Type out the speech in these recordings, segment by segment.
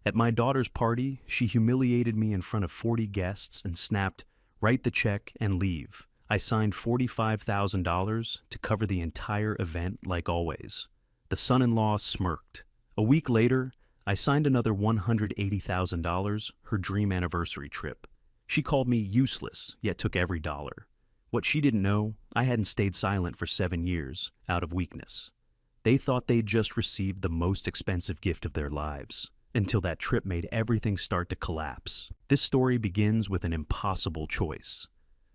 At my daughter's party, she humiliated me in front of 40 guests and snapped, "Write the check and leave." I signed $45,000 to cover the entire event like always. The son-in-law smirked. A week later, I signed another $180,000, her dream anniversary trip. She called me useless, yet took every dollar. What she didn't know, I hadn't stayed silent for 7 years, out of weakness. They thought they'd just received the most expensive gift of their lives, until that trip made everything start to collapse. This story begins with an impossible choice.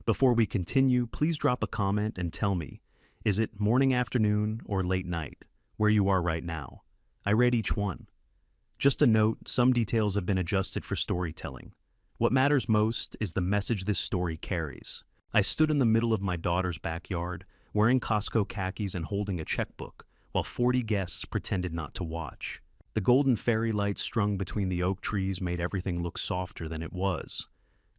Before we continue, please drop a comment and tell me, is it morning, afternoon, or late night, where you are right now? I read each one. Just a note, some details have been adjusted for storytelling. What matters most is the message this story carries. I stood in the middle of my daughter's backyard, wearing Costco khakis and holding a checkbook, while 40 guests pretended not to watch. The golden fairy lights strung between the oak trees made everything look softer than it was.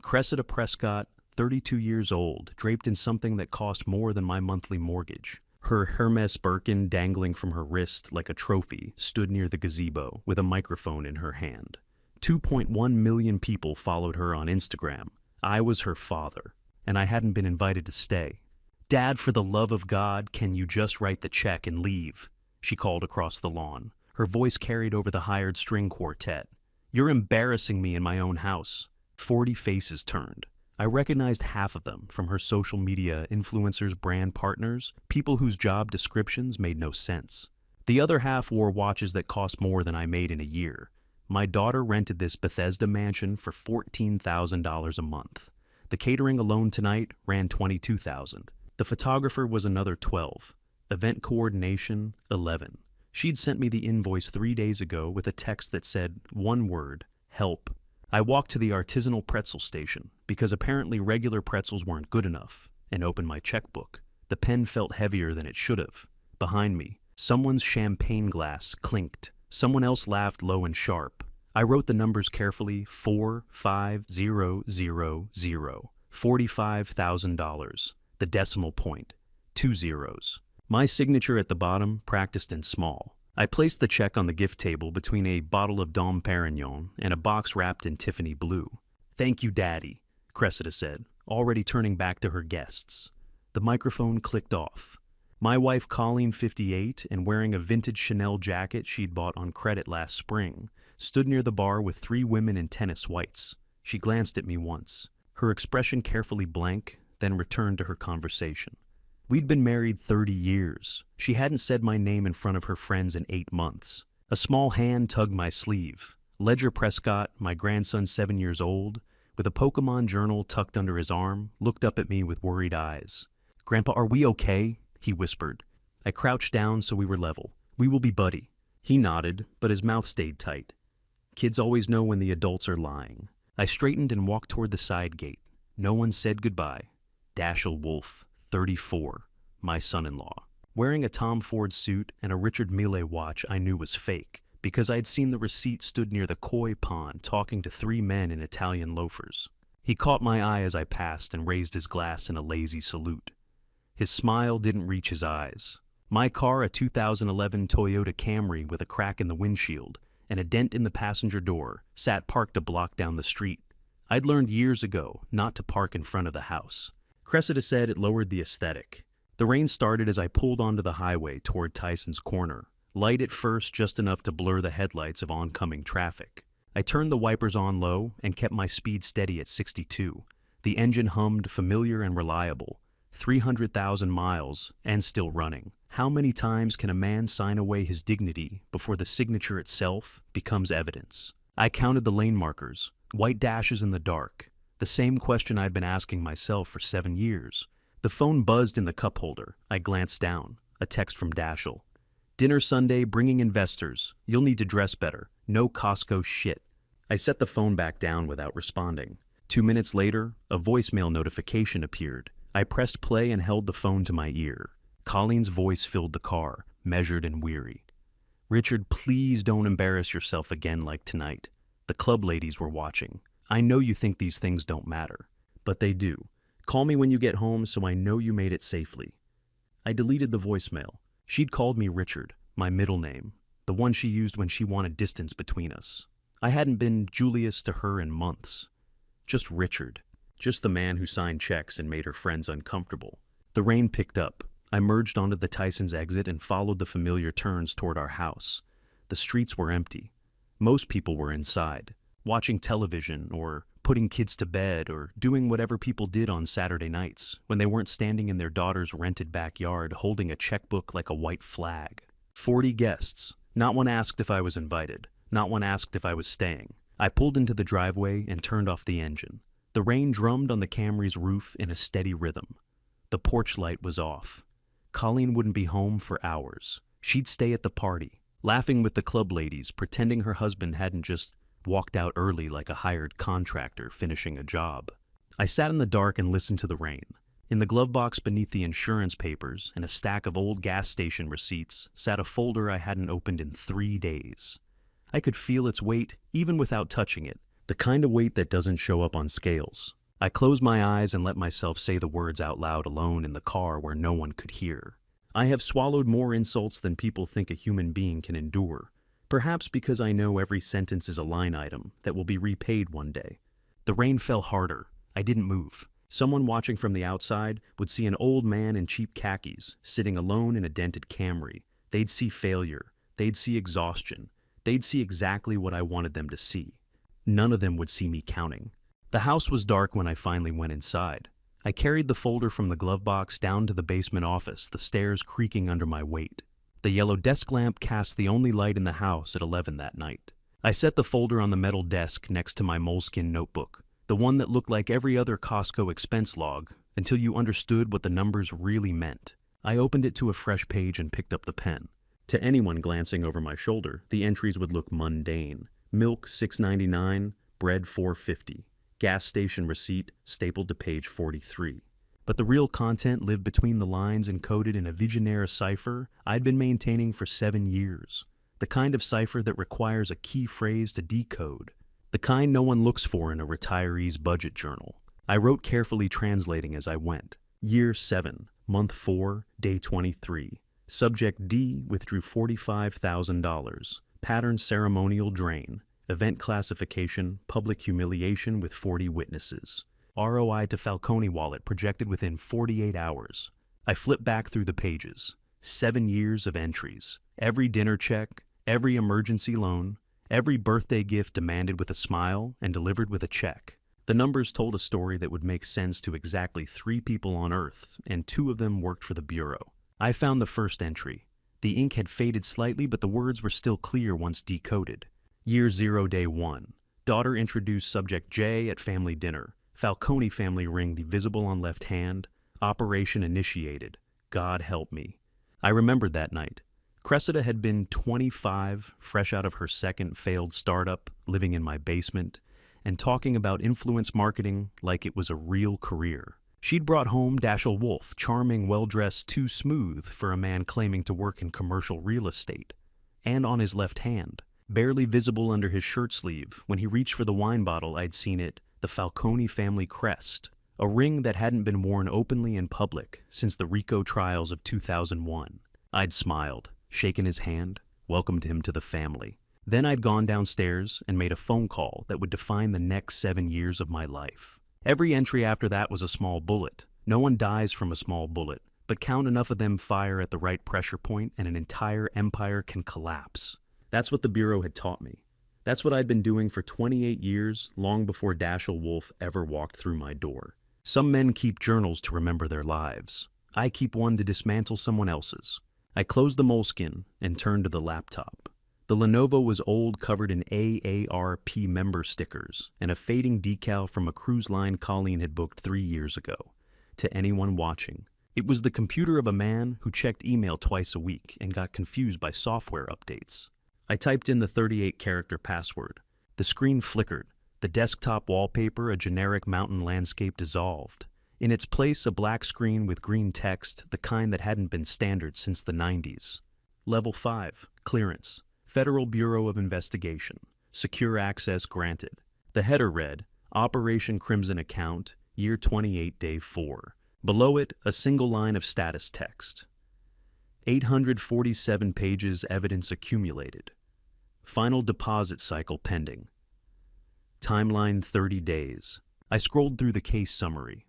Cressida Prescott, 32 years old, draped in something that cost more than my monthly mortgage. Her Hermes Birkin dangling from her wrist like a trophy, stood near the gazebo with a microphone in her hand. 2.1 million people followed her on Instagram. I was her father, and I hadn't been invited to stay. "Dad, for the love of God, can you just write the check and leave?" she called across the lawn. Her voice carried over the hired string quartet. "You're embarrassing me in my own house." 40 faces turned. I recognized half of them from her social media influencers, brand partners, people whose job descriptions made no sense. The other half wore watches that cost more than I made in a year. My daughter rented this Bethesda mansion for $14,000 a month. The catering alone tonight ran $22,000. The photographer was another 12. Event coordination, 11. She'd sent me the invoice 3 days ago with a text that said one word, help. I walked to the artisanal pretzel station because apparently regular pretzels weren't good enough and opened my checkbook. The pen felt heavier than it should have. Behind me, someone's champagne glass clinked. Someone else laughed low and sharp. I wrote the numbers carefully, 45000, $45,000. The decimal point, 2 zeros. My signature at the bottom, practiced in small. I placed the check on the gift table between a bottle of Dom Perignon and a box wrapped in Tiffany blue. "Thank you, Daddy," Cressida said, already turning back to her guests. The microphone clicked off. My wife, Colleen, 58, and wearing a vintage Chanel jacket she'd bought on credit last spring, stood near the bar with 3 women in tennis whites. She glanced at me once, her expression carefully blank, then returned to her conversation. We'd been married 30 years. She hadn't said my name in front of her friends in 8 months. A small hand tugged my sleeve. Ledger Prescott, my grandson 7 years old, with a Pokemon journal tucked under his arm, looked up at me with worried eyes. "Grandpa, are we okay?" he whispered. I crouched down so we were level. "We will be, buddy." He nodded, but his mouth stayed tight. Kids always know when the adults are lying. I straightened and walked toward the side gate. No one said goodbye. Dashiell Wolf, 34, my son-in-law. Wearing a Tom Ford suit and a Richard Mille watch I knew was fake, because I'd seen the receipt stood near the koi pond talking to 3 men in Italian loafers. He caught my eye as I passed and raised his glass in a lazy salute. His smile didn't reach his eyes. My car, a 2011 Toyota Camry with a crack in the windshield and a dent in the passenger door, sat parked a block down the street. I'd learned years ago not to park in front of the house. Cressida said it lowered the aesthetic. The rain started as I pulled onto the highway toward Tyson's Corner, light at first just enough to blur the headlights of oncoming traffic. I turned the wipers on low and kept my speed steady at 62. The engine hummed, familiar and reliable. 300,000 miles and still running. How many times can a man sign away his dignity before the signature itself becomes evidence? I counted the lane markers, white dashes in the dark, the same question I'd been asking myself for 7 years. The phone buzzed in the cup holder. I glanced down. A text from Dashiell. "Dinner Sunday, bringing investors. You'll need to dress better. No Costco shit." I set the phone back down without responding. 2 minutes later, a voicemail notification appeared. I pressed play and held the phone to my ear. Colleen's voice filled the car, measured and weary. "Richard, please don't embarrass yourself again like tonight. The club ladies were watching. I know you think these things don't matter, but they do. Call me when you get home so I know you made it safely." I deleted the voicemail. She'd called me Richard, my middle name, the one she used when she wanted distance between us. I hadn't been Julius to her in months. Just Richard. Just the man who signed checks and made her friends uncomfortable. The rain picked up. I merged onto the Tyson's exit and followed the familiar turns toward our house. The streets were empty. Most people were inside, watching television or putting kids to bed or doing whatever people did on Saturday nights when they weren't standing in their daughter's rented backyard holding a checkbook like a white flag. 40 guests. Not one asked if I was invited. Not one asked if I was staying. I pulled into the driveway and turned off the engine. The rain drummed on the Camry's roof in a steady rhythm. The porch light was off. Colleen wouldn't be home for hours. She'd stay at the party, laughing with the club ladies, pretending her husband hadn't just walked out early like a hired contractor finishing a job. I sat in the dark and listened to the rain. In the glove box beneath the insurance papers and a stack of old gas station receipts sat a folder I hadn't opened in 3 days. I could feel its weight even without touching it, the kind of weight that doesn't show up on scales. I closed my eyes and let myself say the words out loud alone in the car where no one could hear. I have swallowed more insults than people think a human being can endure, perhaps because I know every sentence is a line item that will be repaid one day. The rain fell harder. I didn't move. Someone watching from the outside would see an old man in cheap khakis, sitting alone in a dented Camry. They'd see failure. They'd see exhaustion. They'd see exactly what I wanted them to see. None of them would see me counting. The house was dark when I finally went inside. I carried the folder from the glove box down to the basement office, the stairs creaking under my weight. The yellow desk lamp cast the only light in the house at 11 that night. I set the folder on the metal desk next to my moleskin notebook, the one that looked like every other Costco expense log, until you understood what the numbers really meant. I opened it to a fresh page and picked up the pen. To anyone glancing over my shoulder, the entries would look mundane. Milk $6.99, bread $4.50. Gas station receipt stapled to page 43. But the real content lived between the lines encoded in a Vigenère cipher I'd been maintaining for 7 years. The kind of cipher that requires a key phrase to decode. The kind no one looks for in a retiree's budget journal. I wrote carefully, translating as I went. Year 7, month 4, day 23. Subject D withdrew $45,000. Pattern ceremonial drain. Event classification, public humiliation with 40 witnesses. ROI to Falcone wallet projected within 48 hours. I flipped back through the pages. 7 years of entries. Every dinner check, every emergency loan, every birthday gift demanded with a smile and delivered with a check. The numbers told a story that would make sense to exactly 3 people on Earth, and 2 of them worked for the Bureau. I found the first entry. The ink had faded slightly, but the words were still clear once decoded. Year 0, day 1. Daughter introduced subject J at family dinner. Falcone family ring visible on left hand. Operation initiated. God help me. I remembered that night. Cressida had been 25, fresh out of her second failed startup, living in my basement, and talking about influence marketing like it was a real career. She'd brought home Dashiell Wolf, charming, well-dressed, too smooth for a man claiming to work in commercial real estate. And on his left hand, barely visible under his shirt sleeve, when he reached for the wine bottle, I'd seen it, the Falcone family crest, a ring that hadn't been worn openly in public since the RICO trials of 2001. I'd smiled, shaken his hand, welcomed him to the family. Then I'd gone downstairs and made a phone call that would define the next 7 years of my life. Every entry after that was a small bullet. No one dies from a small bullet, but count enough of them fire at the right pressure point and an entire empire can collapse. That's what the Bureau had taught me. That's what I'd been doing for 28 years, long before Dashiell Wolf ever walked through my door. Some men keep journals to remember their lives. I keep one to dismantle someone else's. I closed the moleskin and turned to the laptop. The Lenovo was old, covered in AARP member stickers and a fading decal from a cruise line Colleen had booked 3 years ago. To anyone watching, it was the computer of a man who checked email twice a week and got confused by software updates. I typed in the 38-character password. The screen flickered. The desktop wallpaper, a generic mountain landscape, dissolved. In its place, a black screen with green text, the kind that hadn't been standard since the 90s. Level 5, clearance. Federal Bureau of Investigation. Secure access granted. The header read, Operation Crimson Account, Year 28, Day 4. Below it, a single line of status text. 847 pages evidence accumulated. Final deposit cycle pending. Timeline 30 days. I scrolled through the case summary.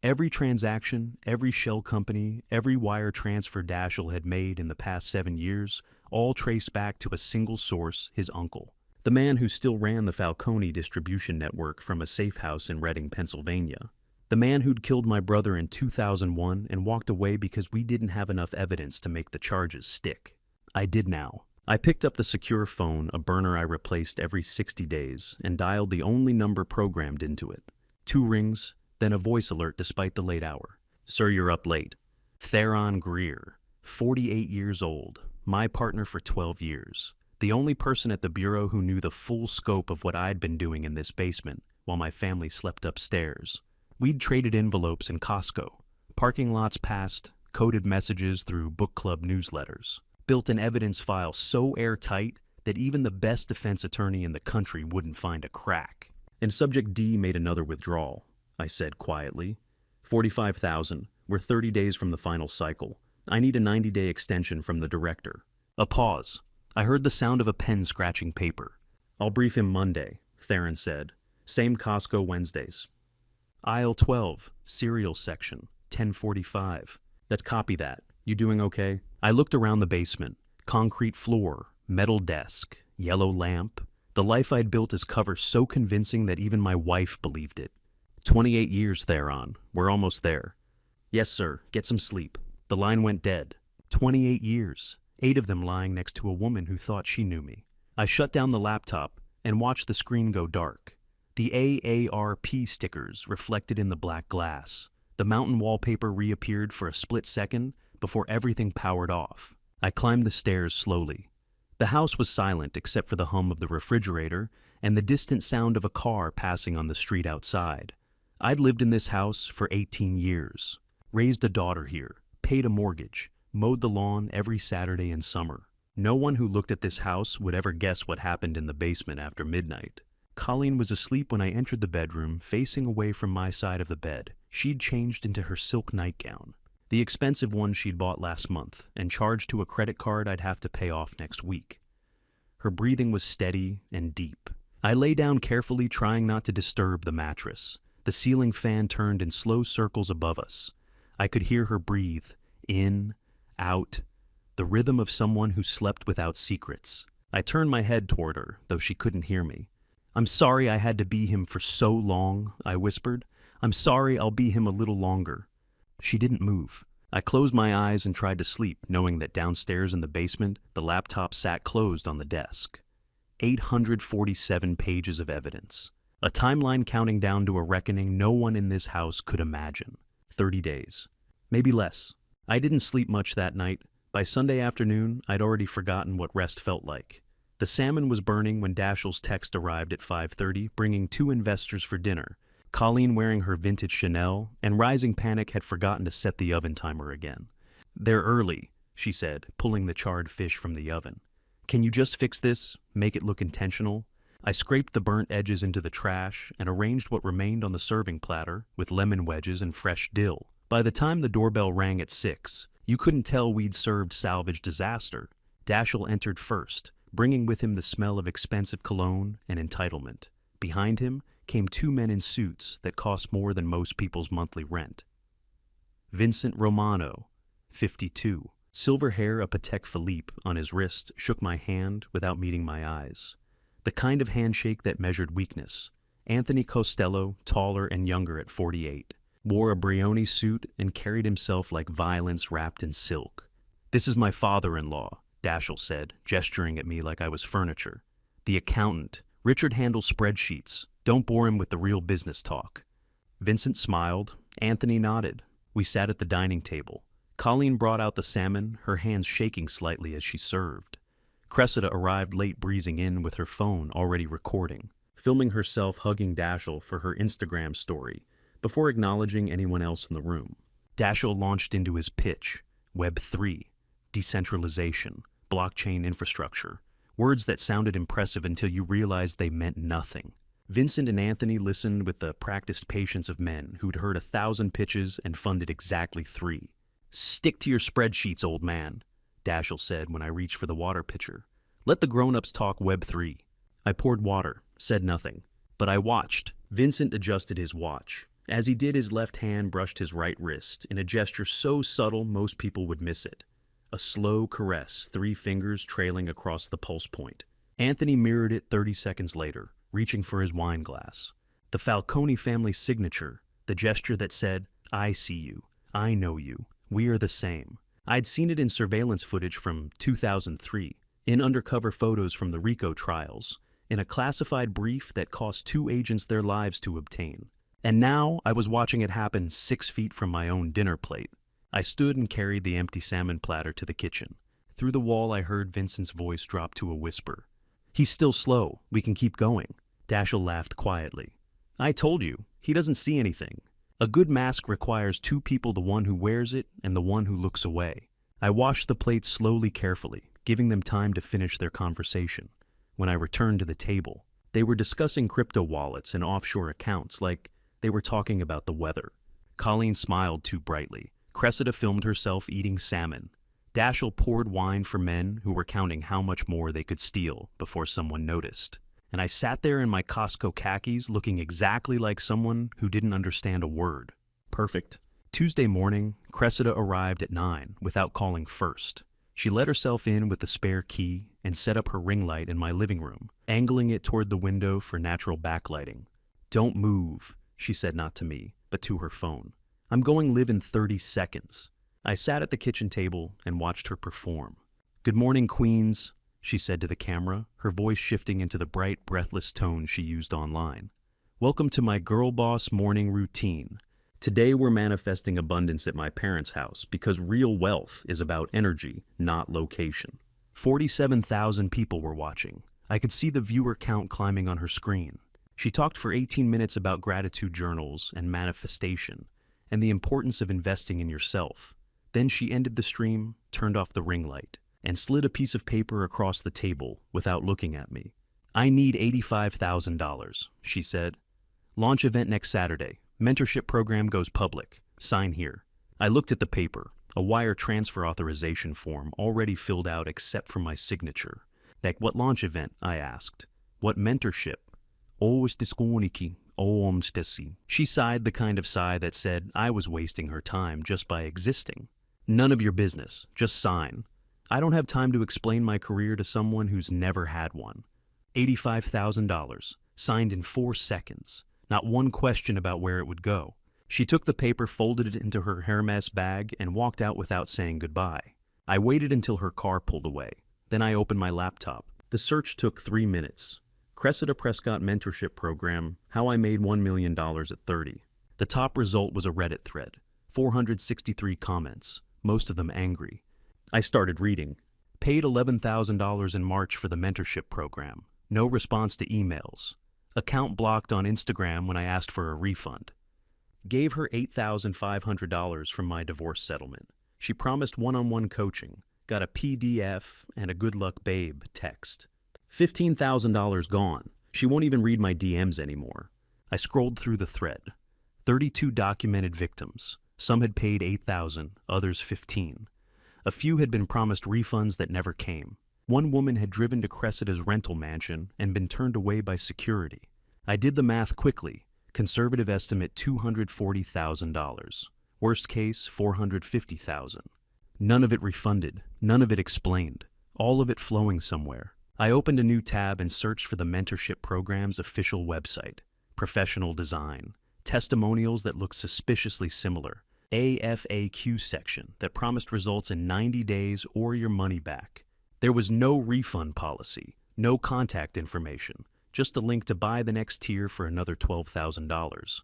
Every transaction, every shell company, every wire transfer Daschle had made in the past 7 years, all traced back to a single source, his uncle. The man who still ran the Falcone distribution network from a safe house in Reading, Pennsylvania. The man who'd killed my brother in 2001 and walked away because we didn't have enough evidence to make the charges stick. I did now. I picked up the secure phone, a burner I replaced every 60 days, and dialed the only number programmed into it. 2 rings, then a voice alert despite the late hour. "Sir, you're up late." Theron Greer, 48 years old, my partner for 12 years. The only person at the bureau who knew the full scope of what I'd been doing in this basement while my family slept upstairs. We'd traded envelopes in Costco, parking lots passed, coded messages through book club newsletters, built an evidence file so airtight that even the best defense attorney in the country wouldn't find a crack. And Subject D made another withdrawal, I said quietly. 45,000. We're 30 days from the final cycle. I need a 90-day extension from the director. A pause. I heard the sound of a pen scratching paper. "I'll brief him Monday," Theron said. "Same Costco Wednesdays." Aisle 12, cereal section, 1045. Let's copy that. You doing okay? I looked around the basement. Concrete floor, metal desk, yellow lamp. The life I'd built is cover so convincing that even my wife believed it. 28 years, Theron. We're almost there. "Yes, sir. Get some sleep." The line went dead. 28 years. 8 of them lying next to a woman who thought she knew me. I shut down the laptop and watched the screen go dark. The AARP stickers reflected in the black glass. The mountain wallpaper reappeared for a split second before everything powered off. I climbed the stairs slowly. The house was silent except for the hum of the refrigerator and the distant sound of a car passing on the street outside. I'd lived in this house for 18 years, raised a daughter here, paid a mortgage, mowed the lawn every Saturday and summer. No one who looked at this house would ever guess what happened in the basement after midnight. Colleen was asleep when I entered the bedroom, facing away from my side of the bed. She'd changed into her silk nightgown, the expensive one she'd bought last month, and charged to a credit card I'd have to pay off next week. Her breathing was steady and deep. I lay down carefully, trying not to disturb the mattress. The ceiling fan turned in slow circles above us. I could hear her breathe, in, out, the rhythm of someone who slept without secrets. I turned my head toward her, though she couldn't hear me. "I'm sorry I had to be him for so long," I whispered. "I'm sorry I'll be him a little longer." She didn't move. I closed my eyes and tried to sleep, knowing that downstairs in the basement, the laptop sat closed on the desk. 847 pages of evidence. A timeline counting down to a reckoning no one in this house could imagine. 30 days. Maybe less. I didn't sleep much that night. By Sunday afternoon, I'd already forgotten what rest felt like. The salmon was burning when Daschle's text arrived at 5:30, bringing 2 investors for dinner. Colleen wearing her vintage Chanel, and Rising Panic had forgotten to set the oven timer again. "They're early," she said, pulling the charred fish from the oven. "Can you just fix this? Make it look intentional?" I scraped the burnt edges into the trash and arranged what remained on the serving platter with lemon wedges and fresh dill. By the time the doorbell rang at 6, you couldn't tell we'd served salvage disaster. Daschle entered first, bringing with him the smell of expensive cologne and entitlement. Behind him came 2 men in suits that cost more than most people's monthly rent. Vincent Romano, 52. Silver hair, a Patek Philippe on his wrist, shook my hand without meeting my eyes. The kind of handshake that measured weakness. Anthony Costello, taller and younger at 48, wore a Brioni suit and carried himself like violence wrapped in silk. "This is my father-in-law," Daschle said, gesturing at me like I was furniture. "The accountant. Richard handles spreadsheets. Don't bore him with the real business talk." Vincent smiled. Anthony nodded. We sat at the dining table. Colleen brought out the salmon, her hands shaking slightly as she served. Cressida arrived late, breezing in with her phone already recording, filming herself hugging Daschle for her Instagram story before acknowledging anyone else in the room. Daschle launched into his pitch: Web3, decentralization, blockchain infrastructure, words that sounded impressive until you realized they meant nothing. Vincent and Anthony listened with the practiced patience of men who'd heard 1,000 pitches and funded exactly 3. "Stick to your spreadsheets, old man," Daschle said when I reached for the water pitcher. "Let the grown-ups talk Web3. I poured water, said nothing. But I watched. Vincent adjusted his watch. As he did, his left hand brushed his right wrist in a gesture so subtle most people would miss it. A slow caress, 3 fingers trailing across the pulse point. Anthony mirrored it 30 seconds later, reaching for his wine glass. The Falcone family signature, the gesture that said, "I see you. I know you. We are the same." I'd seen it in surveillance footage from 2003, in undercover photos from the RICO trials, in a classified brief that cost 2 agents their lives to obtain. And now I was watching it happen 6 feet from my own dinner plate. I stood and carried the empty salmon platter to the kitchen. Through the wall I heard Vincent's voice drop to a whisper. "He's still slow. We can keep going." Dashiell laughed quietly. "I told you, he doesn't see anything. A good mask requires 2 people, the one who wears it and the one who looks away." I washed the plates slowly, carefully, giving them time to finish their conversation. When I returned to the table, they were discussing crypto wallets and offshore accounts like they were talking about the weather. Colleen smiled too brightly. Cressida filmed herself eating salmon. Dashiell poured wine for men who were counting how much more they could steal before someone noticed. And I sat there in my Costco khakis looking exactly like someone who didn't understand a word. Perfect. Tuesday morning, Cressida arrived at 9 without calling first. She let herself in with the spare key and set up her ring light in my living room, angling it toward the window for natural backlighting. "Don't move," she said, not to me, but to her phone. "I'm going live in 30 seconds. I sat at the kitchen table and watched her perform. "Good morning, queens," she said to the camera, her voice shifting into the bright, breathless tone she used online. "Welcome to my girl boss morning routine. Today we're manifesting abundance at my parents' house because real wealth is about energy, not location." 47,000 people were watching. I could see the viewer count climbing on her screen. She talked for 18 minutes about gratitude journals and manifestation, and the importance of investing in yourself. Then she ended the stream, turned off the ring light, and slid a piece of paper across the table without looking at me. "I need $85,000, she said. "Launch event next Saturday. Mentorship program goes public. Sign here." I looked at the paper, a wire transfer authorization form already filled out except for my signature. "Like what launch event?" I asked. "What mentorship?" She sighed, the kind of sigh that said I was wasting her time just by existing. "None of your business. Just sign. I don't have time to explain my career to someone who's never had one." $85,000, signed in 4 seconds. Not one question about where it would go. She took the paper, folded it into her Hermes bag, and walked out without saying goodbye. I waited until her car pulled away. Then I opened my laptop. The search took 3 minutes. Cressida Prescott Mentorship Program, How I Made $1 Million at 30. The top result was a Reddit thread. 463 comments, most of them angry. I started reading. Paid $11,000 in March for the mentorship program. No response to emails. Account blocked on Instagram when I asked for a refund. Gave her $8,500 from my divorce settlement. She promised one-on-one coaching. Got a PDF and a good luck babe text. $15,000 gone. She won't even read my DMs anymore. I scrolled through the thread. 32 documented victims. Some had paid $8,000, others $15,000. A few had been promised refunds that never came. One woman had driven to Cressida's rental mansion and been turned away by security. I did the math quickly. Conservative estimate $240,000. Worst case, $450,000. None of it refunded. None of it explained. All of it flowing somewhere. I opened a new tab and searched for the mentorship program's official website. Professional design. Testimonials that looked suspiciously similar. A FAQ section that promised results in 90 days or your money back. There was no refund policy, no contact information, just a link to buy the next tier for another $12,000.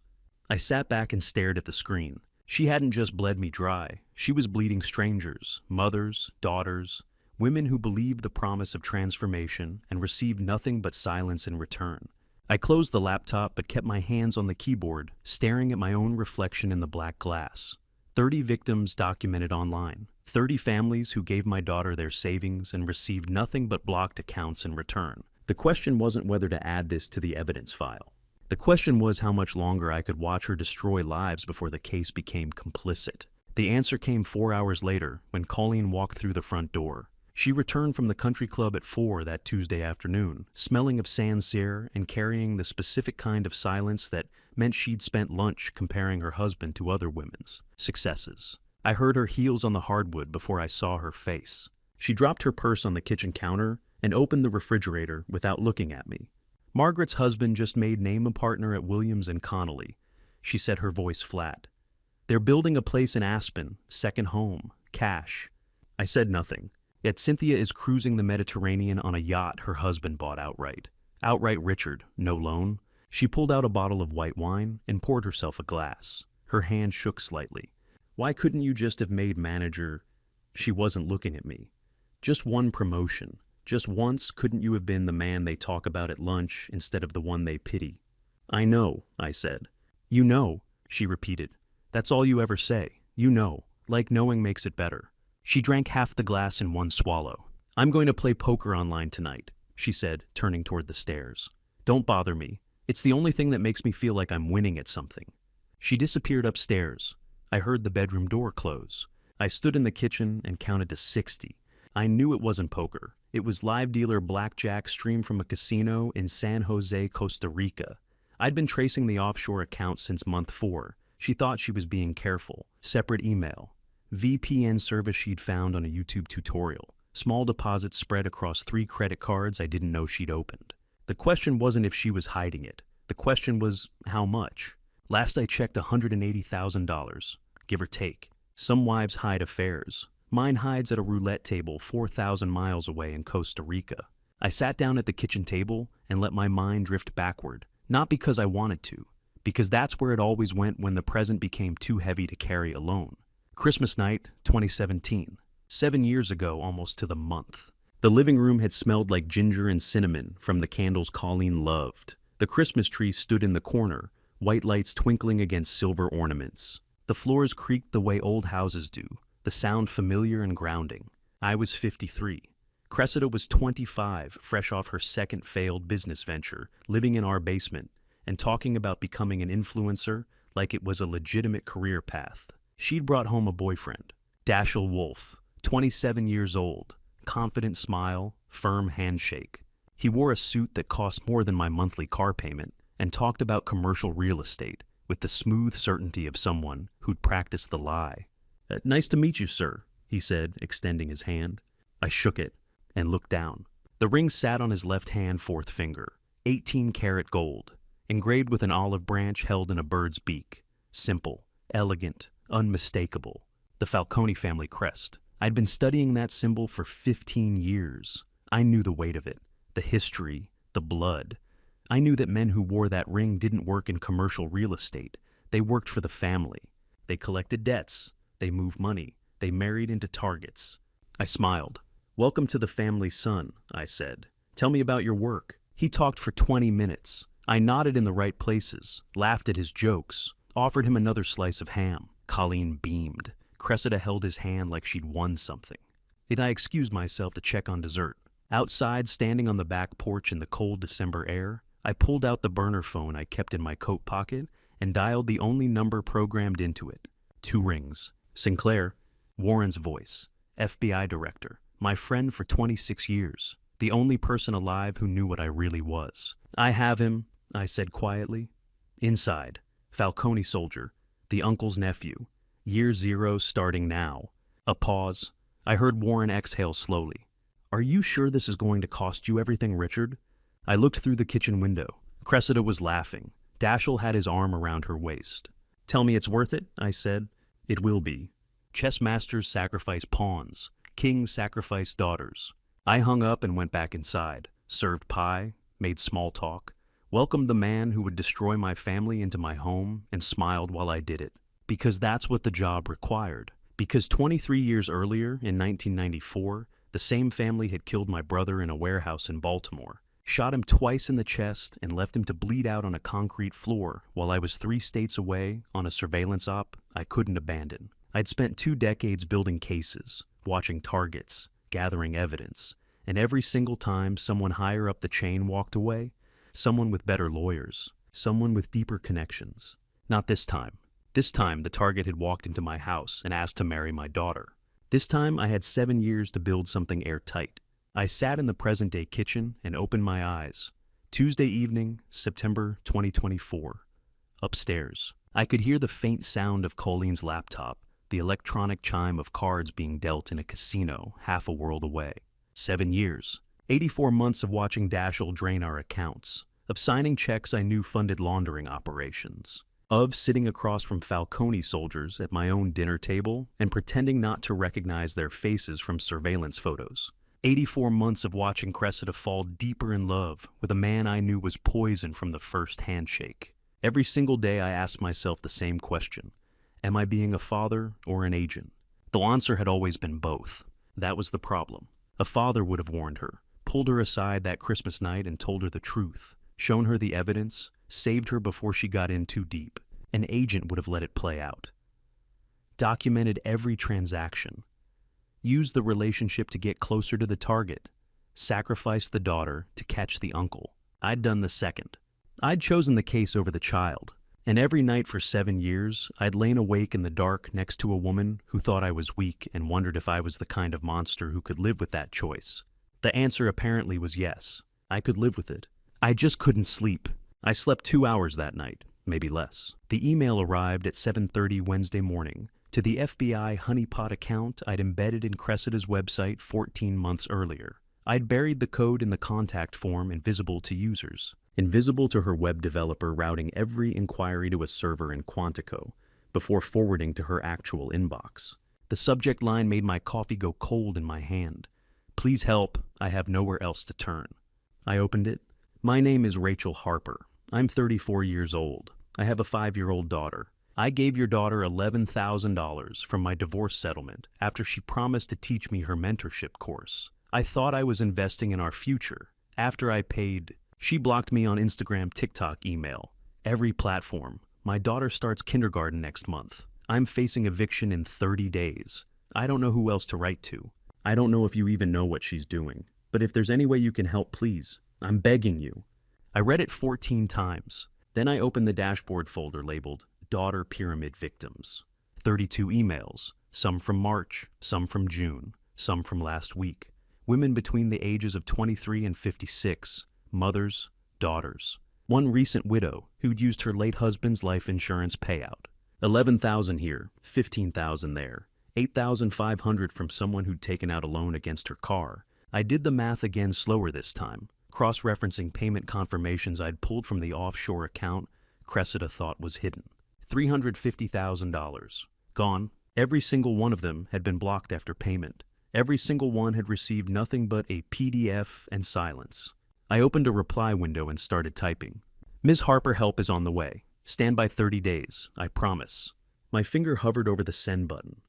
I sat back and stared at the screen. She hadn't just bled me dry. She was bleeding strangers, mothers, daughters, women who believed the promise of transformation and received nothing but silence in return. I closed the laptop but kept my hands on the keyboard, staring at my own reflection in the black glass. 30 victims documented online. 30 families who gave my daughter their savings and received nothing but blocked accounts in return. The question wasn't whether to add this to the evidence file. The question was how much longer I could watch her destroy lives before the case became complicit. The answer came 4 hours later when Colleen walked through the front door. She returned from the country club at 4 that Tuesday afternoon, smelling of Sancerre and carrying the specific kind of silence that meant she'd spent lunch comparing her husband to other women's successes. I heard her heels on the hardwood before I saw her face. She dropped her purse on the kitchen counter and opened the refrigerator without looking at me. Margaret's husband just made name a partner at Williams & Connolly. She said, her voice flat. They're building a place in Aspen, second home, cash. I said nothing. Yet Cynthia is cruising the Mediterranean on a yacht her husband bought outright. Outright Richard, no loan. She pulled out a bottle of white wine and poured herself a glass. Her hand shook slightly. Why couldn't you just have made manager? She wasn't looking at me. Just one promotion. Just once couldn't you have been the man they talk about at lunch instead of the one they pity? I know, I said. You know, she repeated. That's all you ever say. You know, like knowing makes it better. She drank half the glass in one swallow. I'm going to play poker online tonight, she said, turning toward the stairs. Don't bother me. It's the only thing that makes me feel like I'm winning at something. She disappeared upstairs. I heard the bedroom door close. I stood in the kitchen and counted to 60. I knew it wasn't poker. It was live dealer blackjack streamed from a casino in San Jose, Costa Rica. I'd been tracing the offshore account since month 4. She thought she was being careful. Separate email. VPN service she'd found on a YouTube tutorial. Small deposits spread across 3 credit cards I didn't know she'd opened. The question wasn't if she was hiding it. The question was, how much? Last I checked, $180,000, give or take. Some wives hide affairs. Mine hides at a roulette table 4,000 miles away in Costa Rica. I sat down at the kitchen table and let my mind drift backward, not because I wanted to, because that's where it always went when the present became too heavy to carry alone. Christmas night, 2017. 7 years ago, almost to the month. The living room had smelled like ginger and cinnamon from the candles Colleen loved. The Christmas tree stood in the corner, white lights twinkling against silver ornaments. The floors creaked the way old houses do, the sound familiar and grounding. I was 53. Cressida was 25, fresh off her second failed business venture, living in our basement, and talking about becoming an influencer like it was a legitimate career path. She'd brought home a boyfriend, Dashiell Wolf, 27 years old, confident smile, firm handshake. He wore a suit that cost more than my monthly car payment and talked about commercial real estate with the smooth certainty of someone who'd practiced the lie. Nice to meet you, sir, he said, extending his hand. I shook it and looked down. The ring sat on his left hand, fourth finger, 18-karat gold, engraved with an olive branch held in a bird's beak. Simple, elegant, unmistakable. The Falcone family crest. I'd been studying that symbol for 15 years. I knew the weight of it, the history, the blood. I knew that men who wore that ring didn't work in commercial real estate. They worked for the family. They collected debts. They moved money. They married into targets. I smiled. Welcome to the family, son, I said. Tell me about your work. He talked for 20 minutes. I nodded in the right places, laughed at his jokes, offered him another slice of ham. Colleen beamed. Cressida held his hand like she'd won something. Then I excused myself to check on dessert. Outside, standing on the back porch in the cold December air, I pulled out the burner phone I kept in my coat pocket and dialed the only number programmed into it. 2 rings. Sinclair, Warren's voice, FBI director, my friend for 26 years, the only person alive who knew what I really was. I have him, I said quietly. Inside, Falcone soldier, the uncle's nephew, year 0 starting now. A pause. I heard Warren exhale slowly. Are you sure this is going to cost you everything, Richard? I looked through the kitchen window. Cressida was laughing. Dashiell had his arm around her waist. Tell me it's worth it, I said. It will be. Chess masters sacrifice pawns. Kings sacrifice daughters. I hung up and went back inside, served pie, made small talk, welcomed the man who would destroy my family into my home, and smiled while I did it. Because that's what the job required. Because 23 years earlier, in 1994, the same family had killed my brother in a warehouse in Baltimore, shot him twice in the chest, and left him to bleed out on a concrete floor while I was 3 states away on a surveillance op I couldn't abandon. I'd spent 2 decades building cases, watching targets, gathering evidence, and every single time someone higher up the chain walked away, someone with better lawyers, someone with deeper connections. Not this time. This time, the target had walked into my house and asked to marry my daughter. This time I had 7 years to build something airtight. I sat in the present-day kitchen and opened my eyes. Tuesday evening, September 2024. Upstairs, I could hear the faint sound of Colleen's laptop, the electronic chime of cards being dealt in a casino half a world away. 7 years. 84 months of watching Dashiell drain our accounts, of signing checks I knew funded laundering operations, of sitting across from Falcone soldiers at my own dinner table and pretending not to recognize their faces from surveillance photos. 84 months of watching Cressida fall deeper in love with a man I knew was poison from the first handshake. Every single day I asked myself the same question. Am I being a father or an agent? The answer had always been both. That was the problem. A father would have warned her, pulled her aside that Christmas night and told her the truth, shown her the evidence, saved her before she got in too deep. An agent would have let it play out. Documented every transaction. Used the relationship to get closer to the target. Sacrificed the daughter to catch the uncle. I'd done the second. I'd chosen the case over the child. And every night for 7 years, I'd lain awake in the dark next to a woman who thought I was weak and wondered if I was the kind of monster who could live with that choice. The answer apparently was yes. I could live with it. I just couldn't sleep. I slept 2 hours that night, maybe less. The email arrived at 7:30 Wednesday morning to the FBI honeypot account I'd embedded in Cressida's website 14 months earlier. I'd buried the code in the contact form invisible to users, invisible to her web developer routing every inquiry to a server in Quantico before forwarding to her actual inbox. The subject line made my coffee go cold in my hand. Please help, I have nowhere else to turn. I opened it. My name is Rachel Harper. I'm 34 years old. I have a 5-year-old daughter. I gave your daughter $11,000 from my divorce settlement after she promised to teach me her mentorship course. I thought I was investing in our future. After I paid, she blocked me on Instagram, TikTok, email, every platform. My daughter starts kindergarten next month. I'm facing eviction in 30 days. I don't know who else to write to. I don't know if you even know what she's doing. But if there's any way you can help, please. I'm begging you. I read it 14 times. Then I opened the dashboard folder labeled Daughter Pyramid Victims. 32 emails, some from March, some from June, some from last week. Women between the ages of 23 and 56, mothers, daughters. One recent widow who'd used her late husband's life insurance payout. $11,000 here, $15,000 there, $8,500 from someone who'd taken out a loan against her car. I did the math again slower this time, cross-referencing payment confirmations I'd pulled from the offshore account Cressida thought was hidden. $350,000. Gone. Every single one of them had been blocked after payment. Every single one had received nothing but a PDF and silence. I opened a reply window and started typing. Ms. Harper, help is on the way. Stand by 30 days, I promise. My finger hovered over the send button.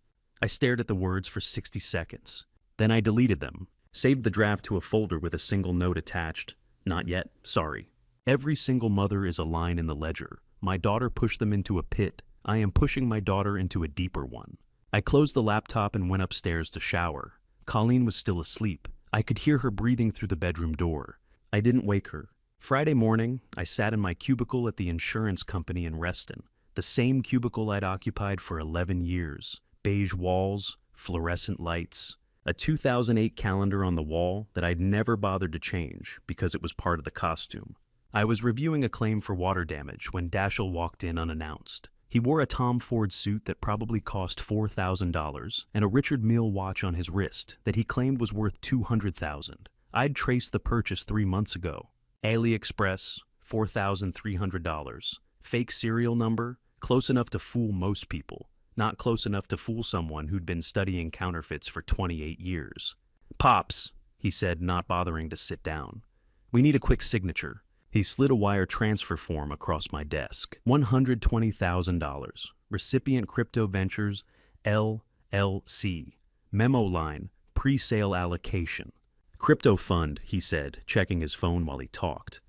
I stared at the words for 60 seconds. Then I deleted them, saved the draft to a folder with a single note attached. Not yet, sorry. Every single mother is a line in the ledger. My daughter pushed them into a pit. I am pushing my daughter into a deeper one. I closed the laptop and went upstairs to shower. Colleen was still asleep. I could hear her breathing through the bedroom door. I didn't wake her. Friday morning, I sat in my cubicle at the insurance company in Reston, the same cubicle I'd occupied for 11 years. Beige walls, fluorescent lights, a 2008 calendar on the wall that I'd never bothered to change because it was part of the costume. I was reviewing a claim for water damage when Dashiell walked in unannounced. He wore a Tom Ford suit that probably cost $4,000 and a Richard Mille watch on his wrist that he claimed was worth $200,000. I'd traced the purchase 3 months ago. AliExpress, $4,300. Fake serial number, close enough to fool most people, not close enough to fool someone who'd been studying counterfeits for 28 years. Pops, he said, not bothering to sit down. We need a quick signature. He slid a wire transfer form across my desk. $120,000. Recipient Crypto Ventures, LLC. Memo line, pre-sale allocation. Crypto fund, he said, checking his phone while he talked.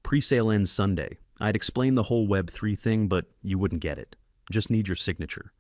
Pre-sale ends Sunday. I'd explain the whole Web3 thing, but you wouldn't get it. Just need your signature.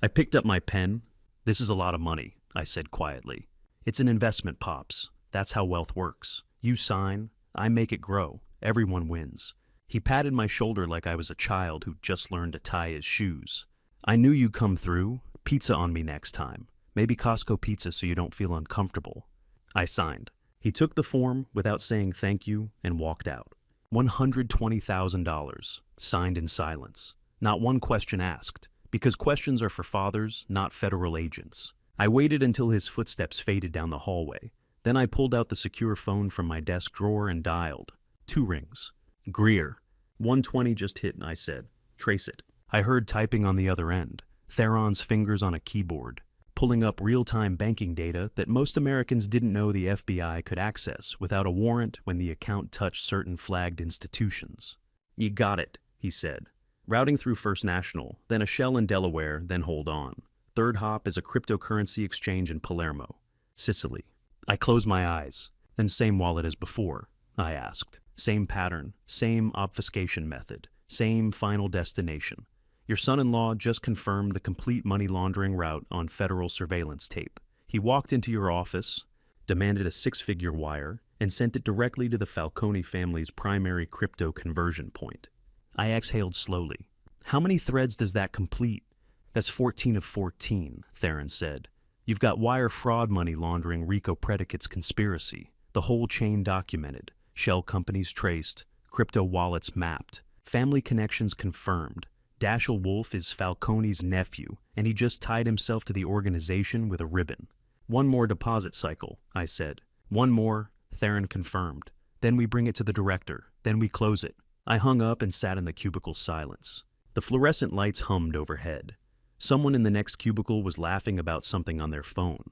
I picked up my pen. This is a lot of money, I said quietly. It's an investment, Pops. That's how wealth works. You sign, I make it grow. Everyone wins. He patted my shoulder like I was a child who'd just learned to tie his shoes. I knew you'd come through. Pizza on me next time. Maybe Costco pizza so you don't feel uncomfortable. I signed. He took the form without saying thank you and walked out. $120,000, signed in silence. Not one question asked, because questions are for fathers, not federal agents. I waited until his footsteps faded down the hallway. Then I pulled out the secure phone from my desk drawer and dialed. 2 rings. Greer. 120 just hit, I said. Trace it. I heard typing on the other end. Theron's fingers on a keyboard, pulling up real-time banking data that most Americans didn't know the FBI could access without a warrant when the account touched certain flagged institutions. You got it, he said. Routing through First National, then a shell in Delaware, then hold on. Third hop is a cryptocurrency exchange in Palermo, Sicily. I closed my eyes. Then same wallet as before, I asked. Same pattern, same obfuscation method, same final destination. Your son-in-law just confirmed the complete money laundering route on federal surveillance tape. He walked into your office, demanded a 6-figure wire, and sent it directly to the Falcone family's primary crypto conversion point. I exhaled slowly. How many threads does that complete? That's 14 of 14, Theron said. You've got wire fraud money laundering RICO predicates conspiracy, the whole chain documented, shell companies traced, crypto wallets mapped, family connections confirmed. Dashiell Wolf is Falcone's nephew, and he just tied himself to the organization with a ribbon. One more deposit cycle, I said. One more, Theron confirmed. Then we bring it to the director. Then we close it. I hung up and sat in the cubicle silence. The fluorescent lights hummed overhead. Someone in the next cubicle was laughing about something on their phone.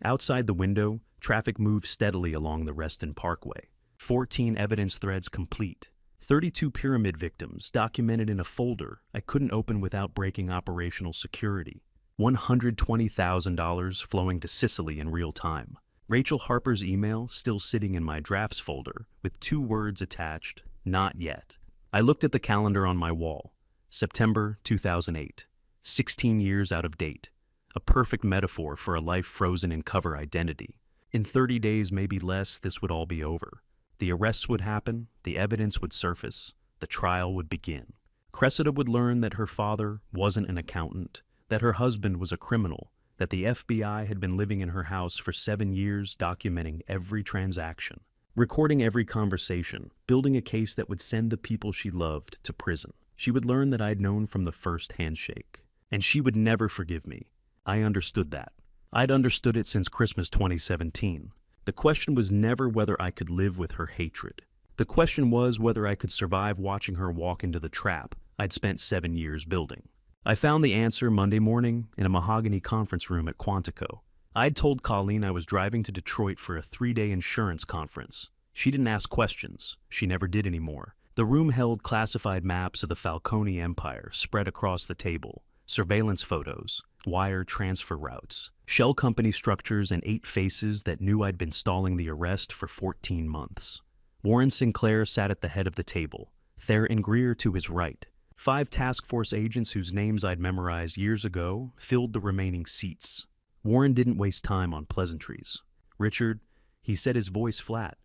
Outside the window, traffic moved steadily along the Reston Parkway. 14 evidence threads complete. 32 pyramid victims documented in a folder I couldn't open without breaking operational security. $120,000 flowing to Sicily in real time. Rachel Harper's email still sitting in my drafts folder with 2 words attached, not yet. I looked at the calendar on my wall. September 2008. 16 years out of date. A perfect metaphor for a life frozen in cover identity. In 30 days, maybe less, this would all be over. The arrests would happen, the evidence would surface, the trial would begin. Cressida would learn that her father wasn't an accountant, that her husband was a criminal, that the FBI had been living in her house for 7 years documenting every transaction, recording every conversation, building a case that would send the people she loved to prison. She would learn that I'd known from the first handshake. And she would never forgive me. I understood that. I'd understood it since Christmas 2017. The question was never whether I could live with her hatred. The question was whether I could survive watching her walk into the trap I'd spent 7 years building. I found the answer Monday morning in a mahogany conference room at Quantico. I'd told Colleen I was driving to Detroit for a 3-day insurance conference. She didn't ask questions. She never did anymore. The room held classified maps of the Falcone empire spread across the table. Surveillance photos, wire transfer routes, shell company structures, and 8 faces that knew I'd been stalling the arrest for 14 months. Warren Sinclair sat at the head of the table, Theron Greer to his right. 5 task force agents whose names I'd memorized years ago filled the remaining seats. Warren didn't waste time on pleasantries. Richard, he said, his voice flat.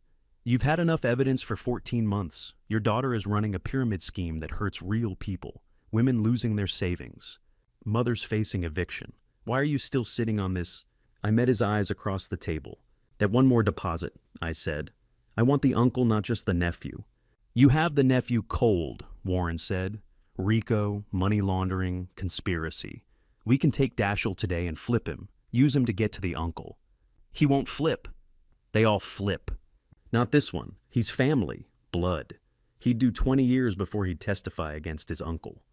You've had enough evidence for 14 months. Your daughter is running a pyramid scheme that hurts real people, women losing their savings. Mothers facing eviction. Why are you still sitting on this? I met his eyes across the table. That one more deposit, I said. I want the uncle, not just the nephew. You have the nephew cold, Warren said. RICO, money laundering, conspiracy. We can take Dashiell today and flip him, use him to get to the uncle. He won't flip. They all flip. Not this one. He's family, blood. He'd do 20 years before he'd testify against his uncle.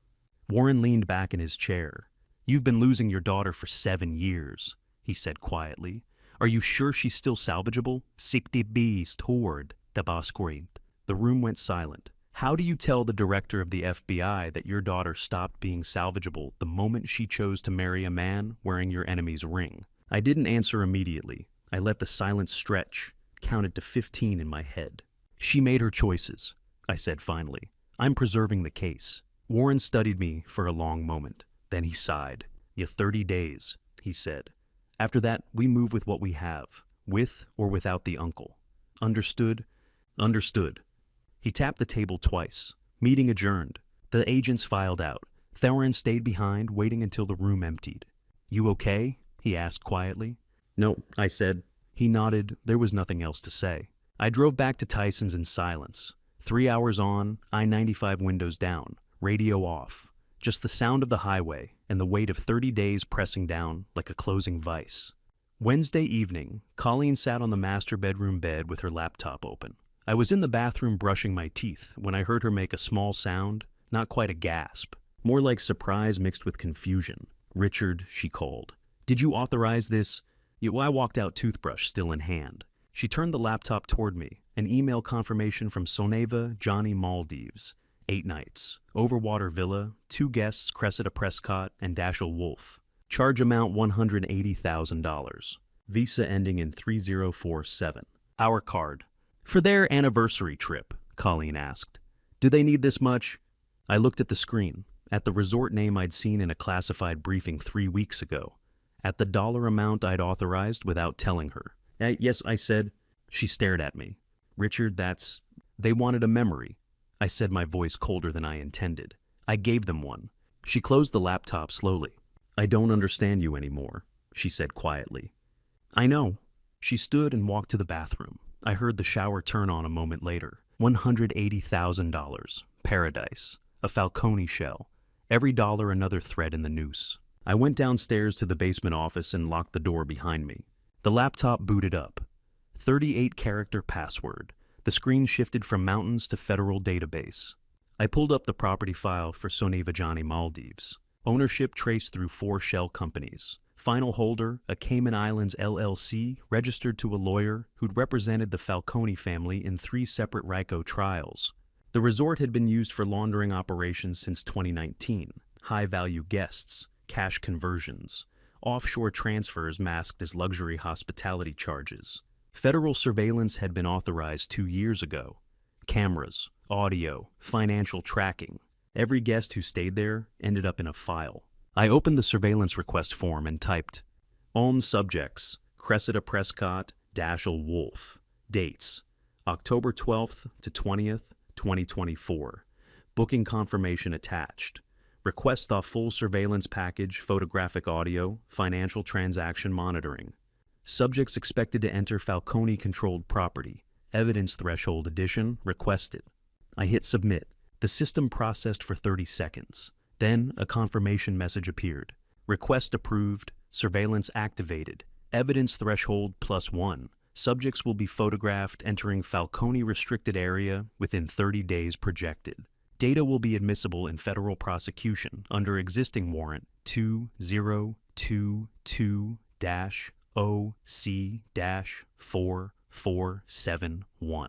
Warren leaned back in his chair. You've been losing your daughter for 7 years, he said quietly. Are you sure she's still salvageable? Sikti beast horde, tabasquint. The room went silent. How do you tell the director of the FBI that your daughter stopped being salvageable the moment she chose to marry a man wearing your enemy's ring? I didn't answer immediately. I let the silence stretch, counted to 15 in my head. She made her choices, I said finally. I'm preserving the case. Warren studied me for a long moment. Then he sighed. "You 30 days, he said. After that, we move with what we have, with or without the uncle. Understood? Understood." He tapped the table twice. Meeting adjourned. The agents filed out. Theron stayed behind, waiting until the room emptied. "You okay?" he asked quietly. No, I said. He nodded. There was nothing else to say. I drove back to Tyson's in silence. 3 hours on, I-95 windows down, radio off. Just the sound of the highway and the weight of 30 days pressing down like a closing vice. Wednesday evening, Colleen sat on the master bedroom bed with her laptop open. I was in the bathroom brushing my teeth when I heard her make a small sound, not quite a gasp, more like surprise mixed with confusion. Richard, she called. Did you authorize this? I walked out, toothbrush still in hand. She turned the laptop toward me, an email confirmation from Soneva Johnny Maldives. 8 nights, Overwater Villa, 2 guests, Cressida Prescott and Dashiell Wolf. Charge amount $180,000. Visa ending in 3047. Our card. For their anniversary trip, Colleen asked. Do they need this much? I looked at the screen, at the resort name I'd seen in a classified briefing 3 weeks ago, at the dollar amount I'd authorized without telling her. Yes, I said. She stared at me. Richard, they wanted a memory. I said, my voice colder than I intended. I gave them one. She closed the laptop slowly. I don't understand you anymore, she said quietly. I know. She stood and walked to the bathroom. I heard the shower turn on a moment later. $180,000. Paradise. A Falcone shell. Every dollar another thread in the noose. I went downstairs to the basement office and locked the door behind me. The laptop booted up. 38-character password. The screen shifted from mountains to federal database. I pulled up the property file for Soneva Johnny Maldives. Ownership traced through 4 shell companies. Final holder, a Cayman Islands LLC, registered to a lawyer who'd represented the Falcone family in 3 separate RICO trials. The resort had been used for laundering operations since 2019. High-value guests, cash conversions, offshore transfers masked as luxury hospitality charges. Federal surveillance had been authorized 2 years ago. Cameras, audio, financial tracking. Every guest who stayed there ended up in a file. I opened the surveillance request form and typed, Own subjects, Cressida Prescott, Dashiell Wolf. Dates, October 12th to 20th, 2024. Booking confirmation attached. Request off full surveillance package, photographic audio, financial transaction monitoring. Subjects expected to enter Falcone-controlled property. Evidence threshold addition requested. I hit submit. The system processed for 30 seconds. Then a confirmation message appeared. Request approved. Surveillance activated. Evidence threshold +1. Subjects will be photographed entering Falcone restricted area within 30 days projected. Data will be admissible in federal prosecution under existing warrant 2022-OC-4471.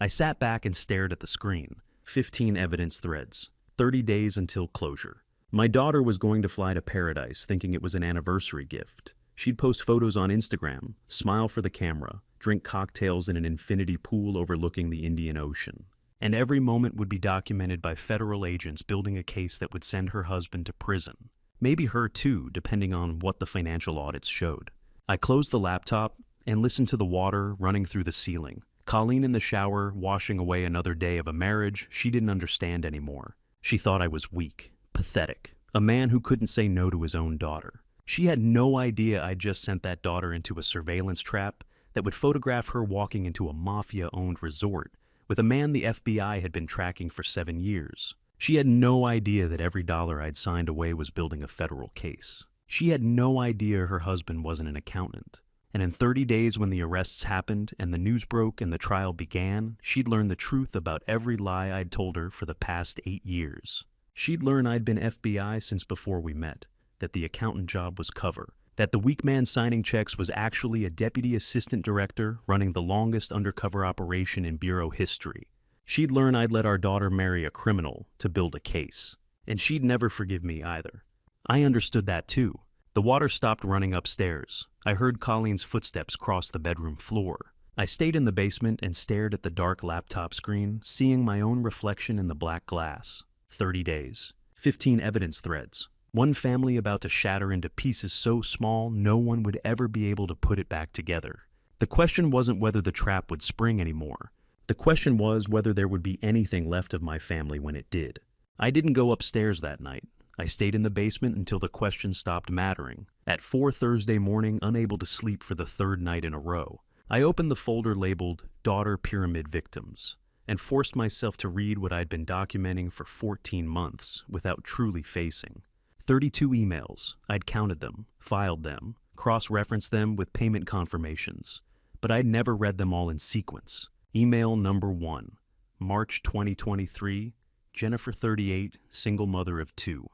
I sat back and stared at the screen. 15 evidence threads. 30 days until closure. My daughter was going to fly to Paradise thinking it was an anniversary gift. She'd post photos on Instagram, smile for the camera, drink cocktails in an infinity pool overlooking the Indian Ocean. And every moment would be documented by federal agents building a case that would send her husband to prison. Maybe her too, depending on what the financial audits showed. I closed the laptop and listened to the water running through the ceiling. Colleen in the shower, washing away another day of a marriage she didn't understand anymore. She thought I was weak, pathetic, a man who couldn't say no to his own daughter. She had no idea I'd just sent that daughter into a surveillance trap that would photograph her walking into a mafia-owned resort with a man the FBI had been tracking for 7 years. She had no idea that every dollar I'd signed away was building a federal case. She had no idea her husband wasn't an accountant. And in 30 days when the arrests happened and the news broke and the trial began, she'd learn the truth about every lie I'd told her for the past 8 years. She'd learn I'd been FBI since before we met, that the accountant job was cover, that the weak man signing checks was actually a deputy assistant director running the longest undercover operation in bureau history. She'd learn I'd let our daughter marry a criminal to build a case. And she'd never forgive me either. I understood that too. The water stopped running upstairs. I heard Colleen's footsteps cross the bedroom floor. I stayed in the basement and stared at the dark laptop screen, seeing my own reflection in the black glass. 30 days. 15 evidence threads. One family about to shatter into pieces so small no one would ever be able to put it back together. The question wasn't whether the trap would spring anymore. The question was whether there would be anything left of my family when it did. I didn't go upstairs that night. I stayed in the basement until the question stopped mattering. At 4 Thursday morning, unable to sleep for the third night in a row, I opened the folder labeled Daughter Pyramid Victims and forced myself to read what I'd been documenting for 14 months without truly facing. 32 emails. I'd counted them, filed them, cross-referenced them with payment confirmations, but I'd never read them all in sequence. Email number 1, March 2023, Jennifer 38, single mother of 2.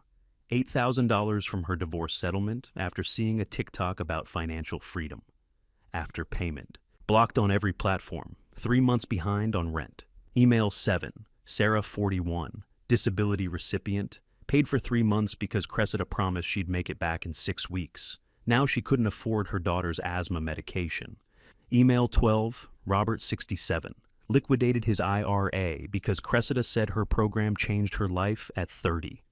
$8,000 from her divorce settlement after seeing a TikTok about financial freedom. After payment. Blocked on every platform. 3 months behind on rent. Email 7, Sarah 41, disability recipient. Paid for 3 months because Cressida promised she'd make it back in 6 weeks. Now she couldn't afford her daughter's asthma medication. Email 12, Robert 67. Liquidated his IRA because Cressida said her program changed her life at 30.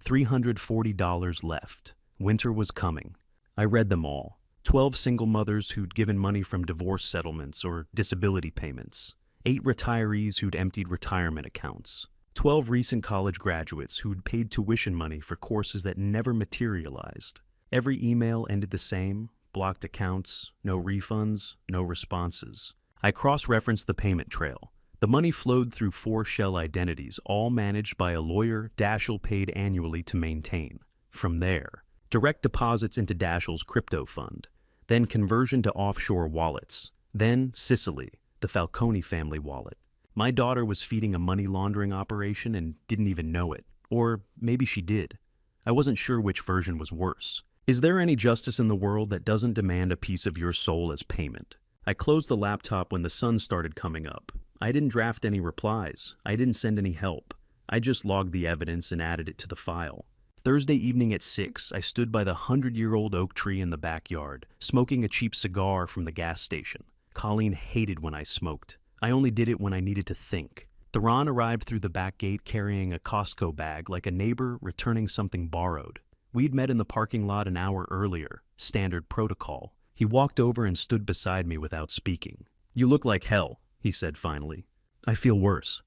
$340 left. Winter was coming. I read them all. 12 single mothers who'd given money from divorce settlements or disability payments. 8 retirees who'd emptied retirement accounts. 12 recent college graduates who'd paid tuition money for courses that never materialized. Every email ended the same: blocked accounts, no refunds, no responses. I cross-referenced the payment trail. The money flowed through 4 shell identities, all managed by a lawyer Dashel paid annually to maintain. From there, direct deposits into Dashel's crypto fund, then conversion to offshore wallets, then Sicily, the Falcone family wallet. My daughter was feeding a money laundering operation and didn't even know it. Or maybe she did. I wasn't sure which version was worse. Is there any justice in the world that doesn't demand a piece of your soul as payment? I closed the laptop when the sun started coming up. I didn't draft any replies. I didn't send any help. I just logged the evidence and added it to the file. Thursday evening at 6, I stood by the 100-year-old oak tree in the backyard, smoking a cheap cigar from the gas station. Colleen hated when I smoked. I only did it when I needed to think. Theron arrived through the back gate carrying a Costco bag like a neighbor returning something borrowed. We'd met in the parking lot an hour earlier, standard protocol. He walked over and stood beside me without speaking. "You look like hell," he said finally. "I feel worse."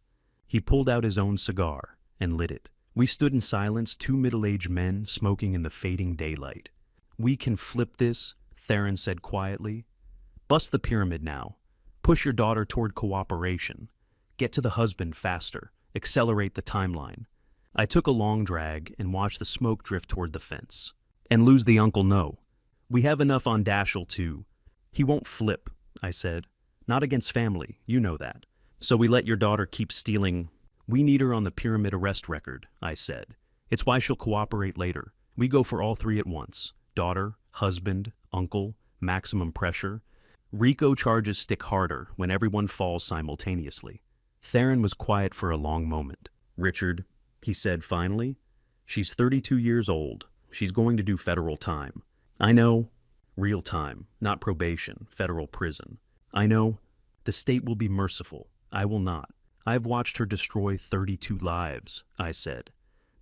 He pulled out his own cigar and lit it. We stood in silence, 2 middle-aged men smoking in the fading daylight. "We can flip this," Theron said quietly. "Bust the pyramid now. Push your daughter toward cooperation. Get to the husband faster. Accelerate the timeline." I took a long drag and watched the smoke drift toward the fence. "And lose the uncle, no. We have enough on Dashel to—" "He won't flip," I said. "Not against family, you know that. So we let your daughter keep stealing—" "We need her on the pyramid arrest record," I said. "It's why she'll cooperate later. We go for all 3 at once. Daughter, husband, uncle, maximum pressure. RICO charges stick harder when everyone falls simultaneously." Theron was quiet for a long moment. "Richard," he said finally, "she's 32 years old. She's going to do federal time. I know. Real time, not probation, federal prison. I know. The state will be merciful. I will not. I've watched her destroy 32 lives," I said.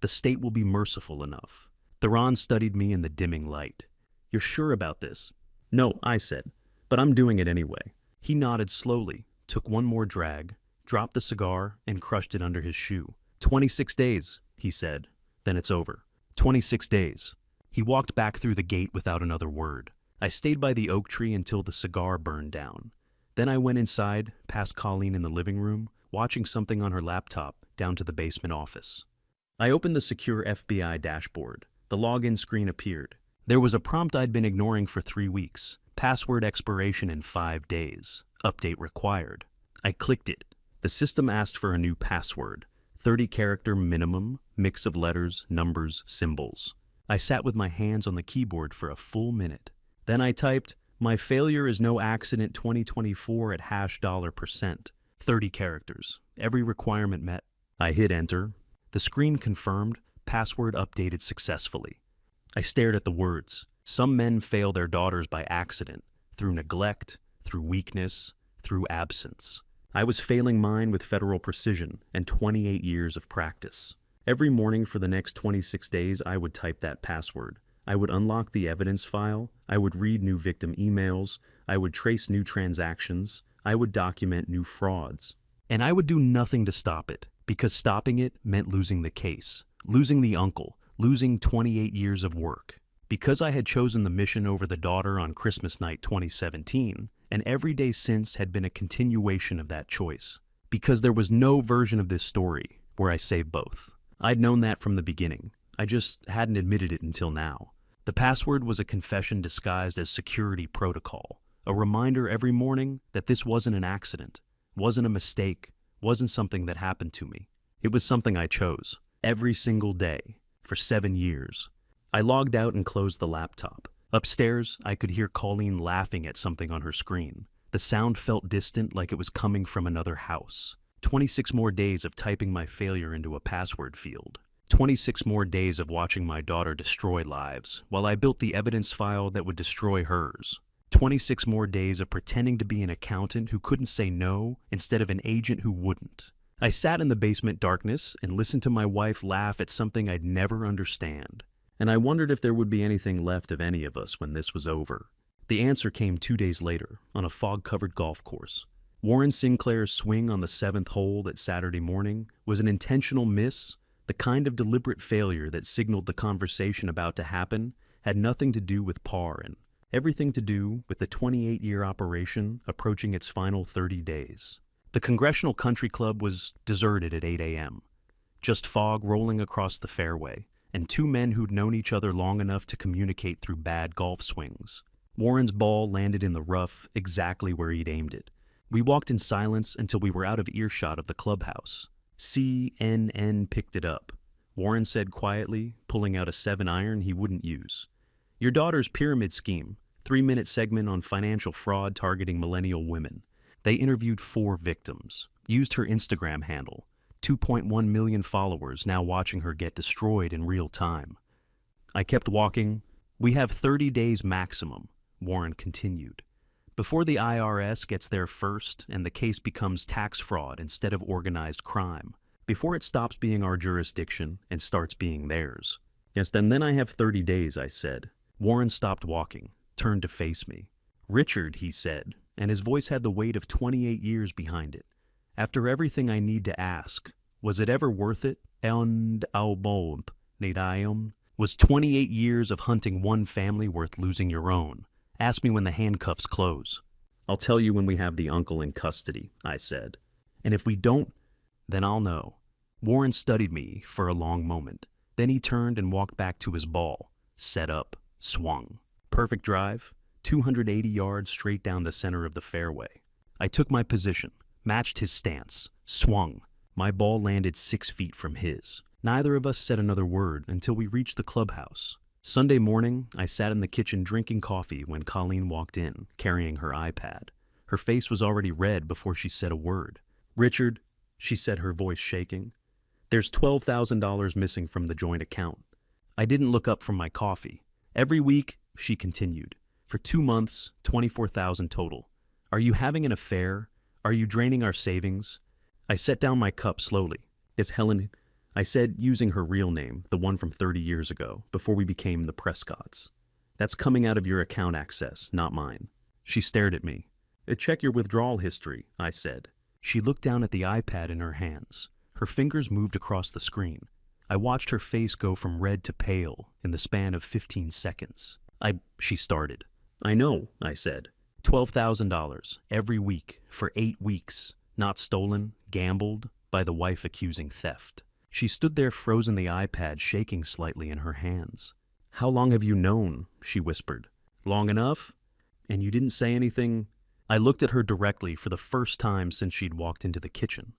"The state will be merciful enough." Theron studied me in the dimming light. "You're sure about this?" "No," I said, "but I'm doing it anyway." He nodded slowly, took one more drag, dropped the cigar, and crushed it under his shoe. 26 days, he said. "Then it's over. 26 days. He walked back through the gate without another word. I stayed by the oak tree until the cigar burned down. Then I went inside, past Colleen in the living room, watching something on her laptop, down to the basement office. I opened the secure FBI dashboard. The login screen appeared. There was a prompt I'd been ignoring for 3 weeks. Password expiration in 5 days. Update required. I clicked it. The system asked for a new password. 30-character minimum, mix of letters, numbers, symbols. I sat with my hands on the keyboard for a full minute. Then I typed, "My failure is no accident 2024 at $%. 30 characters. Every requirement met." I hit enter. The screen confirmed, password updated successfully. I stared at the words. Some men fail their daughters by accident, through neglect, through weakness, through absence. I was failing mine with federal precision and 28 years of practice. Every morning for the next 26 days, I would type that password. I would unlock the evidence file. I would read new victim emails. I would trace new transactions. I would document new frauds. And I would do nothing to stop it, because stopping it meant losing the case, losing the uncle, losing 28 years of work. Because I had chosen the mission over the daughter on Christmas night 2017, and every day since had been a continuation of that choice. Because there was no version of this story where I save both. I'd known that from the beginning. I just hadn't admitted it until now. The password was a confession disguised as security protocol, a reminder every morning that this wasn't an accident, wasn't a mistake, wasn't something that happened to me. It was something I chose, every single day, for 7 years. I logged out and closed the laptop. Upstairs, I could hear Colleen laughing at something on her screen. The sound felt distant, like it was coming from another house. 26 more days of typing my failure into a password field. 26 more days of watching my daughter destroy lives, while I built the evidence file that would destroy hers. 26 more days of pretending to be an accountant who couldn't say no instead of an agent who wouldn't. I sat in the basement darkness and listened to my wife laugh at something I'd never understand. And I wondered if there would be anything left of any of us when this was over. The answer came 2 days later, on a fog-covered golf course. Warren Sinclair's swing on the 7th hole that Saturday morning was an intentional miss, the kind of deliberate failure that signaled the conversation about to happen had nothing to do with par and everything to do with the 28-year operation approaching its final 30 days. The Congressional Country Club was deserted at 8 a.m. Just fog rolling across the fairway, and 2 men who'd known each other long enough to communicate through bad golf swings. Warren's ball landed in the rough exactly where he'd aimed it. We walked in silence until we were out of earshot of the clubhouse. CNN picked it up. Warren said quietly, pulling out a 7-iron he wouldn't use. Your daughter's pyramid scheme, 3-minute segment on financial fraud targeting millennial women. They interviewed 4 victims, used her Instagram handle, 2.1 million followers now watching her get destroyed in real time. I kept walking. We have 30 days maximum, Warren continued. Before the IRS gets there first and the case becomes tax fraud instead of organized crime. Before it stops being our jurisdiction and starts being theirs. Yes, then I have 30 days, I said. Warren stopped walking, turned to face me. Richard, he said, and his voice had the weight of 28 years behind it. After everything I need to ask, was it ever worth it? And was 28 years of hunting one family worth losing your own? Ask me when the handcuffs close. I'll tell you when we have the uncle in custody, I said. And if we don't, then I'll know. Warren studied me for a long moment. Then he turned and walked back to his ball, set up, swung. Perfect drive, 280 yards straight down the center of the fairway. I took my position, matched his stance, swung. My ball landed 6 feet from his. Neither of us said another word until we reached the clubhouse. Sunday morning, I sat in the kitchen drinking coffee when Colleen walked in, carrying her iPad. Her face was already red before she said a word. Richard, she said, her voice shaking, there's $12,000 missing from the joint account. I didn't look up from my coffee. Every week, she continued, for 2 months, $24,000 total. Are you having an affair? Are you draining our savings? I set down my cup slowly. Is Helen... I said, using her real name, the one from 30 years ago, before we became the Prescotts. That's coming out of your account access, not mine. She stared at me. Check your withdrawal history, I said. She looked down at the iPad in her hands. Her fingers moved across the screen. I watched her face go from red to pale in the span of 15 seconds. She started. I know, I said. $12,000 every week for 8 weeks. Not stolen, gambled, by the wife accusing theft. She stood there frozen, the iPad shaking slightly in her hands. How long have you known? She whispered. Long enough? And you didn't say anything? I looked at her directly for the first time since she'd walked into the kitchen.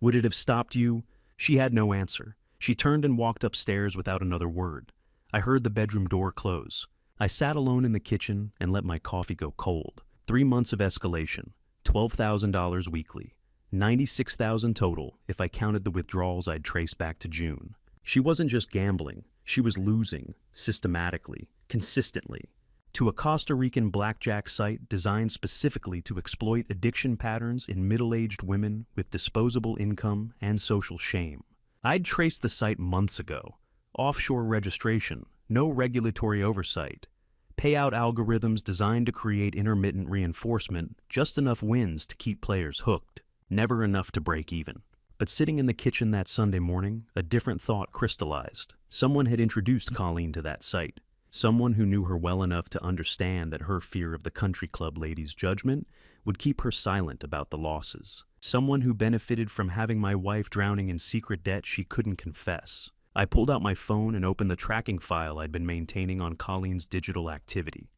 Would it have stopped you? She had no answer. She turned and walked upstairs without another word. I heard the bedroom door close. I sat alone in the kitchen and let my coffee go cold. 3 months of escalation, $12,000 weekly. $96,000 total if I counted the withdrawals I'd traced back to June. She wasn't just gambling, she was losing, systematically, consistently, to a Costa Rican blackjack site designed specifically to exploit addiction patterns in middle-aged women with disposable income and social shame. I'd traced the site months ago. Offshore registration, no regulatory oversight, payout algorithms designed to create intermittent reinforcement, just enough wins to keep players hooked. Never enough to break even. But sitting in the kitchen that Sunday morning, a different thought crystallized. Someone had introduced Colleen to that site. Someone who knew her well enough to understand that her fear of the country club lady's judgment would keep her silent about the losses. Someone who benefited from having my wife drowning in secret debt she couldn't confess. I pulled out my phone and opened the tracking file I'd been maintaining on Colleen's digital activity.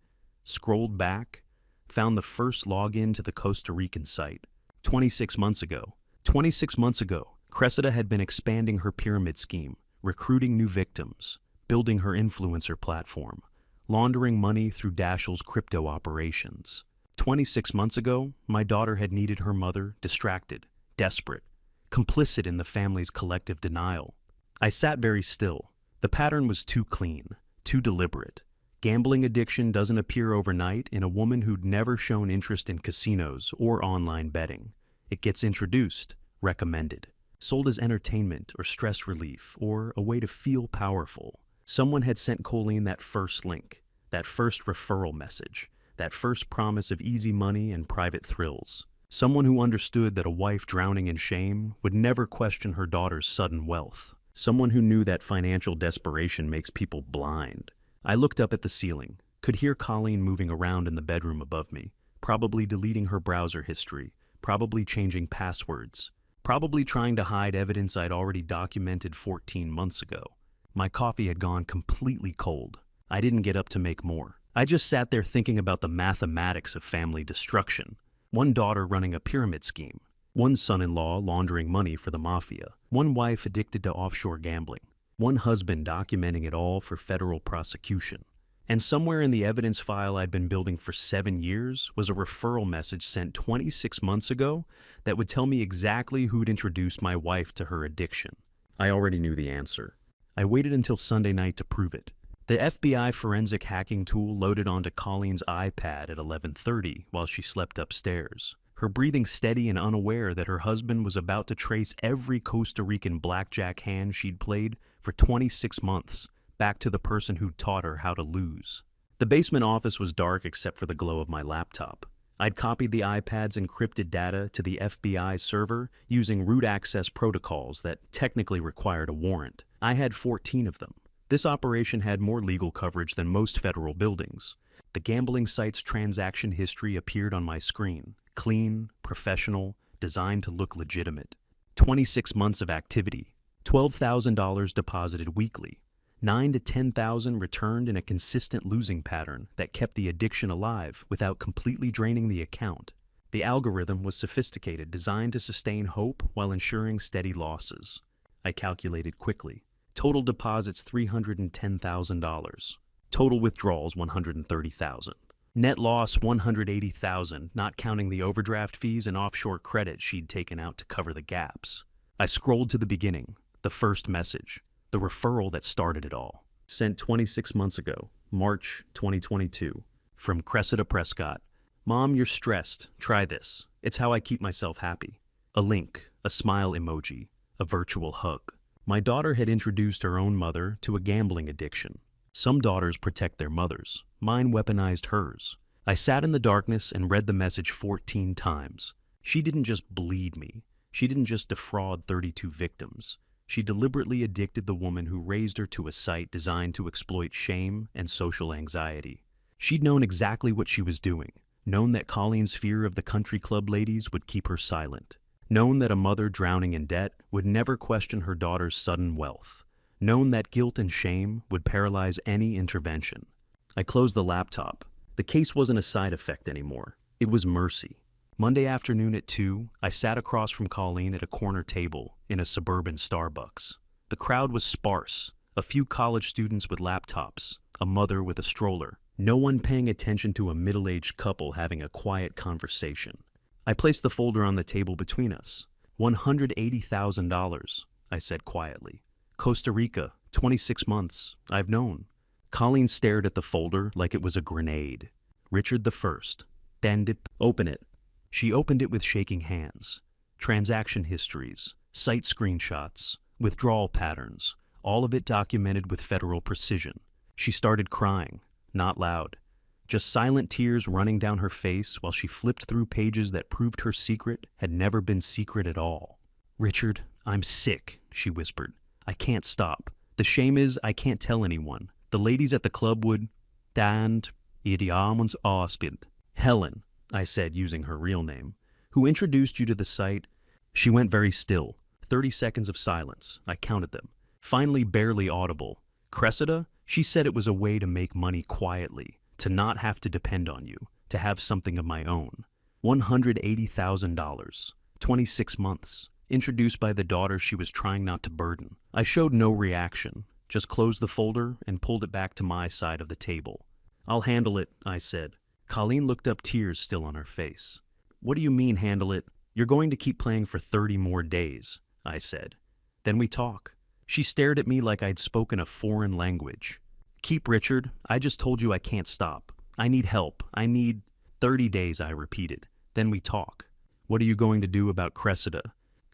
Scrolled back, found the first login to the Costa Rican site. 26 months ago, Cressida had been expanding her pyramid scheme, recruiting new victims, building her influencer platform, laundering money through Dashiell's crypto operations. 26 months ago, my daughter had needed her mother, distracted, desperate, complicit in the family's collective denial. I sat very still. The pattern was too clean, too deliberate. Gambling addiction doesn't appear overnight in a woman who'd never shown interest in casinos or online betting. It gets introduced, recommended, sold as entertainment or stress relief or a way to feel powerful. Someone had sent Colleen that first link, that first referral message, that first promise of easy money and private thrills. Someone who understood that a wife drowning in shame would never question her daughter's sudden wealth. Someone who knew that financial desperation makes people blind. I looked up at the ceiling, could hear Colleen moving around in the bedroom above me, probably deleting her browser history, probably changing passwords, probably trying to hide evidence I'd already documented 14 months ago. My coffee had gone completely cold. I didn't get up to make more. I just sat there thinking about the mathematics of family destruction. One daughter running a pyramid scheme. One son-in-law laundering money for the mafia. One wife addicted to offshore gambling. One husband documenting it all for federal prosecution. And somewhere in the evidence file I'd been building for 7 years was a referral message sent 26 months ago that would tell me exactly who'd introduced my wife to her addiction. I already knew the answer. I waited until Sunday night to prove it. The FBI forensic hacking tool loaded onto Colleen's iPad at 11:30 while she slept upstairs, her breathing steady and unaware that her husband was about to trace every Costa Rican blackjack hand she'd played for 26 months back to the person who'd taught her how to lose. The basement office was dark except for the glow of my laptop. I'd copied the iPad's encrypted data to the FBI server using root access protocols that technically required a warrant. I had 14 of them. This operation had more legal coverage than most federal buildings. The gambling site's transaction history appeared on my screen. Clean, professional, designed to look legitimate. 26 months of activity. $12,000 deposited weekly. $9,000 to $10,000 returned in a consistent losing pattern that kept the addiction alive without completely draining the account. The algorithm was sophisticated, designed to sustain hope while ensuring steady losses. I calculated quickly. Total deposits $310,000. Total withdrawals $130,000. Net loss $180,000, not counting the overdraft fees and offshore credit she'd taken out to cover the gaps. I scrolled to the beginning, the first message, the referral that started it all. Sent 26 months ago, March 2022, from Cressida Prescott. Mom, you're stressed. Try this. It's how I keep myself happy. A link, a smile emoji, a virtual hug. My daughter had introduced her own mother to a gambling addiction. Some daughters protect their mothers. Mine weaponized hers. I sat in the darkness and read the message 14 times. She didn't just bleed me. She didn't just defraud 32 victims. She deliberately addicted the woman who raised her to a site designed to exploit shame and social anxiety. She'd known exactly what she was doing, known that Colleen's fear of the country club ladies would keep her silent, known that a mother drowning in debt would never question her daughter's sudden wealth, known that guilt and shame would paralyze any intervention. I closed the laptop. The case wasn't a side effect anymore. It was mercy. Monday afternoon at 2, I sat across from Colleen at a corner table in a suburban Starbucks. The crowd was sparse, a few college students with laptops, a mother with a stroller, no one paying attention to a middle-aged couple having a quiet conversation. I placed the folder on the table between us. $180,000, I said quietly. Costa Rica, 26 months, I've known. Colleen stared at the folder like it was a grenade. Richard I. Dandip, open it. She opened it with shaking hands. Transaction histories, site screenshots, withdrawal patterns, all of it documented with federal precision. She started crying, not loud, just silent tears running down her face while she flipped through pages that proved her secret had never been secret at all. Richard, I'm sick, she whispered. I can't stop. The shame is I can't tell anyone. The ladies at the club would... And idiamons aspid. Helen, I said using her real name, who introduced you to the site. She went very still. 30 seconds of silence. I counted them. Finally, barely audible. Cressida? She said it was a way to make money quietly, to not have to depend on you, to have something of my own. $180,000. 26 months. Introduced by the daughter she was trying not to burden. I showed no reaction, just closed the folder and pulled it back to my side of the table. I'll handle it, I said. Colleen looked up, tears still on her face. What do you mean, handle it? You're going to keep playing for 30 more days, I said. Then we talk. She stared at me like I'd spoken a foreign language. Keep, Richard. I just told you I can't stop. I need help. I need 30 days, I repeated. Then we talk. What are you going to do about Cressida?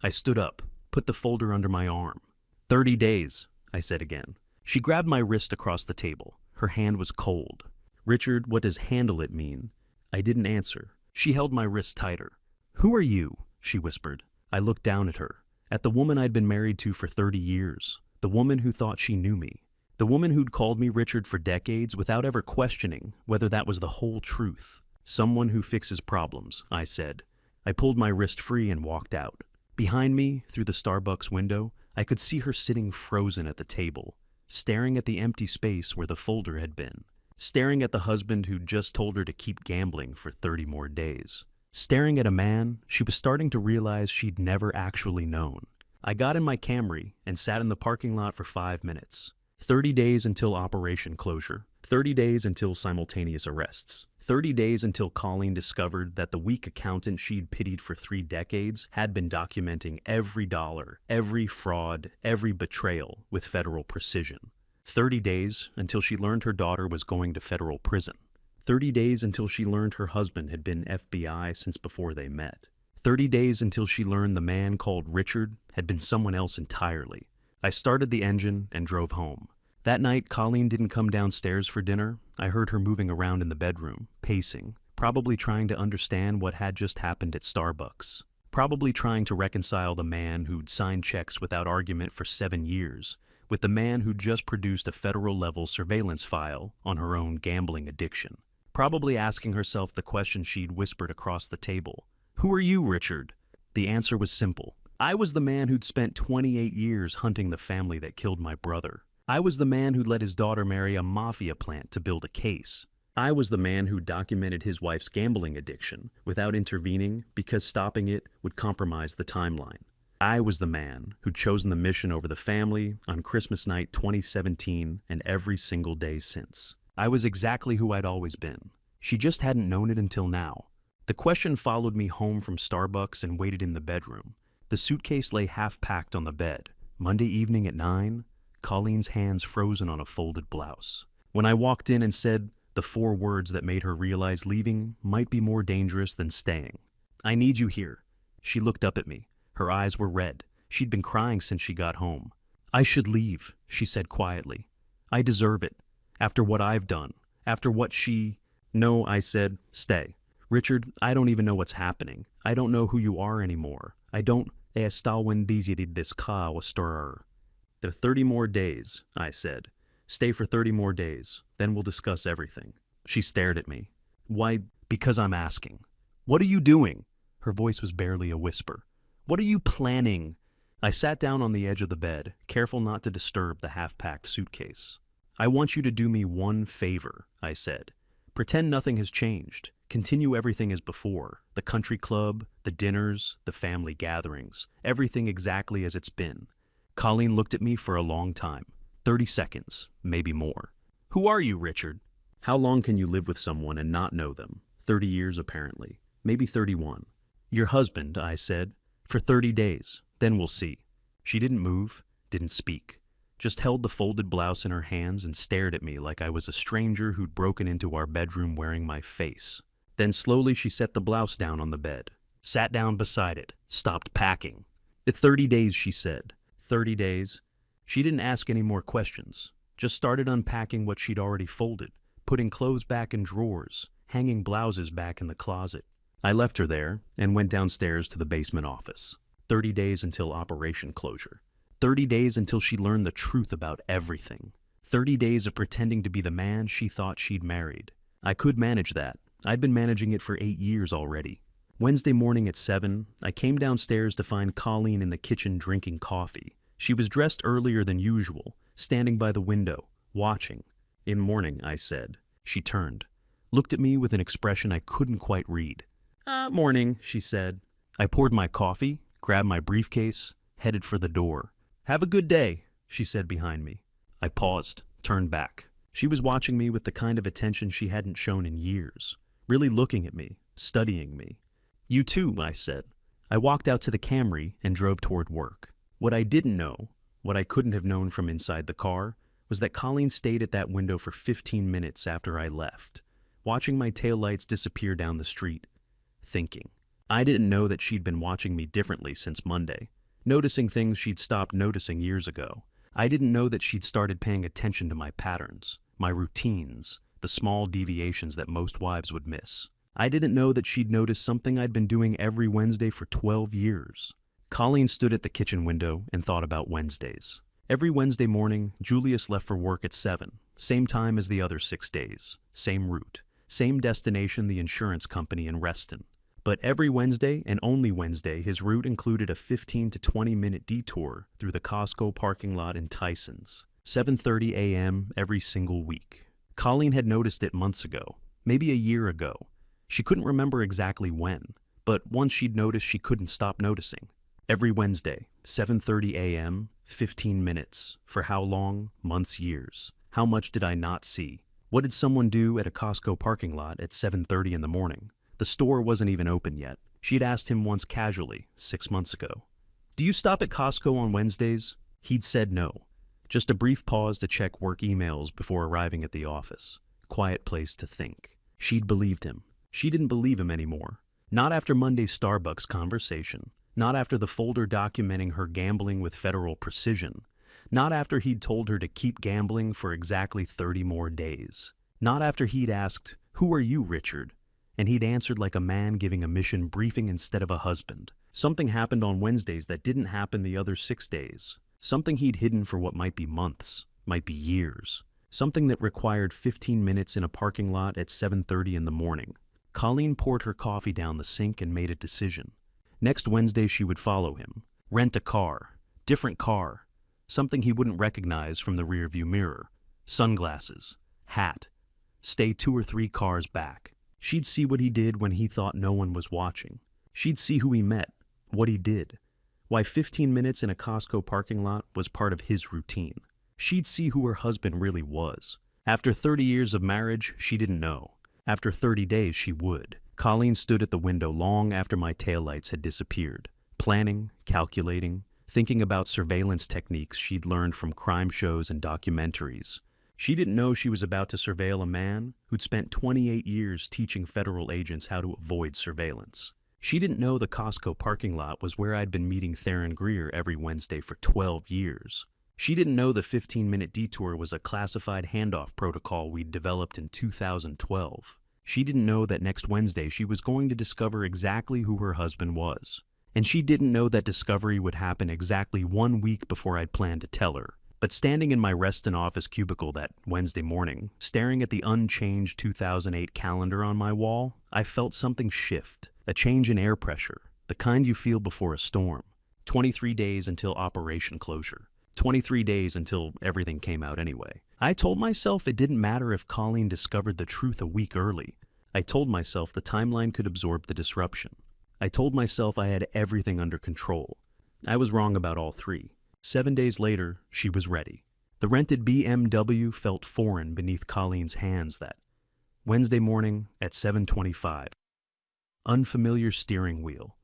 I stood up, put the folder under my arm. 30 days, I said again. She grabbed my wrist across the table. Her hand was cold. Richard, what does handle it mean? I didn't answer. She held my wrist tighter. Who are you? She whispered. I looked down at her. At the woman I'd been married to for 30 years. The woman who thought she knew me. The woman who'd called me Richard for decades without ever questioning whether that was the whole truth. Someone who fixes problems, I said. I pulled my wrist free and walked out. Behind me, through the Starbucks window, I could see her sitting frozen at the table, staring at the empty space where the folder had been, staring at the husband who'd just told her to keep gambling for 30 more days, staring at a man she was starting to realize she'd never actually known. I got in my Camry and sat in the parking lot for 5 minutes. 30 days until operation closure. 30 days until simultaneous arrests. 30 days until Colleen discovered that the weak accountant she'd pitied for 3 decades had been documenting every dollar, every fraud, every betrayal with federal precision. 30 days until she learned her daughter was going to federal prison. 30 days until she learned her husband had been FBI since before they met. 30 days until she learned the man called Richard had been someone else entirely. I started the engine and drove home. That night, Colleen didn't come downstairs for dinner. I heard her moving around in the bedroom, pacing, probably trying to understand what had just happened at Starbucks, probably trying to reconcile the man who'd signed checks without argument for 7 years with the man who'd just produced a federal-level surveillance file on her own gambling addiction, probably asking herself the question she'd whispered across the table. Who are you, Richard? The answer was simple. I was the man who'd spent 28 years hunting the family that killed my brother. I was the man who'd let his daughter marry a mafia plant to build a case. I was the man who documented his wife's gambling addiction without intervening because stopping it would compromise the timeline. I was the man who'd chosen the mission over the family on Christmas night 2017 and every single day since. I was exactly who I'd always been. She just hadn't known it until now. The question followed me home from Starbucks and waited in the bedroom. The suitcase lay half-packed on the bed. Monday evening at 9, Colleen's hands frozen on a folded blouse. When I walked in and said the 4 words that made her realize leaving might be more dangerous than staying. I need you here. She looked up at me. Her eyes were red. She'd been crying since she got home. I should leave, she said quietly. I deserve it. After what I've done. After what she... No, I said, stay. Richard, I don't even know what's happening. I don't know who you are anymore. I don't... The 30 more days, I said. Stay for 30 more days. Then we'll discuss everything. She stared at me. Why? Because I'm asking. What are you doing? Her voice was barely a whisper. What are you planning? I sat down on the edge of the bed, careful not to disturb the half-packed suitcase. I want you to do me one favor, I said. Pretend nothing has changed. Continue everything as before. The country club, the dinners, the family gatherings. Everything exactly as it's been. Colleen looked at me for a long time. 30 seconds, maybe more. Who are you, Richard? How long can you live with someone and not know them? 30 years, apparently. Maybe 31. Your husband, I said. For 30 days. Then we'll see. She didn't move, didn't speak. Just held the folded blouse in her hands and stared at me like I was a stranger who'd broken into our bedroom wearing my face. Then slowly she set the blouse down on the bed. Sat down beside it. Stopped packing. 30 days, she said. 30 days. She didn't ask any more questions. Just started unpacking what she'd already folded, putting clothes back in drawers, hanging blouses back in the closet. I left her there and went downstairs to the basement office. 30 days until operation closure. 30 days until she learned the truth about everything. 30 days of pretending to be the man she thought she'd married. I could manage that. I'd been managing it for 8 years already. Wednesday morning at 7, I came downstairs to find Colleen in the kitchen drinking coffee. She was dressed earlier than usual, standing by the window, watching. "In morning," I said. She turned, looked at me with an expression I couldn't quite read. Morning," she said. I poured my coffee, grabbed my briefcase, headed for the door. "Have a good day," she said behind me. I paused, turned back. She was watching me with the kind of attention she hadn't shown in years, really looking at me, studying me. "You too," I said. I walked out to the Camry and drove toward work. What I didn't know, what I couldn't have known from inside the car, was that Colleen stayed at that window for 15 minutes after I left, watching my taillights disappear down the street, thinking. I didn't know that she'd been watching me differently since Monday, noticing things she'd stopped noticing years ago. I didn't know that she'd started paying attention to my patterns, my routines, the small deviations that most wives would miss. I didn't know that she'd noticed something I'd been doing every Wednesday for 12 years. Colleen stood at the kitchen window and thought about Wednesdays. Every Wednesday morning, Julius left for work at 7, same time as the other 6 days, same route, same destination, the insurance company in Reston. But every Wednesday, and only Wednesday, his route included a 15 to 20-minute detour through the Costco parking lot in Tysons, 7:30 a.m. every single week. Colleen had noticed it months ago, maybe a year ago. She couldn't remember exactly when, but once she'd noticed, she couldn't stop noticing. Every Wednesday, 7:30 a.m., 15 minutes. For how long? Months, years. How much did I not see? What did someone do at a Costco parking lot at 7:30 in the morning? The store wasn't even open yet. She'd asked him once casually, 6 months ago. "Do you stop at Costco on Wednesdays?" He'd said no. Just a brief pause to check work emails before arriving at the office. Quiet place to think. She'd believed him. She didn't believe him anymore. Not after Monday's Starbucks conversation. Not after the folder documenting her gambling with federal precision. Not after he'd told her to keep gambling for exactly 30 more days. Not after he'd asked, "Who are you, Richard?" And he'd answered like a man giving a mission briefing instead of a husband. Something happened on Wednesdays that didn't happen the other 6 days. Something he'd hidden for what might be months, might be years. Something that required 15 minutes in a parking lot at 7:30 in the morning. Colleen poured her coffee down the sink and made a decision. Next Wednesday she would follow him. Rent a car. Different car. Something he wouldn't recognize from the rearview mirror. Sunglasses. Hat. Stay 2 or 3 cars back. She'd see what he did when he thought no one was watching. She'd see who he met, what he did, why 15 minutes in a Costco parking lot was part of his routine. She'd see who her husband really was. After 30 years of marriage, she didn't know. After 30 days, she would. Colleen stood at the window long after my taillights had disappeared, planning, calculating, thinking about surveillance techniques she'd learned from crime shows and documentaries. She didn't know she was about to surveil a man who'd spent 28 years teaching federal agents how to avoid surveillance. She didn't know the Costco parking lot was where I'd been meeting Theron Greer every Wednesday for 12 years. She didn't know the 15-minute detour was a classified handoff protocol we'd developed in 2012. She didn't know that next Wednesday she was going to discover exactly who her husband was. And she didn't know that discovery would happen exactly 1 week before I'd planned to tell her. But standing in my Reston office cubicle that Wednesday morning, staring at the unchanged 2008 calendar on my wall, I felt something shift, a change in air pressure, the kind you feel before a storm. 23 days until operation closure. 23 days until everything came out anyway. I told myself it didn't matter if Colleen discovered the truth a week early. I told myself the timeline could absorb the disruption. I told myself I had everything under control. I was wrong about all 3. 7 days later, she was ready. The rented BMW felt foreign beneath Colleen's hands that Wednesday morning at 7:25. Unfamiliar steering wheel.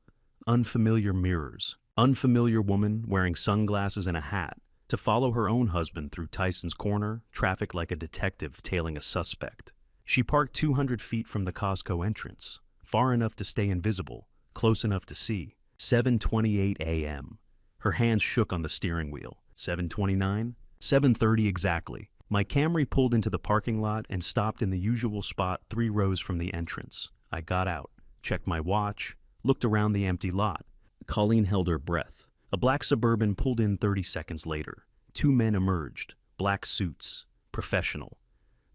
Unfamiliar mirrors. Unfamiliar woman wearing sunglasses and a hat to follow her own husband through Tyson's Corner, traffic like a detective tailing a suspect. She parked 200 feet from the Costco entrance, far enough to stay invisible, close enough to see. 7:28 a.m. Her hands shook on the steering wheel. 7:29? 7:30 exactly. My Camry pulled into the parking lot and stopped in the usual spot 3 rows from the entrance. I got out, checked my watch, looked around the empty lot. Colleen held her breath, A black Suburban pulled in 30 seconds later. Two men emerged, black suits, professional.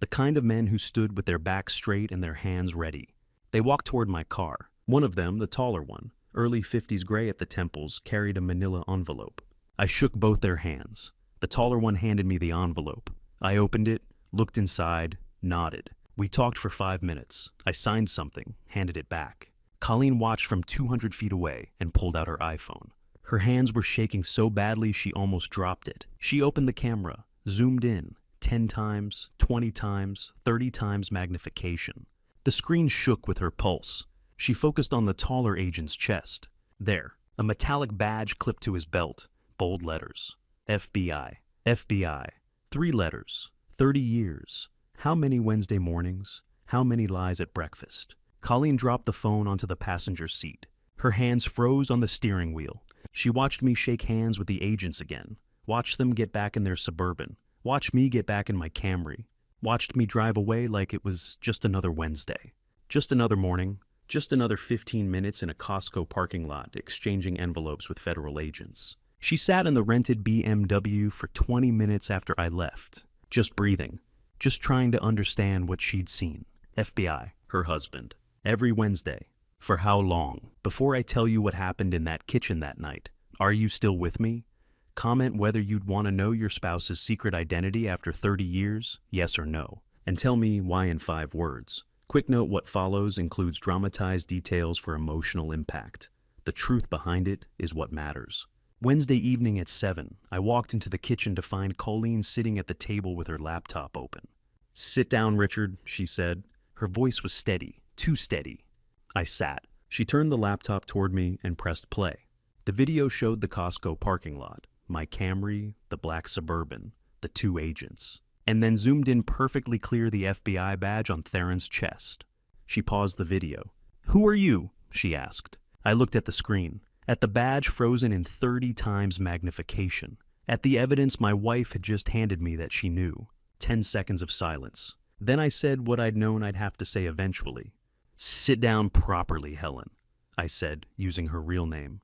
The kind of men who stood with their backs straight and their hands ready. They walked toward my car. One of them, the taller one, early 50s gray at the temples, carried a manila envelope. I shook both their hands. The taller one handed me the envelope. I opened it, looked inside, nodded. We talked for 5 minutes. I signed something, handed it back. Colleen watched from 200 feet away and pulled out her iPhone. Her hands were shaking so badly she almost dropped it. She opened the camera, zoomed in, 10 times, 20 times, 30 times magnification. The screen shook with her pulse. She focused on the taller agent's chest. There, a metallic badge clipped to his belt, bold letters. FBI, FBI, 3 letters, 30 years. How many Wednesday mornings? How many lies at breakfast? Colleen dropped the phone onto the passenger seat. Her hands froze on the steering wheel. She watched me shake hands with the agents again, watched them get back in their Suburban, watched me get back in my Camry, watched me drive away like it was just another Wednesday, just another morning, just another 15 minutes in a Costco parking lot exchanging envelopes with federal agents. She sat in the rented BMW for 20 minutes after I left, just breathing, just trying to understand what she'd seen. FBI, her husband, every Wednesday. For how long? Before I tell you what happened in that kitchen that night, are you still with me? Comment whether you'd want to know your spouse's secret identity after 30 years, yes or no. And tell me why in 5 words. Quick note: what follows includes dramatized details for emotional impact. The truth behind it is what matters. Wednesday evening at 7, I walked into the kitchen to find Colleen sitting at the table with her laptop open. "Sit down, Richard," she said. Her voice was steady, too steady. I sat. She turned the laptop toward me and pressed play. The video showed the Costco parking lot, my Camry, the black Suburban, the 2 agents, and then zoomed in perfectly clear the FBI badge on Theron's chest. She paused the video. "Who are you?" she asked. I looked at the screen, at the badge frozen in 30 times magnification, at the evidence my wife had just handed me that she knew. 10 seconds of silence. Then I said what I'd known I'd have to say eventually. "Sit down properly, Helen," I said, using her real name.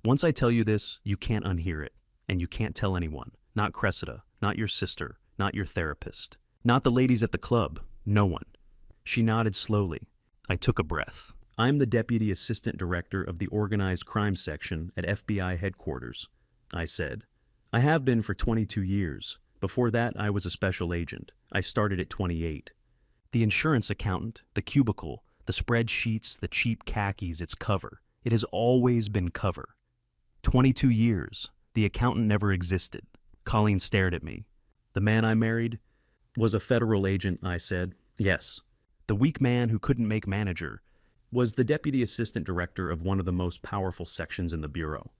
"Once I tell you this, you can't unhear it, and you can't tell anyone. Not Cressida, not your sister, not your therapist, not the ladies at the club, no one." She nodded slowly. I took a breath. "I'm the Deputy Assistant Director of the Organized Crime Section at FBI headquarters," I said. "I have been for 22 years. Before that, I was a special agent. I started at 28. The insurance accountant, the cubicle, the spreadsheets, the cheap khakis, it's cover. It has always been cover. 22 years. The accountant never existed." Colleen stared at me. "The man I married was a federal agent," I said. "Yes. The weak man who couldn't make manager was the deputy assistant director of one of the most powerful sections in the bureau.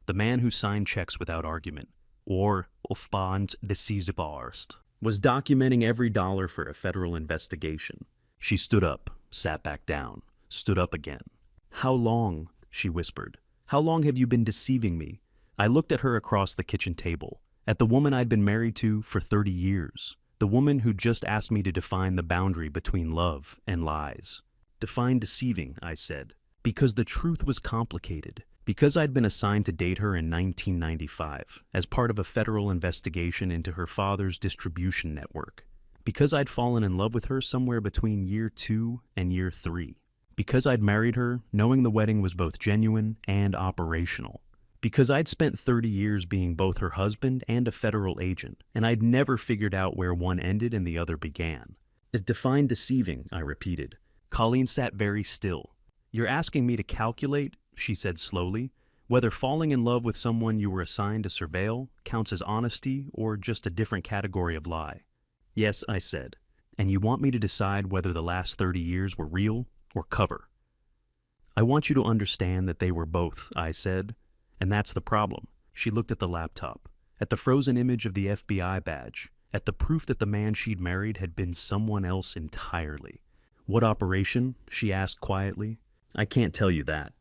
The man who signed checks without argument, or offband decisibarst, was documenting every dollar for a federal investigation." She stood up, sat back down, stood up again. "How long?" she whispered. "How long have you been deceiving me?" I looked at her across the kitchen table, at the woman I'd been married to for 30 years, the woman who'd just asked me to define the boundary between love and lies. "Define deceiving," I said, because the truth was complicated, because I'd been assigned to date her in 1995 as part of a federal investigation into her father's distribution network, because I'd fallen in love with her somewhere between year 2 and year 3, because I'd married her knowing the wedding was both genuine and operational, because I'd spent 30 years being both her husband and a federal agent, and I'd never figured out where one ended and the other began. "Define deceiving," I repeated. Colleen sat very still. "You're asking me to calculate," she said slowly, "whether falling in love with someone you were assigned to surveil counts as honesty or just a different category of lie." "Yes," I said. "And you want me to decide whether the last 30 years were real or cover." "I want you to understand that they were both," I said. "And that's the problem." She looked at the laptop, at the frozen image of the FBI badge, at the proof that the man she'd married had been someone else entirely. "What operation?" she asked quietly. "I can't tell you that."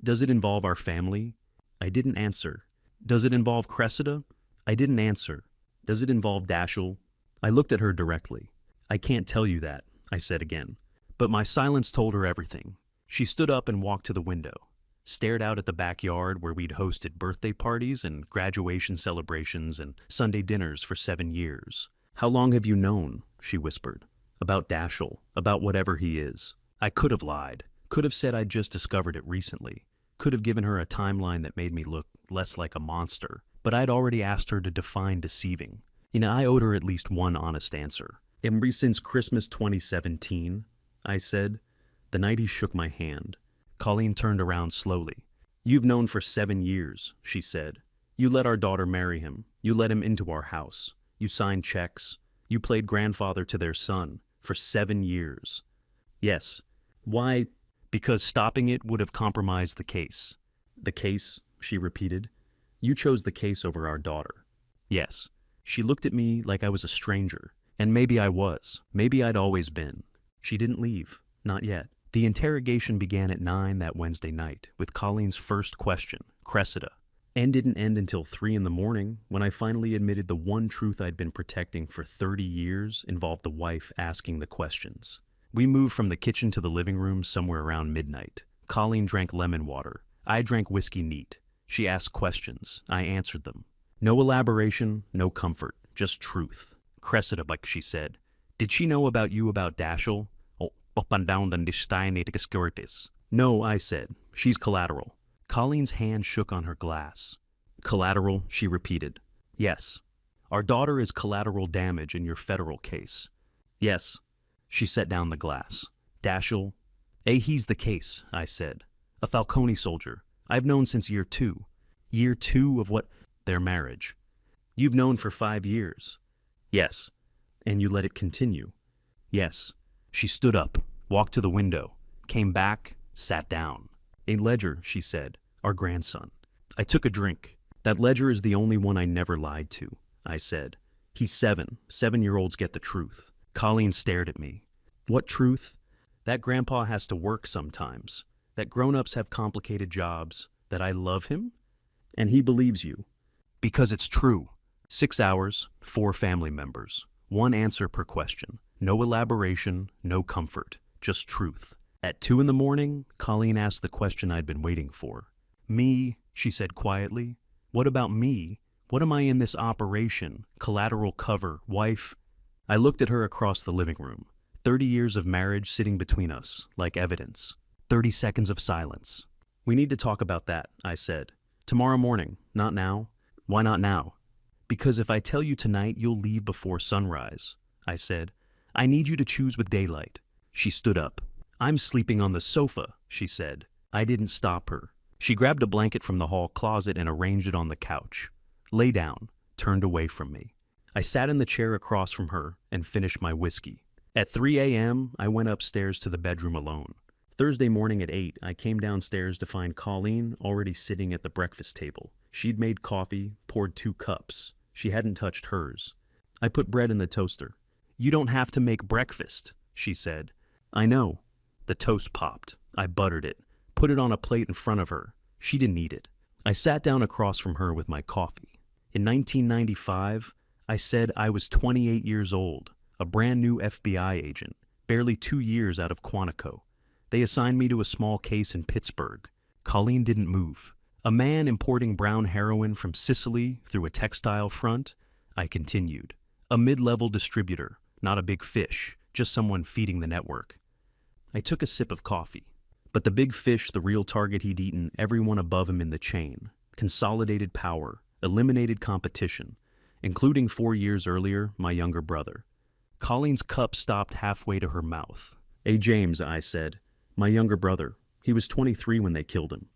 "Does it involve our family?" I didn't answer. "Does it involve Cressida?" I didn't answer. "Does it involve Dashiell?" I looked at her directly. "I can't tell you that," I said again. But my silence told her everything. She stood up and walked to the window. stared out at the backyard where we'd hosted birthday parties and graduation celebrations and Sunday dinners for 7 years. "How long have you known?" she whispered. "About Dashiell, about whatever he is." I could have lied, could have said I'd just discovered it recently, could have given her a timeline that made me look less like a monster, but I'd already asked her to define deceiving. I owed her at least one honest answer. "Ever since Christmas 2017, I said. The night he shook my hand. Colleen turned around slowly. "You've known for 7 years, she said. You let our daughter marry him. You let him into our house. You signed checks. You played grandfather to their son for 7 years. Yes. Why? Because stopping it would have compromised the case." "The case," she repeated. "You chose the case over our daughter." "Yes." She looked at me like I was a stranger. And maybe I was. Maybe I'd always been. She didn't leave. Not yet. The interrogation began at 9 that Wednesday night, with Colleen's first question, Cressida, and didn't end until 3 in the morning, when I finally admitted the one truth I'd been protecting for 30 years involved the wife asking the questions. We moved from the kitchen to the living room somewhere around midnight. Colleen drank lemon water. I drank whiskey neat. She asked questions. I answered them. No elaboration, no comfort, just truth. "Cressida," like she said, "did she know about you about Dashiell? No, I said. She's collateral." Colleen's hand shook on her glass. "Collateral," she repeated. "Yes. Our daughter is collateral damage in your federal case." "Yes." She set down the glass. "Dashiell?" "He's the case," I said. "A Falcone soldier. I've known since year 2. Year 2 of what? Their marriage." "You've known for 5 years." "Yes." "And you let it continue?" "Yes." She stood up, walked to the window, came back, sat down. "A ledger," she said. "Our grandson." I took a drink. "That ledger is the only one I never lied to," I said. "He's 7. 7-year-olds get the truth." Colleen stared at me. "What truth?" "That grandpa has to work sometimes. That grown-ups have complicated jobs. That I love him? And he believes you." "Because it's true." 6 hours, 4 family members. 1 answer per question. No elaboration, no comfort, just truth. At 2 in the morning, Colleen asked the question I'd been waiting for. "Me," she said quietly. "What about me? What am I in this operation? Collateral cover, wife?" I looked at her across the living room. 30 years of marriage sitting between us, like evidence. 30 seconds of silence. "We need to talk about that," I said. "Tomorrow morning, not now." "Why not now?" "Because if I tell you tonight, you'll leave before sunrise," I said. "I need you to choose with daylight." She stood up. "I'm sleeping on the sofa," she said. I didn't stop her. She grabbed a blanket from the hall closet and arranged it on the couch. Lay down, turned away from me. I sat in the chair across from her and finished my whiskey. At 3 a.m., I went upstairs to the bedroom alone. Thursday morning at 8, I came downstairs to find Colleen already sitting at the breakfast table. She'd made coffee, poured 2 cups. She hadn't touched hers. I put bread in the toaster. "You don't have to make breakfast," she said. "I know." The toast popped. I buttered it, put it on a plate in front of her. She didn't eat it. I sat down across from her with my coffee. In 1995, I said I was 28 years old, a brand new FBI agent, barely 2 years out of Quantico. They assigned me to a small case in Pittsburgh. Colleen didn't move. A man importing brown heroin from Sicily through a textile front? I continued. A mid-level distributor, not a big fish, just someone feeding the network. I took a sip of coffee. But the big fish, the real target he'd eaten, everyone above him in the chain. Consolidated power, eliminated competition, including 4 years earlier, my younger brother. Colleen's cup stopped halfway to her mouth. James," I said. "My younger brother. He was 23 when they killed him."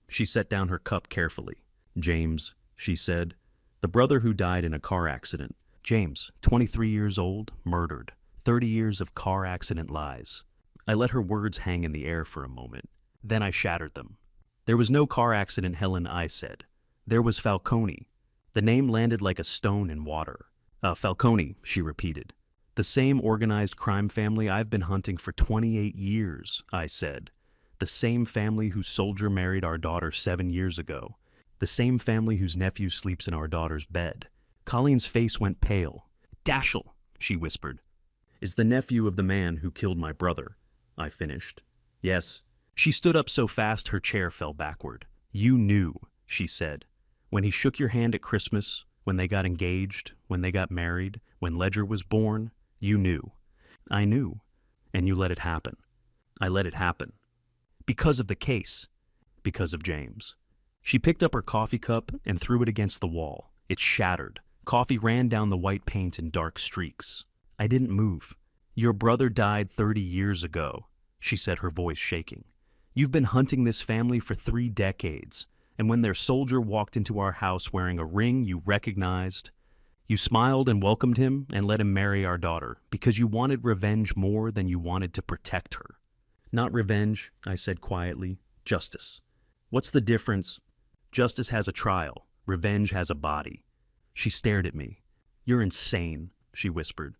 She set down her cup carefully. "James," she said. "The brother who died in a car accident. James, 23 years old, murdered. 30 years of car accident lies." I let her words hang in the air for a moment. Then I shattered them. "There was no car accident, Helen," I said. "There was Falcone." The name landed like a stone in water. "Falcone," she repeated. "The same organized crime family I've been hunting for 28 years, I said. The same family whose soldier married our daughter 7 years ago. The same family whose nephew sleeps in our daughter's bed." Colleen's face went pale. "Dashiell," she whispered. "Is the nephew of the man who killed my brother," I finished. "Yes." She stood up so fast her chair fell backward. You knew, she said. When he shook your hand at Christmas, when they got engaged, when they got married, when Ledger was born, you knew. I knew. And you let it happen. I let it happen. Because of the case. Because of James. She picked up her coffee cup and threw it against the wall. It shattered. Coffee ran down the white paint in dark streaks. I didn't move. Your brother died 30 years ago, she said, her voice shaking. You've been hunting this family for 3 decades, and when their soldier walked into our house wearing a ring you recognized, you smiled and welcomed him and let him marry our daughter because you wanted revenge more than you wanted to protect her. Not revenge, I said quietly. Justice. What's the difference? Justice has a trial. Revenge has a body. She stared at me. You're insane, she whispered.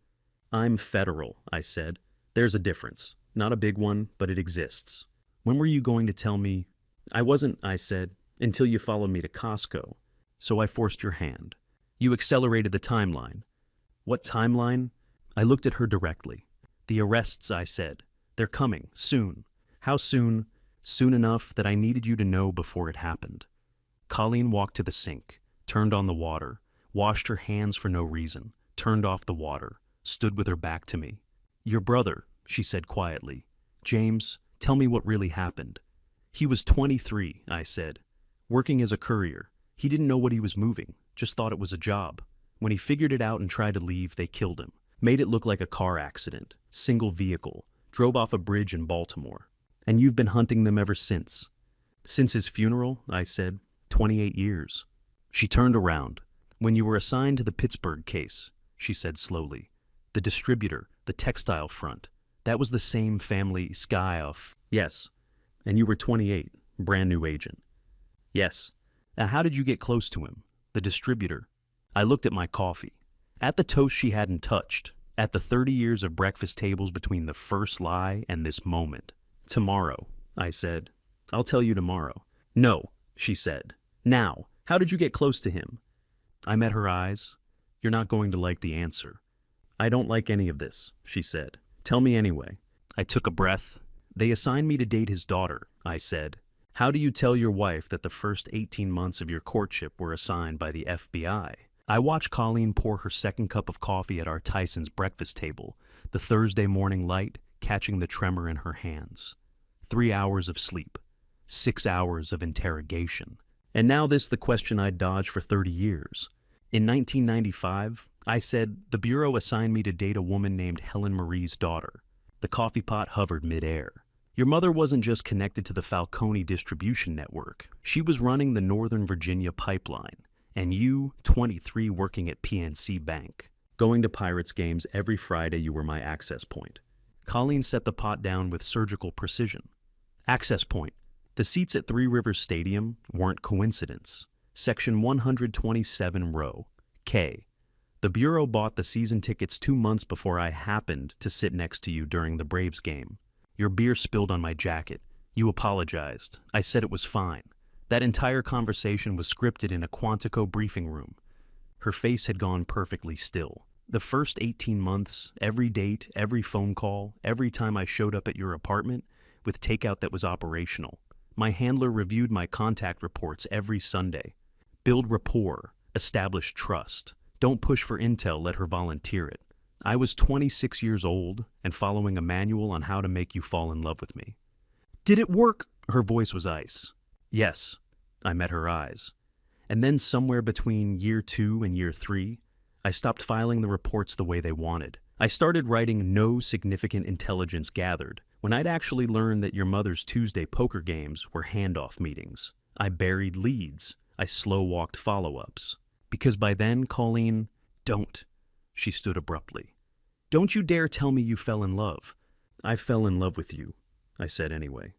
I'm federal, I said. There's a difference. Not a big one, but it exists. When were you going to tell me? I wasn't, I said, until you followed me to Costco. So I forced your hand. You accelerated the timeline. What timeline? I looked at her directly. The arrests, I said. They're coming, soon. How soon? Soon enough that I needed you to know before it happened. Colleen walked to the sink, turned on the water, washed her hands for no reason, turned off the water, stood with her back to me. Your brother, she said quietly. James, tell me what really happened. He was 23, I said, working as a courier. He didn't know what he was moving, just thought it was a job. When he figured it out and tried to leave, they killed him. Made it look like a car accident, single vehicle, drove off a bridge in Baltimore. And you've been hunting them ever since. Since his funeral, I said, 28 years. She turned around. When you were assigned to the Pittsburgh case, she said slowly. The distributor, the textile front, that was the same family Sky off. Yes. And you were 28, brand new agent. Yes. Now how did you get close to him? The distributor. I looked at my coffee. At the toast she hadn't touched. At the 30 years of breakfast tables between the first lie and this moment. Tomorrow, I said. I'll tell you tomorrow. No, she said. Now, how did you get close to him? I met her eyes. You're not going to like the answer. I don't like any of this, she said. Tell me anyway. I took a breath. They assigned me to date his daughter, I said. How do you tell your wife that the first 18 months of your courtship were assigned by the FBI? I watched Colleen pour her second cup of coffee at our Tyson's breakfast table, the Thursday morning light catching the tremor in her hands. 3 hours of sleep. 6 hours of interrogation. And now this, the question I'd dodged for 30 years. In 1995, I said, the Bureau assigned me to date a woman named Helen Marie's daughter. The coffee pot hovered midair. Your mother wasn't just connected to the Falcone distribution network. She was running the Northern Virginia pipeline. And you, 23, working at PNC Bank. Going to Pirates games every Friday, you were my access point. Colleen set the pot down with surgical precision. Access point. The seats at Three Rivers Stadium weren't coincidence. Section 127 row, K. The Bureau bought the season tickets 2 months before I happened to sit next to you during the Braves game. Your beer spilled on my jacket. You apologized. I said it was fine. That entire conversation was scripted in a Quantico briefing room. Her face had gone perfectly still. The first 18 months, every date, every phone call, every time I showed up at your apartment, with takeout that was operational. My handler reviewed my contact reports every Sunday. Build rapport, establish trust. Don't push for intel, let her volunteer it. I was 26 years old and following a manual on how to make you fall in love with me. Did it work? Her voice was ice. Yes, I met her eyes. And then somewhere between year 2 and year 3, I stopped filing the reports the way they wanted. I started writing no significant intelligence gathered, when I'd actually learned that your mother's Tuesday poker games were handoff meetings. I buried leads. I slow-walked follow-ups. Because by then, Colleen, don't. She stood abruptly. Don't you dare tell me you fell in love. I fell in love with you, I said anyway.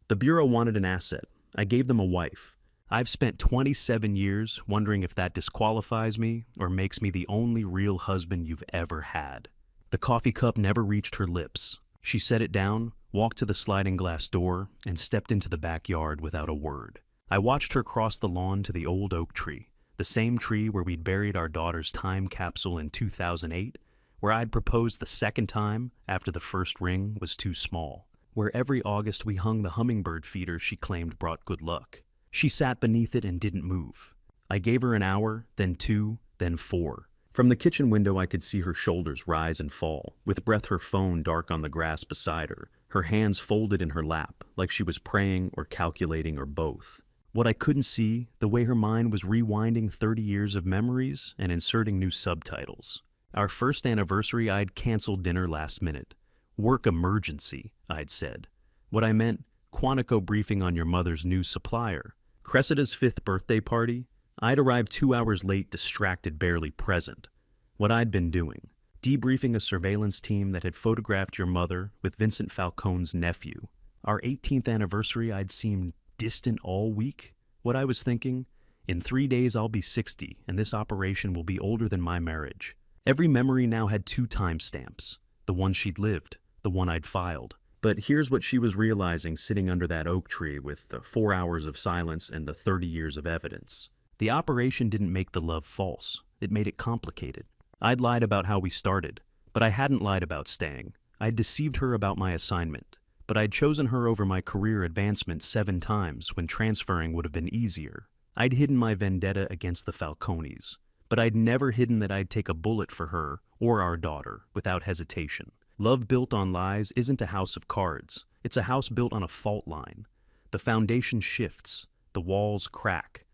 The Bureau wanted an asset. I gave them a wife. I've spent 27 years wondering if that disqualifies me or makes me the only real husband you've ever had. The coffee cup never reached her lips. She set it down, walked to the sliding glass door, and stepped into the backyard without a word. I watched her cross the lawn to the old oak tree, the same tree where we'd buried our daughter's time capsule in 2008, where I'd proposed the second time after the first ring was too small. where every August we hung the hummingbird feeder she claimed brought good luck. She sat beneath it and didn't move. I gave her an hour, then 2, then 4. From the kitchen window I could see her shoulders rise and fall, with breath her phone dark on the grass beside her hands folded in her lap, like she was praying or calculating or both. What I couldn't see, the way her mind was rewinding 30 years of memories and inserting new subtitles. Our first anniversary, I'd canceled dinner last minute. Work emergency, I'd said. What I meant, Quantico briefing on your mother's new supplier. Cressida's 5th birthday party, I'd arrived 2 hours late, distracted, barely present. What I'd been doing, debriefing a surveillance team that had photographed your mother with Vincent Falcone's nephew. Our 18th anniversary, I'd seemed distant all week. What I was thinking, in 3 days I'll be 60, and this operation will be older than my marriage. Every memory now had 2 timestamps, the one she'd lived, the one I'd filed. But here's what she was realizing sitting under that oak tree with the 4 hours of silence and the 30 years of evidence. The operation didn't make the love false. It made it complicated. I'd lied about how we started, but I hadn't lied about staying. I'd deceived her about my assignment, but I'd chosen her over my career advancement 7 times when transferring would have been easier. I'd hidden my vendetta against the Falcones, but I'd never hidden that I'd take a bullet for her or our daughter without hesitation. Love built on lies isn't a house of cards. It's a house built on a fault line. The foundation shifts, the walls crack,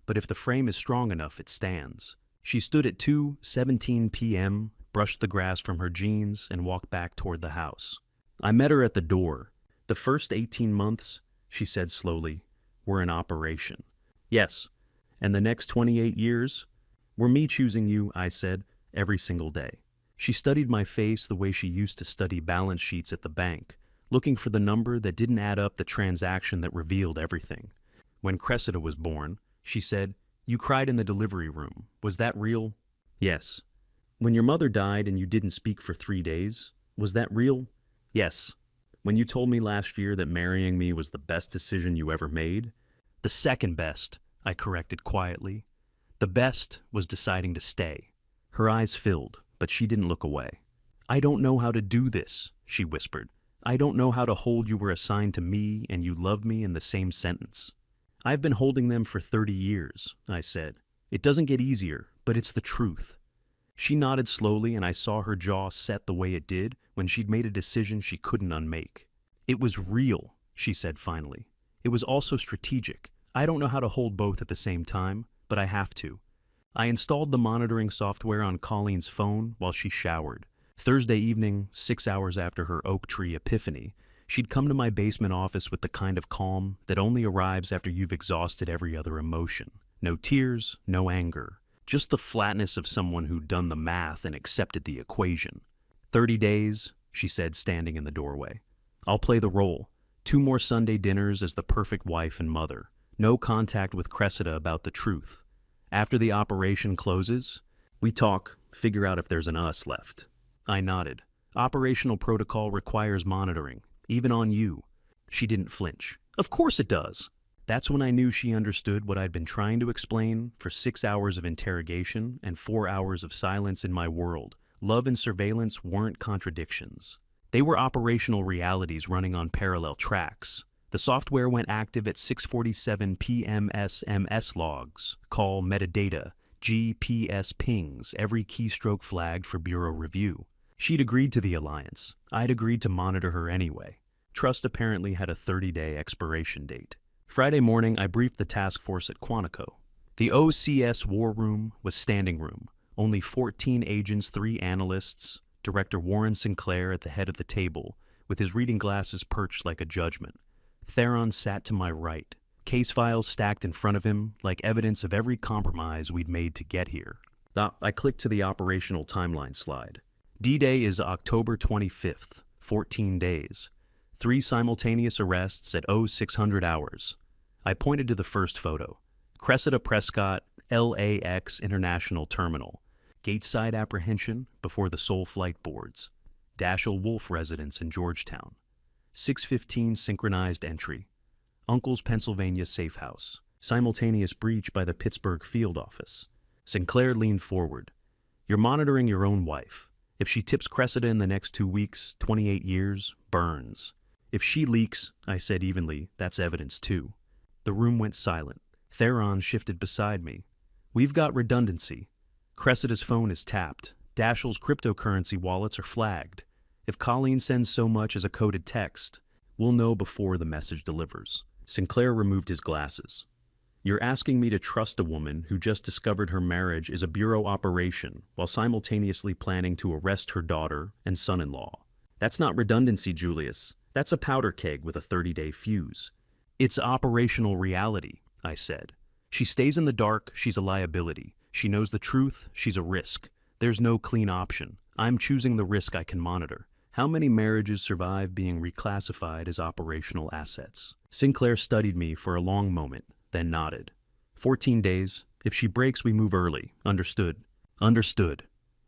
but if the frame is strong enough, it stands. She stood at 2:17 p.m., brushed the grass from her jeans, and walked back toward the house. I met her at the door. The first 18 months, she said slowly, were an operation. Yes, and the next 28 years were me choosing you, I said, every single day. She studied my face the way she used to study balance sheets at the bank, looking for the number that didn't add up, the transaction that revealed everything. When Cressida was born, she said, "You cried in the delivery room. Was that real?" "Yes." "When your mother died and you didn't speak for 3 days, was that real?" "Yes." "When you told me last year that marrying me was the best decision you ever made?" "The second best," I corrected quietly. "The best was deciding to stay." Her eyes filled, but she didn't look away. "I don't know how to do this," she whispered. "I don't know how to hold you were assigned to me and you love me in the same sentence." "I've been holding them for 30 years, I said. "It doesn't get easier, but it's the truth." She nodded slowly, and I saw her jaw set the way it did when she'd made a decision she couldn't unmake. "It was real," she said finally. "It was also strategic. I don't know how to hold both at the same time, but I have to." I installed the monitoring software on Colleen's phone while she showered. Thursday evening, 6 hours after her oak tree epiphany, she'd come to my basement office with the kind of calm that only arrives after you've exhausted every other emotion. No tears, no anger, just the flatness of someone who'd done the math and accepted the equation. 30 days, she said, standing in the doorway. "I'll play the role. 2 more Sunday dinners as the perfect wife and mother. No contact with Cressida about the truth. After the operation closes, we talk, figure out if there's an us left." I nodded. "Operational protocol requires monitoring, even on you." She didn't flinch. "Of course it does." That's when I knew she understood what I'd been trying to explain for 6 hours of interrogation and 4 hours of silence in my world. Love and surveillance weren't contradictions. They were operational realities running on parallel tracks. The software went active at 6:47 p.m. SMS logs, call metadata, GPS pings, every keystroke flagged for bureau review. She'd agreed to the alliance. I'd agreed to monitor her anyway. Trust apparently had a 30-day expiration date. Friday morning, I briefed the task force at Quantico. The OCS war room was standing room. Only 14 agents, 3 analysts, Director Warren Sinclair at the head of the table, with his reading glasses perched like a judgment. Theron sat to my right, case files stacked in front of him like evidence of every compromise we'd made to get here. I clicked to the operational timeline slide. D-Day is October 25th, 14 days. 3 simultaneous arrests at 0600 hours. I pointed to the first photo. Cressida Prescott, LAX International Terminal. Gateside apprehension before the Seoul flight boards. Dashiell Wolf residence in Georgetown. 6:15 synchronized entry. Uncle's Pennsylvania safe house. Simultaneous breach by the Pittsburgh field office. Sinclair leaned forward. "You're monitoring your own wife. If she tips Cressida in the next 2 weeks, 28 years, burns. If she leaks, I said evenly, that's evidence too. The room went silent. Theron shifted beside me. We've got redundancy. Cressida's phone is tapped. Dashiell's cryptocurrency wallets are flagged. If Colleen sends so much as a coded text, we'll know before the message delivers. Sinclair removed his glasses. You're asking me to trust a woman who just discovered her marriage is a bureau operation while simultaneously planning to arrest her daughter and son-in-law. That's not redundancy, Julius. That's a powder keg with a 30-day fuse. It's operational reality, I said. She stays in the dark, she's a liability. She knows the truth, she's a risk. There's no clean option. I'm choosing the risk I can monitor. How many marriages survive being reclassified as operational assets? Sinclair studied me for a long moment, then nodded. 14 days. If she breaks, we move early. Understood. Understood.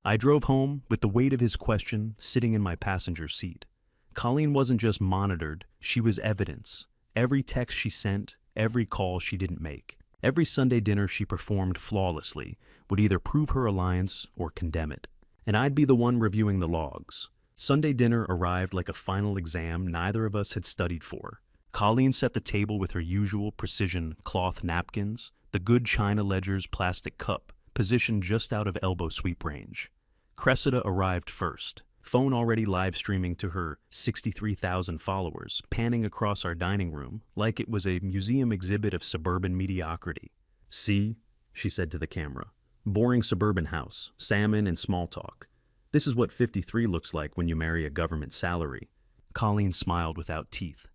I drove home with the weight of his question sitting in my passenger seat. Colleen wasn't just monitored, she was evidence. Every text she sent, every call she didn't make, every Sunday dinner she performed flawlessly would either prove her alliance or condemn it. And I'd be the one reviewing the logs. Sunday dinner arrived like a final exam neither of us had studied for. Colleen set the table with her usual precision cloth napkins, the good china ledger's plastic cup, positioned just out of elbow sweep range. Cressida arrived first, phone already live streaming to her 63,000 followers, panning across our dining room like it was a museum exhibit of suburban mediocrity. See, she said to the camera, boring suburban house, salmon and small talk. This is what 53 looks like when you marry a government salary. Colleen smiled without teeth.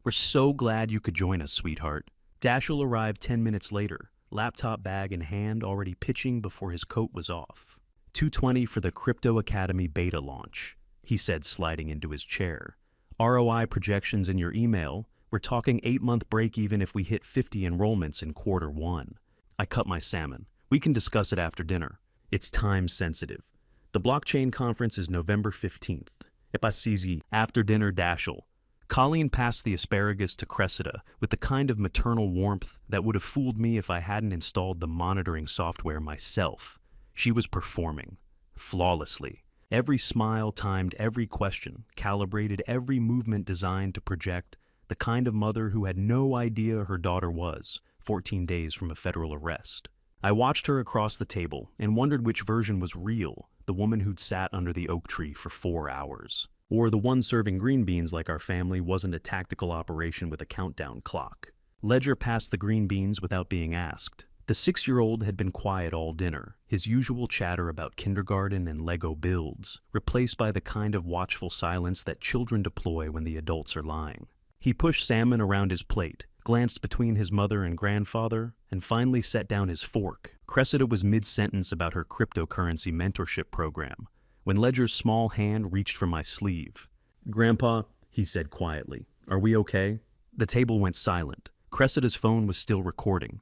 We're so glad you could join us, sweetheart. Dashiell arrived 10 minutes later, laptop bag in hand, already pitching before his coat was off. 220 for the Crypto Academy beta launch, he said, sliding into his chair. ROI projections in your email. We're talking 8-month break even if we hit 50 enrollments in Q1. I cut my salmon. We can discuss it after dinner. It's time sensitive. The blockchain conference is November 15th. Epasizi, after dinner, Dashiell. Colleen passed the asparagus to Cressida with the kind of maternal warmth that would have fooled me if I hadn't installed the monitoring software myself. She was performing flawlessly. Every smile timed every question, calibrated every movement designed to project the kind of mother who had no idea her daughter was 14 days from a federal arrest. I watched her across the table and wondered which version was real, the woman who'd sat under the oak tree for 4 hours. Or the one serving green beans like our family wasn't a tactical operation with a countdown clock. Ledger passed the green beans without being asked. The 6-year-old had been quiet all dinner, his usual chatter about kindergarten and Lego builds, replaced by the kind of watchful silence that children deploy when the adults are lying. He pushed salmon around his plate, glanced between his mother and grandfather, and finally set down his fork. Cressida was mid-sentence about her cryptocurrency mentorship program, when Ledger's small hand reached for my sleeve. "Grandpa," he said quietly, "are we okay?" The table went silent. Cressida's phone was still recording.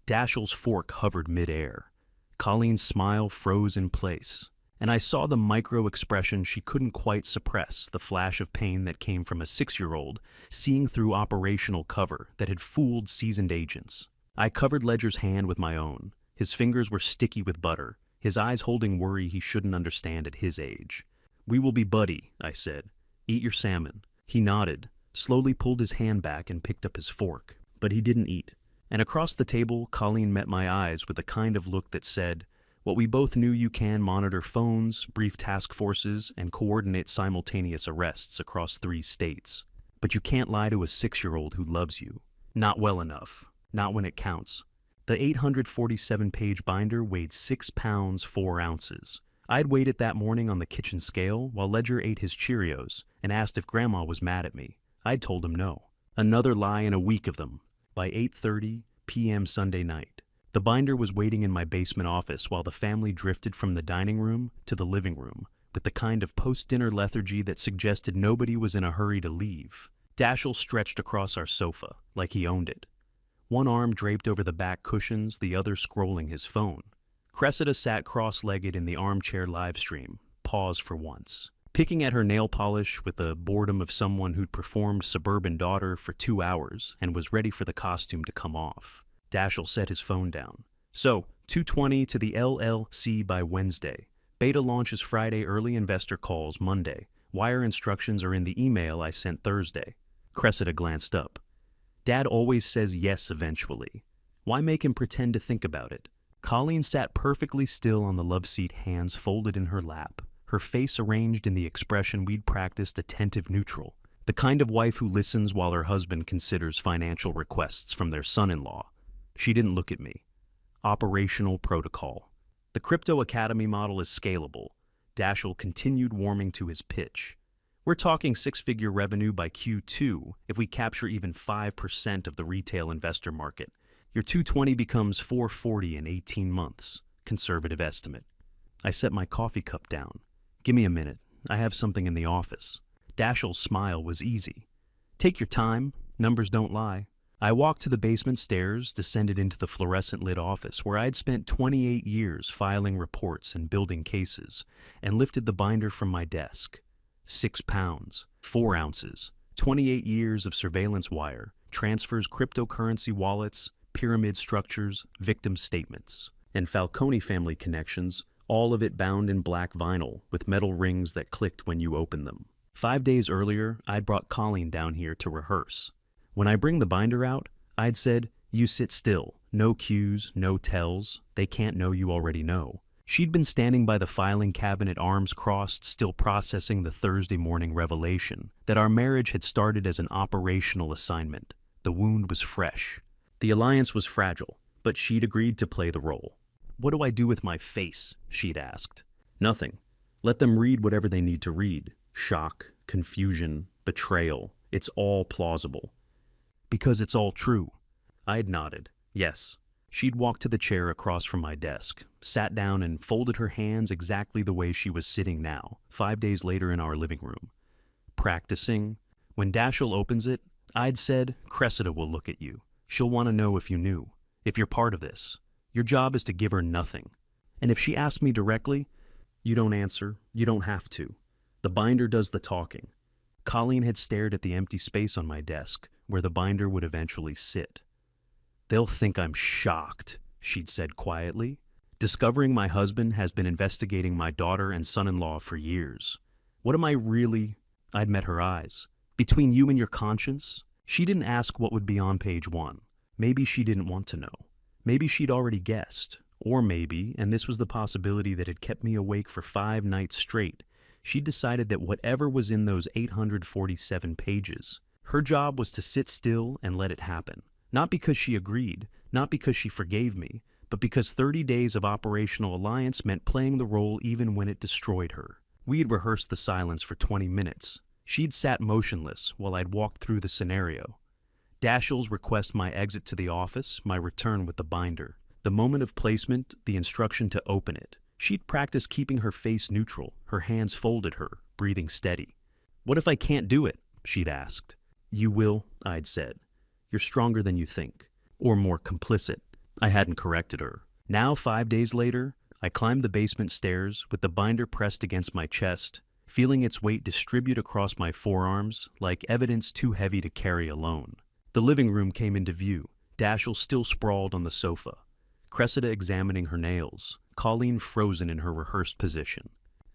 Dashiell's fork hovered mid-air. Colleen's smile froze in place, and I saw the micro-expression she couldn't quite suppress, the flash of pain that came from a 6-year-old seeing through operational cover that had fooled seasoned agents. I covered Ledger's hand with my own. His fingers were sticky with butter, his eyes holding worry he shouldn't understand at his age. "We will be buddy," I said. "Eat your salmon." He nodded, slowly pulled his hand back and picked up his fork. But he didn't eat. And across the table, Colleen met my eyes with the kind of look that said, "What we both knew, you can monitor phones, brief task forces, and coordinate simultaneous arrests across 3 states. But you can't lie to a 6-year-old who loves you. Not well enough. Not when it counts." The 847-page binder weighed 6 pounds 4 ounces. I'd weighed it that morning on the kitchen scale while Ledger ate his Cheerios and asked if Grandma was mad at me. I'd told him no. Another lie in a week of them. By 8:30 p.m. Sunday night, the binder was waiting in my basement office while the family drifted from the dining room to the living room with the kind of post-dinner lethargy that suggested nobody was in a hurry to leave. Dashiell stretched across our sofa like he owned it. One arm draped over the back cushions, the other scrolling his phone. Cressida sat cross-legged in the armchair live stream, paused for once, picking at her nail polish with the boredom of someone who'd performed Suburban Daughter for 2 hours and was ready for the costume to come off. Dashiell set his phone down. "So, 220 to the LLC by Wednesday. Beta launches Friday, early investor calls Monday. Wire instructions are in the email I sent Thursday." Cressida glanced up. Dad always says yes eventually. Why make him pretend to think about it? Colleen sat perfectly still on the love seat, hands folded in her lap, her face arranged in the expression we'd practiced, attentive neutral. The kind of wife who listens while her husband considers financial requests from their son-in-law. She didn't look at me. Operational protocol. The Crypto Academy model is scalable. Daschle continued warming to his pitch. We're talking six-figure revenue by Q2 if we capture even 5% of the retail investor market. Your 220 becomes 440 in 18 months. Conservative estimate. I set my coffee cup down. Give me a minute. I have something in the office. Daschle's smile was easy. Take your time. Numbers don't lie. I walked to the basement stairs, descended into the fluorescent-lit office where I'd spent 28 years filing reports and building cases, and lifted the binder from my desk. 6 pounds, 4 ounces, 28 years of surveillance wire, transfers, cryptocurrency wallets, pyramid structures, victim statements, and Falcone family connections, all of it bound in black vinyl with metal rings that clicked when you opened them. 5 days earlier, I'd brought Colleen down here to rehearse. When I bring the binder out, I'd said, "You sit still, no cues, no tells, they can't know you already know." She'd been standing by the filing cabinet, arms crossed, still processing the Thursday morning revelation that our marriage had started as an operational assignment. The wound was fresh. The alliance was fragile, but she'd agreed to play the role. "What do I do with my face?" she'd asked. "Nothing. Let them read whatever they need to read. Shock, confusion, betrayal. It's all plausible. Because it's all true." I'd nodded. Yes. She'd walked to the chair across from my desk, sat down and folded her hands exactly the way she was sitting now, 5 days later in our living room. Practicing. When Daschle opens it, I'd said, "Cressida will look at you. She'll want to know if you knew, if you're part of this. Your job is to give her nothing. And if she asks me directly, you don't answer, you don't have to. The binder does the talking." Colleen had stared at the empty space on my desk, where the binder would eventually sit. "They'll think I'm shocked," she'd said quietly. "Discovering my husband has been investigating my daughter and son-in-law for years. What am I really—" I'd met her eyes. "Between you and your conscience?" She didn't ask what would be on page 1. Maybe she didn't want to know. Maybe she'd already guessed. Or maybe, and this was the possibility that had kept me awake for 5 nights straight, she decided that whatever was in those 847 pages, her job was to sit still and let it happen. Not because she agreed, not because she forgave me, but because 30 days of operational alliance meant playing the role even when it destroyed her. We had rehearsed the silence for 20 minutes. She'd sat motionless while I'd walked through the scenario. Daschle's request, my exit to the office, my return with the binder. The moment of placement, the instruction to open it. She'd practiced keeping her face neutral, her hands folded her, breathing steady. "What if I can't do it?" she'd asked. "You will," I'd said. "You're stronger than you think." Or more complicit. I hadn't corrected her. Now, 5 days later, I climbed the basement stairs with the binder pressed against my chest, feeling its weight distribute across my forearms like evidence too heavy to carry alone. The living room came into view, Daschle still sprawled on the sofa, Cressida examining her nails, Colleen frozen in her rehearsed position.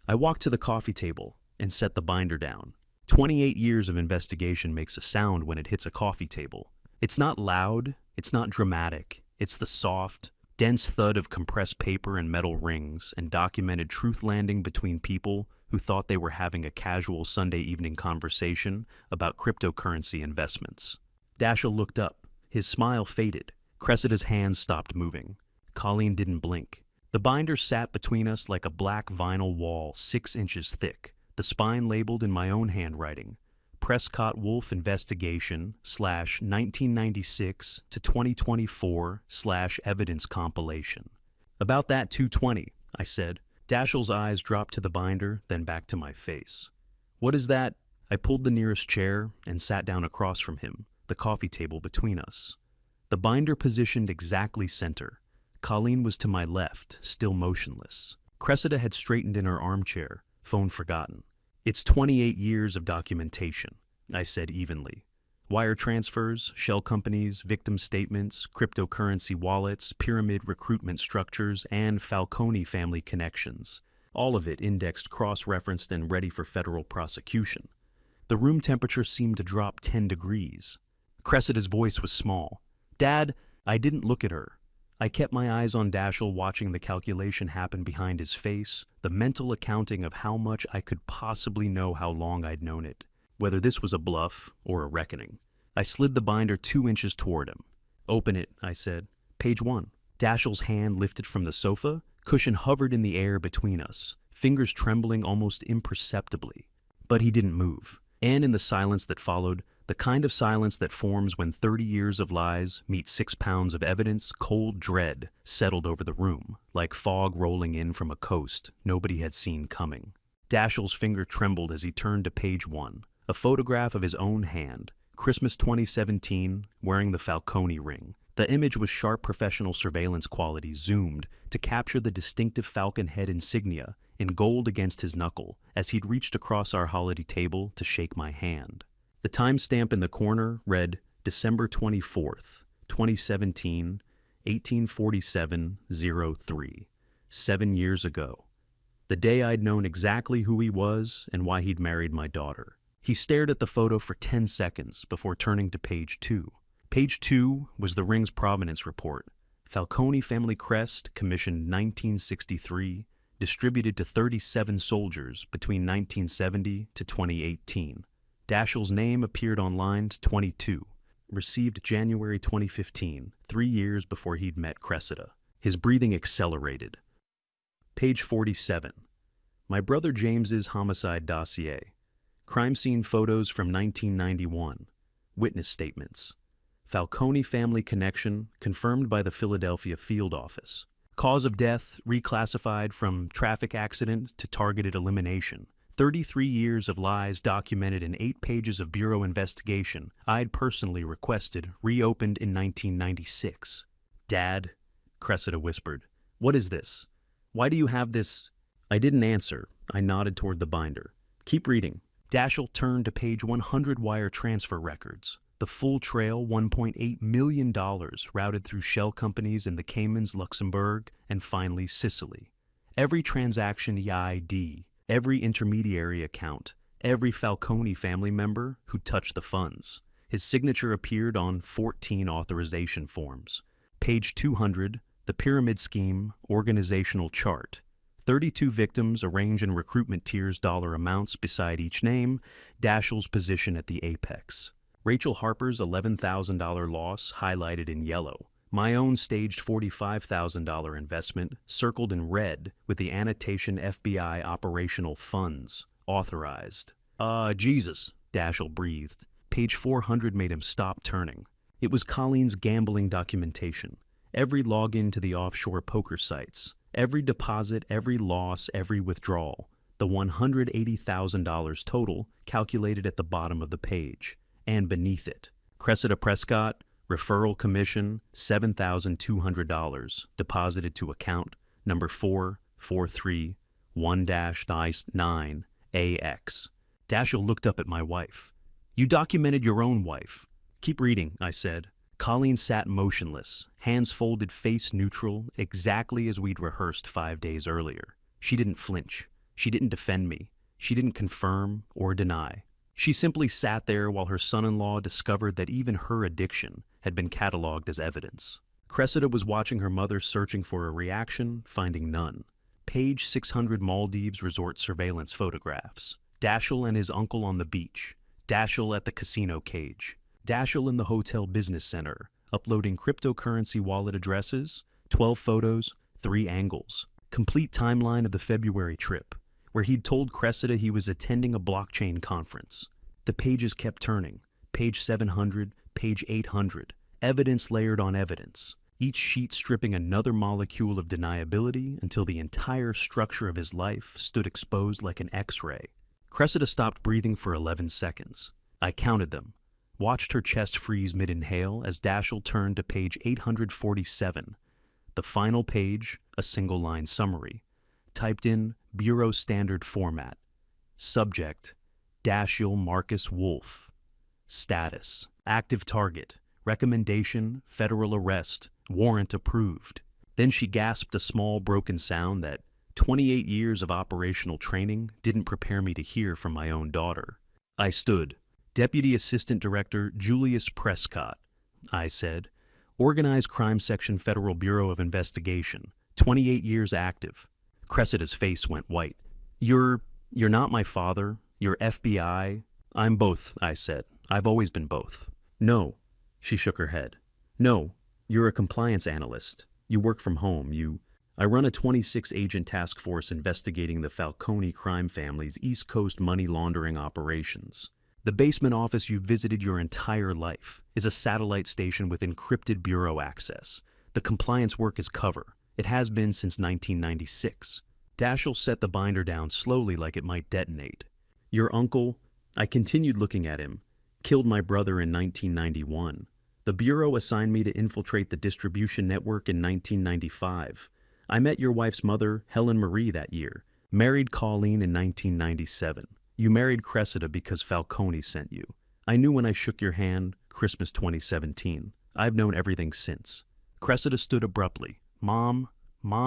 I walked to the coffee table and set the binder down. 28 years of investigation makes a sound when it hits a coffee table. It's not loud, it's not dramatic, it's the soft, dense thud of compressed paper and metal rings and documented truth landing between people who thought they were having a casual Sunday evening conversation about cryptocurrency investments. Daschle looked up. His smile faded. Cressida's hands stopped moving. Colleen didn't blink. The binder sat between us like a black vinyl wall 6 inches thick, the spine labeled in my own handwriting. Prescott Wolf Investigation /1996 to 2024 /evidence compilation. About that 220, I said. Daschle's eyes dropped to the binder, then back to my face. "What is that?" I pulled the nearest chair and sat down across from him, the coffee table between us. The binder positioned exactly center. Colleen was to my left, still motionless. Cressida had straightened in her armchair, phone forgotten. "It's 28 years of documentation," I said evenly. "Wire transfers, shell companies, victim statements, cryptocurrency wallets, pyramid recruitment structures, and Falcone family connections. All of it indexed, cross-referenced, and ready for federal prosecution. The room temperature seemed to drop 10 degrees. Cressida's voice was small. "Dad," I didn't look at her. I kept my eyes on Dashiell, watching the calculation happen behind his face, the mental accounting of how much I could possibly know, how long I'd known it, whether this was a bluff or a reckoning. I slid the binder 2 inches toward him. "Open it," I said. "Page 1. Dashiell's hand lifted from the sofa, cushion hovered in the air between us, fingers trembling almost imperceptibly. But he didn't move. And in the silence that followed, the kind of silence that forms when 30 years of lies meet 6 pounds of evidence, cold dread settled over the room, like fog rolling in from a coast nobody had seen coming. Dashiell's finger trembled as he turned to page 1, a photograph of his own hand, Christmas 2017, wearing the Falcone ring. The image was sharp professional surveillance quality, zoomed to capture the distinctive falcon head insignia in gold against his knuckle as he'd reached across our holiday table to shake my hand. The timestamp in the corner read December 24th, 2017, 1847-03, 7 years ago. The day I'd known exactly who he was and why he'd married my daughter. He stared at the photo for 10 seconds before turning to page 2. Page 2 was the ring's provenance report. Falcone family crest, commissioned 1963, distributed to 37 soldiers between 1970 to 2018. Dashiell's name appeared on line 22. Received January 2015, 3 years before he'd met Cressida. His breathing accelerated. Page 47. My brother James's homicide dossier. Crime scene photos from 1991. Witness statements. Falcone family connection confirmed by the Philadelphia field office. Cause of death reclassified from traffic accident to targeted elimination. 33 years of lies documented in 8 pages of Bureau investigation I'd personally requested, reopened in 1996. "Dad," Cressida whispered, "what is this? Why do you have this?" I didn't answer. I nodded toward the binder. "Keep reading." Dashiell turned to page 100, wire transfer records. The full trail, $1.8 million, routed through shell companies in the Caymans, Luxembourg, and finally Sicily. Every transaction EID, every intermediary account, every Falcone family member who touched the funds. His signature appeared on 14 authorization forms. Page 200, the pyramid scheme organizational chart. 32 victims arranged in recruitment tiers, dollar amounts beside each name, Dashiell's position at the apex. Rachel Harper's $11,000 loss highlighted in yellow. My own staged $45,000 investment circled in red with the annotation FBI operational funds, authorized. Jesus, Dashiell breathed. Page 400 made him stop turning. It was Colleen's gambling documentation. Every login to the offshore poker sites. Every deposit, every loss, every withdrawal. The $180,000 total calculated at the bottom of the page. And beneath it, Cressida Prescott, referral commission, $7,200, deposited to account number 443-1-9AX. Dashiell looked up at my wife. "You documented your own wife." "Keep reading," I said. Colleen sat motionless, hands folded, face neutral, exactly as we'd rehearsed 5 days earlier. She didn't flinch. She didn't defend me. She didn't confirm or deny. She simply sat there while her son-in-law discovered that even her addiction had been cataloged as evidence. Cressida was watching her mother, searching for a reaction, finding none. Page 600, Maldives resort surveillance photographs. Dashiell and his uncle on the beach. Dashiell at the casino cage. Dashiell in the hotel business center, uploading cryptocurrency wallet addresses, 12 photos, 3 angles. Complete timeline of the February trip, where he'd told Cressida he was attending a blockchain conference. The pages kept turning. Page 700, page 800. Evidence layered on evidence. Each sheet stripping another molecule of deniability until the entire structure of his life stood exposed like an X-ray. Cressida stopped breathing for 11 seconds. I counted them. Watched her chest freeze mid-inhale as Dashiell turned to page 847. The final page, a single-line summary. Typed in Bureau Standard Format. Subject, Dashiell Marcus Wolf. Status, active target. Recommendation, federal arrest. Warrant approved. Then she gasped a small broken sound that 28 years of operational training didn't prepare me to hear from my own daughter. I stood. Deputy Assistant Director Julius Prescott, I said. Organized Crime Section Federal Bureau of Investigation. 28 years active. Cressida's face went white. You're not my father? You're FBI? I'm both, I said. I've always been both. No, she shook her head. No, you're a compliance analyst. You work from home. I run a 26-agent task force investigating the Falcone crime family's East Coast money laundering operations. The basement office you've visited your entire life is a satellite station with encrypted bureau access. The compliance work is cover. It has been since 1996. Daschle set the binder down slowly like it might detonate. Your uncle, I continued looking at him, killed my brother in 1991. The Bureau assigned me to infiltrate the distribution network in 1995. I met your wife's mother, Helen Marie, that year. Married Colleen in 1997. You married Cressida because Falcone sent you. I knew when I shook your hand, Christmas 2017. I've known everything since. Cressida stood abruptly. Mom,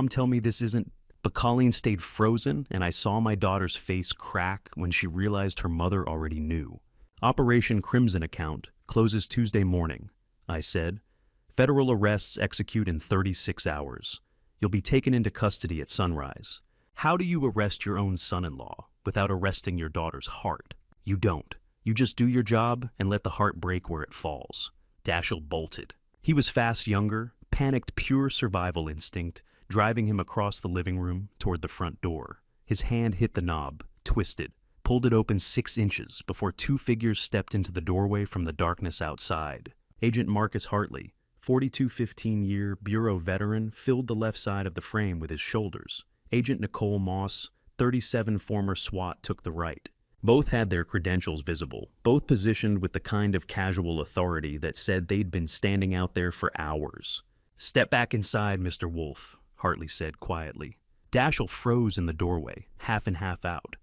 tell me this isn't... But Colleen stayed frozen, and I saw my daughter's face crack when she realized her mother already knew. Operation Crimson Account closes Tuesday morning, I said. Federal arrests execute in 36 hours. You'll be taken into custody at sunrise. How do you arrest your own son-in-law without arresting your daughter's heart? You don't. You just do your job and let the heart break where it falls. Daschle bolted. He was fast younger, panicked pure survival instinct, driving him across the living room toward the front door. His hand hit the knob, twisted, pulled it open 6 inches before 2 figures stepped into the doorway from the darkness outside. Agent Marcus Hartley, 42-15-year Bureau veteran, filled the left side of the frame with his shoulders. Agent Nicole Moss, 37 former SWAT, took the right. Both had their credentials visible, both positioned with the kind of casual authority that said they'd been standing out there for hours. Step back inside, Mr. Wolf, Hartley said quietly. Daschle froze in the doorway, half in, half out.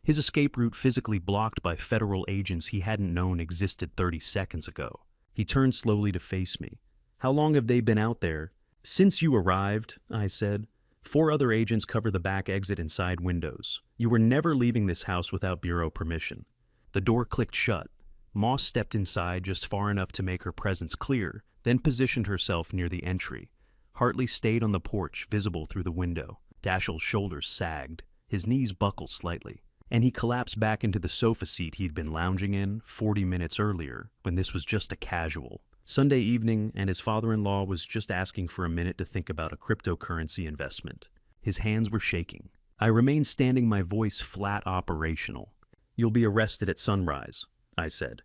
His escape route physically blocked by federal agents he hadn't known existed 30 seconds ago. He turned slowly to face me. How long have they been out there? Since you arrived, I said. 4 other agents cover the back exit and side windows. You were never leaving this house without Bureau permission. The door clicked shut. Moss stepped inside just far enough to make her presence clear, then positioned herself near the entry. Hartley stayed on the porch, visible through the window. Daschle's shoulders sagged. His knees buckled slightly, and he collapsed back into the sofa seat he'd been lounging in 40 minutes earlier, when this was just a casual Sunday evening, and his father-in-law was just asking for a minute to think about a cryptocurrency investment. His hands were shaking. I remained standing, my voice flat operational. You'll be arrested at sunrise, I said.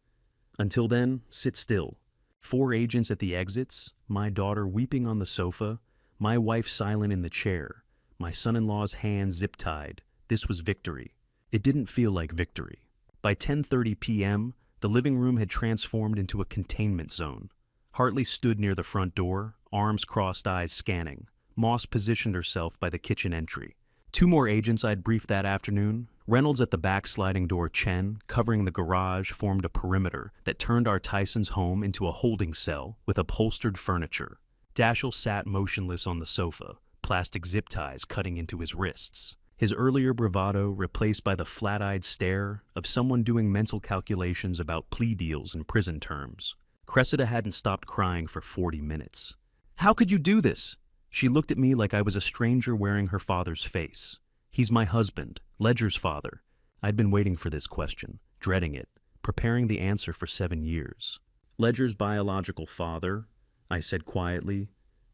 Until then, sit still. 4 agents at the exits, my daughter weeping on the sofa, my wife silent in the chair, my son-in-law's hands zip-tied. This was victory. It didn't feel like victory. By 10:30 p.m., the living room had transformed into a containment zone. Hartley stood near the front door, arms crossed, eyes scanning. Moss positioned herself by the kitchen entry. 2 more agents I'd briefed that afternoon. Reynolds at the back sliding door, Chen, covering the garage, formed a perimeter that turned our Tyson's home into a holding cell with upholstered furniture. Daschle sat motionless on the sofa, plastic zip ties cutting into his wrists. His earlier bravado replaced by the flat-eyed stare of someone doing mental calculations about plea deals and prison terms. Cressida hadn't stopped crying for 40 minutes. How could you do this? She looked at me like I was a stranger wearing her father's face. He's my husband, Ledger's father. I'd been waiting for this question, dreading it, preparing the answer for 7 years. Ledger's biological father, I said quietly,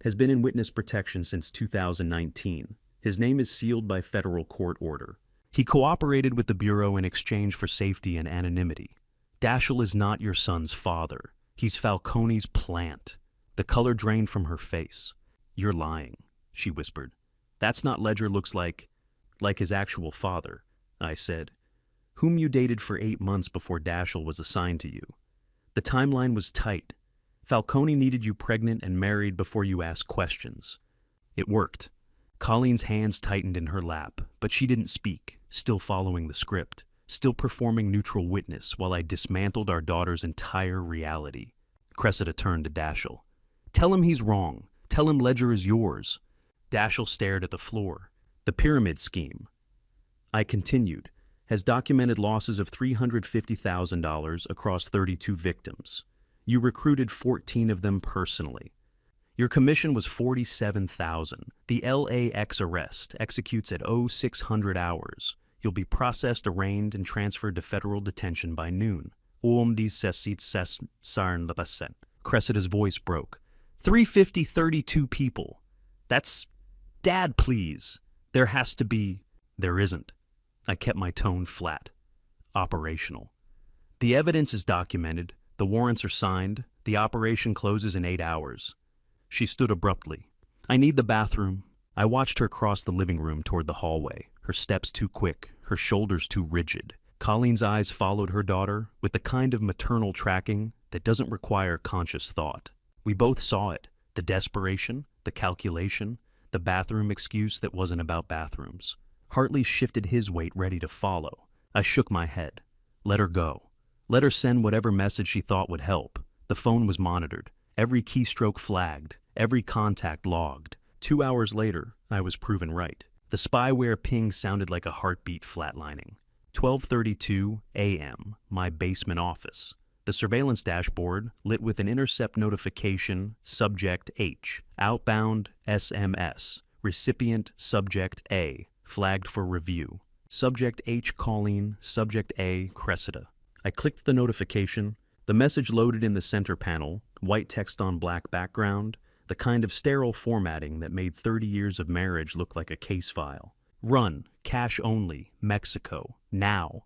has been in witness protection since 2019. His name is sealed by federal court order. He cooperated with the Bureau in exchange for safety and anonymity. Daschle is not your son's father. He's Falcone's plant. The color drained from her face. You're lying, she whispered. That's not Ledger looks like his actual father, I said, whom you dated for 8 months before Daschle was assigned to you. The timeline was tight. Falcone needed you pregnant and married before you asked questions. It worked. Colleen's hands tightened in her lap, but she didn't speak, still following the script, still performing neutral witness while I dismantled our daughter's entire reality. Cressida turned to Daschle. Tell him he's wrong. Tell him Ledger is yours. Daschle stared at the floor. The pyramid scheme. I continued. has documented losses of $350,000 across 32 victims. You recruited 14 of them personally. Your commission was $47,000. The LAX arrest executes at 0600 hours. You'll be processed, arraigned, and transferred to federal detention by noon. Cressida's voice broke. 32 people. That's... Dad, please. There has to be... There isn't. I kept my tone flat. Operational. The evidence is documented. The warrants are signed. The operation closes in 8 hours. She stood abruptly. I need the bathroom. I watched her cross the living room toward the hallway, her steps too quick, her shoulders too rigid. Colleen's eyes followed her daughter with the kind of maternal tracking that doesn't require conscious thought. We both saw it, the desperation, the calculation, the bathroom excuse that wasn't about bathrooms. Hartley shifted his weight, ready to follow. I shook my head. Let her go. Let her send whatever message she thought would help. The phone was monitored. Every keystroke flagged, every contact logged. 2 hours later, I was proven right. The spyware ping sounded like a heartbeat flatlining. 12:32 a.m., my basement office. The surveillance dashboard lit with an intercept notification, subject H, outbound SMS, recipient subject A, flagged for review. Subject H Colleen, subject A Cressida. I clicked the notification. The message loaded in the center panel, white text on black background, the kind of sterile formatting that made 30 years of marriage look like a case file. Run, cash only, Mexico, now.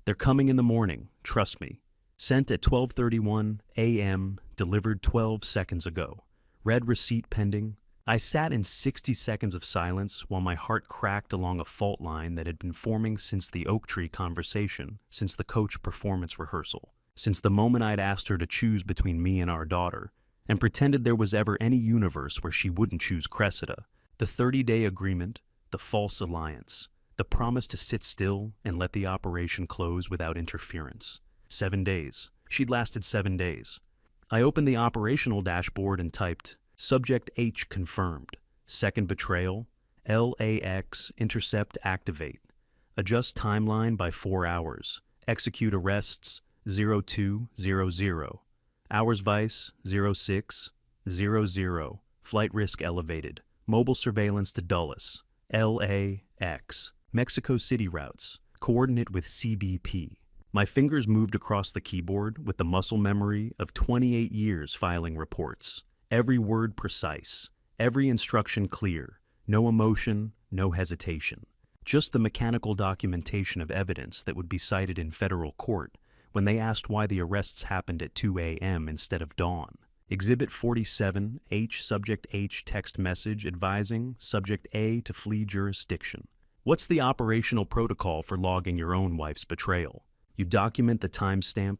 They're coming in the morning, trust me. Sent at 12:31 a.m., delivered 12 seconds ago. Read receipt pending. I sat in 60 seconds of silence while my heart cracked along a fault line that had been forming since the Oak Tree conversation, since the coach performance rehearsal, since the moment I'd asked her to choose between me and our daughter, and pretended there was ever any universe where she wouldn't choose Cressida. The 30-day agreement, the false alliance, the promise to sit still and let the operation close without interference. 7 days. She'd lasted 7 days. I opened the operational dashboard and typed, Subject H confirmed. Second betrayal. LAX intercept activate. Adjust timeline by 4 hours. Execute arrests 0200. Hours vice 0600. Flight risk elevated. Mobile surveillance to Dulles. LAX. Mexico City routes. Coordinate with CBP. My fingers moved across the keyboard with the muscle memory of 28 years filing reports. Every word precise, every instruction clear, no emotion, no hesitation. Just the mechanical documentation of evidence that would be cited in federal court when they asked why the arrests happened at 2 a.m. instead of dawn. Exhibit 47, H Subject H text message advising Subject A to flee jurisdiction. What's the operational protocol for logging your own wife's betrayal? You document the timestamp,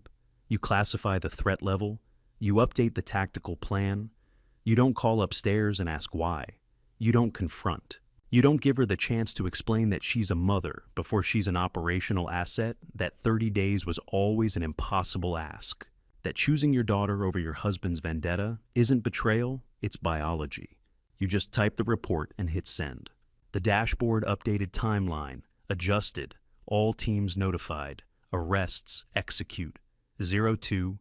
you classify the threat level, you update the tactical plan. You don't call upstairs and ask why. You don't confront. You don't give her the chance to explain that she's a mother before she's an operational asset, that 30 days was always an impossible ask, that choosing your daughter over your husband's vendetta isn't betrayal, it's biology. You just type the report and hit send. The dashboard updated timeline, adjusted, all teams notified, arrests execute, 0200.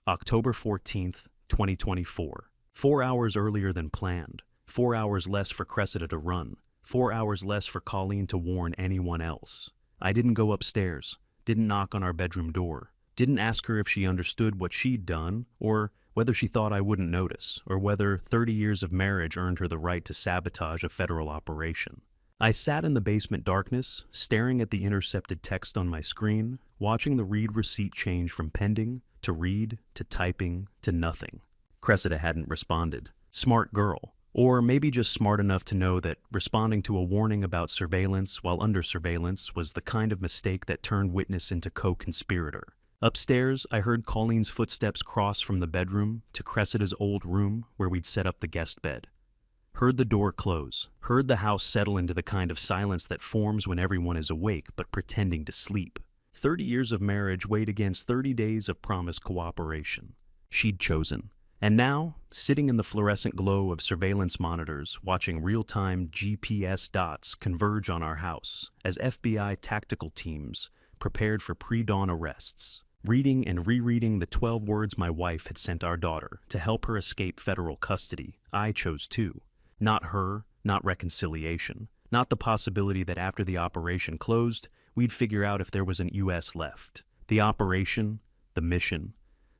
October 14th, 2024. 4 hours earlier than planned. 4 hours less for Cressida to run. 4 hours less for Colleen to warn anyone else. I didn't go upstairs. Didn't knock on our bedroom door. Didn't ask her if she understood what she'd done, or whether she thought I wouldn't notice, or whether 30 years of marriage earned her the right to sabotage a federal operation. I sat in the basement darkness, staring at the intercepted text on my screen, watching the read receipt change from pending to read to typing to nothing. Cressida hadn't responded. Smart girl. Or maybe just smart enough to know that responding to a warning about surveillance while under surveillance was the kind of mistake that turned witness into co-conspirator. Upstairs, I heard Colleen's footsteps cross from the bedroom to Cressida's old room where we'd set up the guest bed. Heard the door close. Heard the house settle into the kind of silence that forms when everyone is awake but pretending to sleep. 30 years of marriage weighed against 30 days of promised cooperation. She'd chosen. And now, sitting in the fluorescent glow of surveillance monitors, watching real-time GPS dots converge on our house as FBI tactical teams prepared for pre-dawn arrests, reading and rereading the 12 words my wife had sent our daughter to help her escape federal custody, I chose two. Not her, not reconciliation, not the possibility that after the operation closed, we'd figure out if there was an U.S. left. The operation, the mission,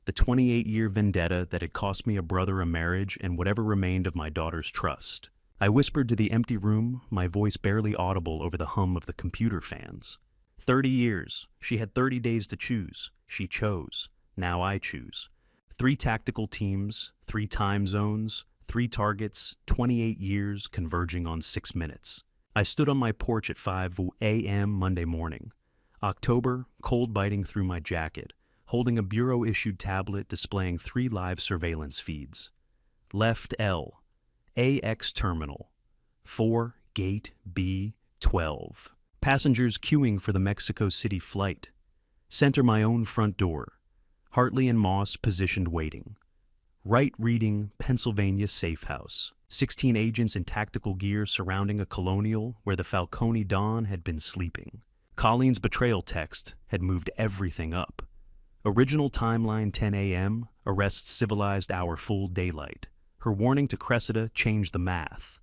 the 28-year vendetta that had cost me a brother, a marriage, and whatever remained of my daughter's trust. I whispered to the empty room, my voice barely audible over the hum of the computer fans. 30 years. She had 30 days to choose. She chose. Now I choose. 3 tactical teams, 3 time zones, 3 targets, 28 years converging on 6 minutes. I stood on my porch at 5 a.m. Monday morning. October, cold biting through my jacket, holding a bureau-issued tablet displaying 3 live surveillance feeds. Left L, AX Terminal, 4 Gate B12. Passengers queuing for the Mexico City flight. Center my own front door. Hartley and Moss positioned waiting. Right reading Pennsylvania safe house. 16 agents in tactical gear surrounding a colonial where the Falcone Dawn had been sleeping. Colleen's betrayal text had moved everything up. Original timeline 10 a.m., arrests civilized hour full daylight. Her warning to Cressida changed the math.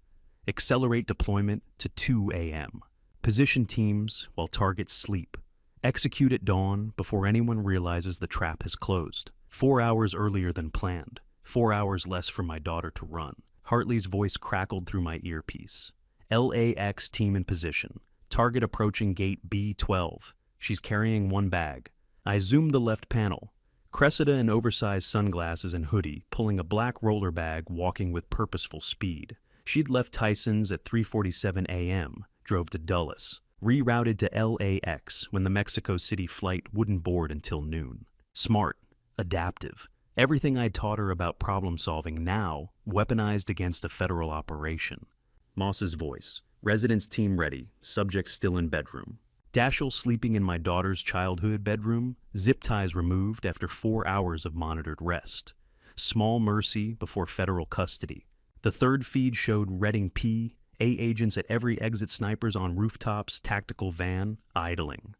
Accelerate deployment to 2 a.m. Position teams while targets sleep. Execute at dawn before anyone realizes the trap has closed. 4 hours earlier than planned. 4 hours less for my daughter to run. Hartley's voice crackled through my earpiece. LAX team in position. Target approaching gate B12. She's carrying 1 bag. I zoomed the left panel. Cressida in oversized sunglasses and hoodie, pulling a black roller bag, walking with purposeful speed. She'd left Tyson's at 3:47 a.m., drove to Dulles, rerouted to LAX when the Mexico City flight wouldn't board until noon. Smart, adaptive. Everything I'd taught her about problem-solving now weaponized against a federal operation. Moss's voice. Residence team ready, subject still in bedroom. Dashiell sleeping in my daughter's childhood bedroom, zip ties removed after 4 hours of monitored rest. Small mercy before federal custody. The third feed showed Reading P, A agents at every exit, snipers on rooftops, tactical van, idling.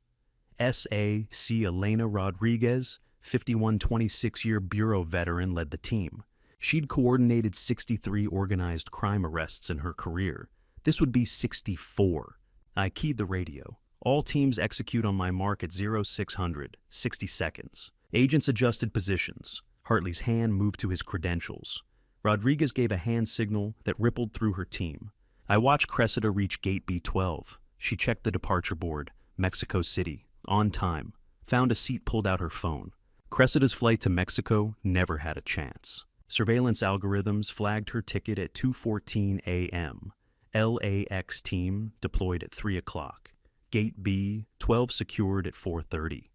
S.A.C. Elena Rodriguez, 51 26-year Bureau veteran, led the team. She'd coordinated 63 organized crime arrests in her career. This would be 64. I keyed the radio. All teams execute on my mark at 0600, 60 seconds. Agents adjusted positions. Hartley's hand moved to his credentials. Rodriguez gave a hand signal that rippled through her team. I watched Cressida reach gate B12. She checked the departure board. Mexico City. On time. Found a seat, pulled out her phone. Cressida's flight to Mexico never had a chance. Surveillance algorithms flagged her ticket at 2:14 a.m. LAX team deployed at 3 o'clock. Gate B12 secured at 4:30.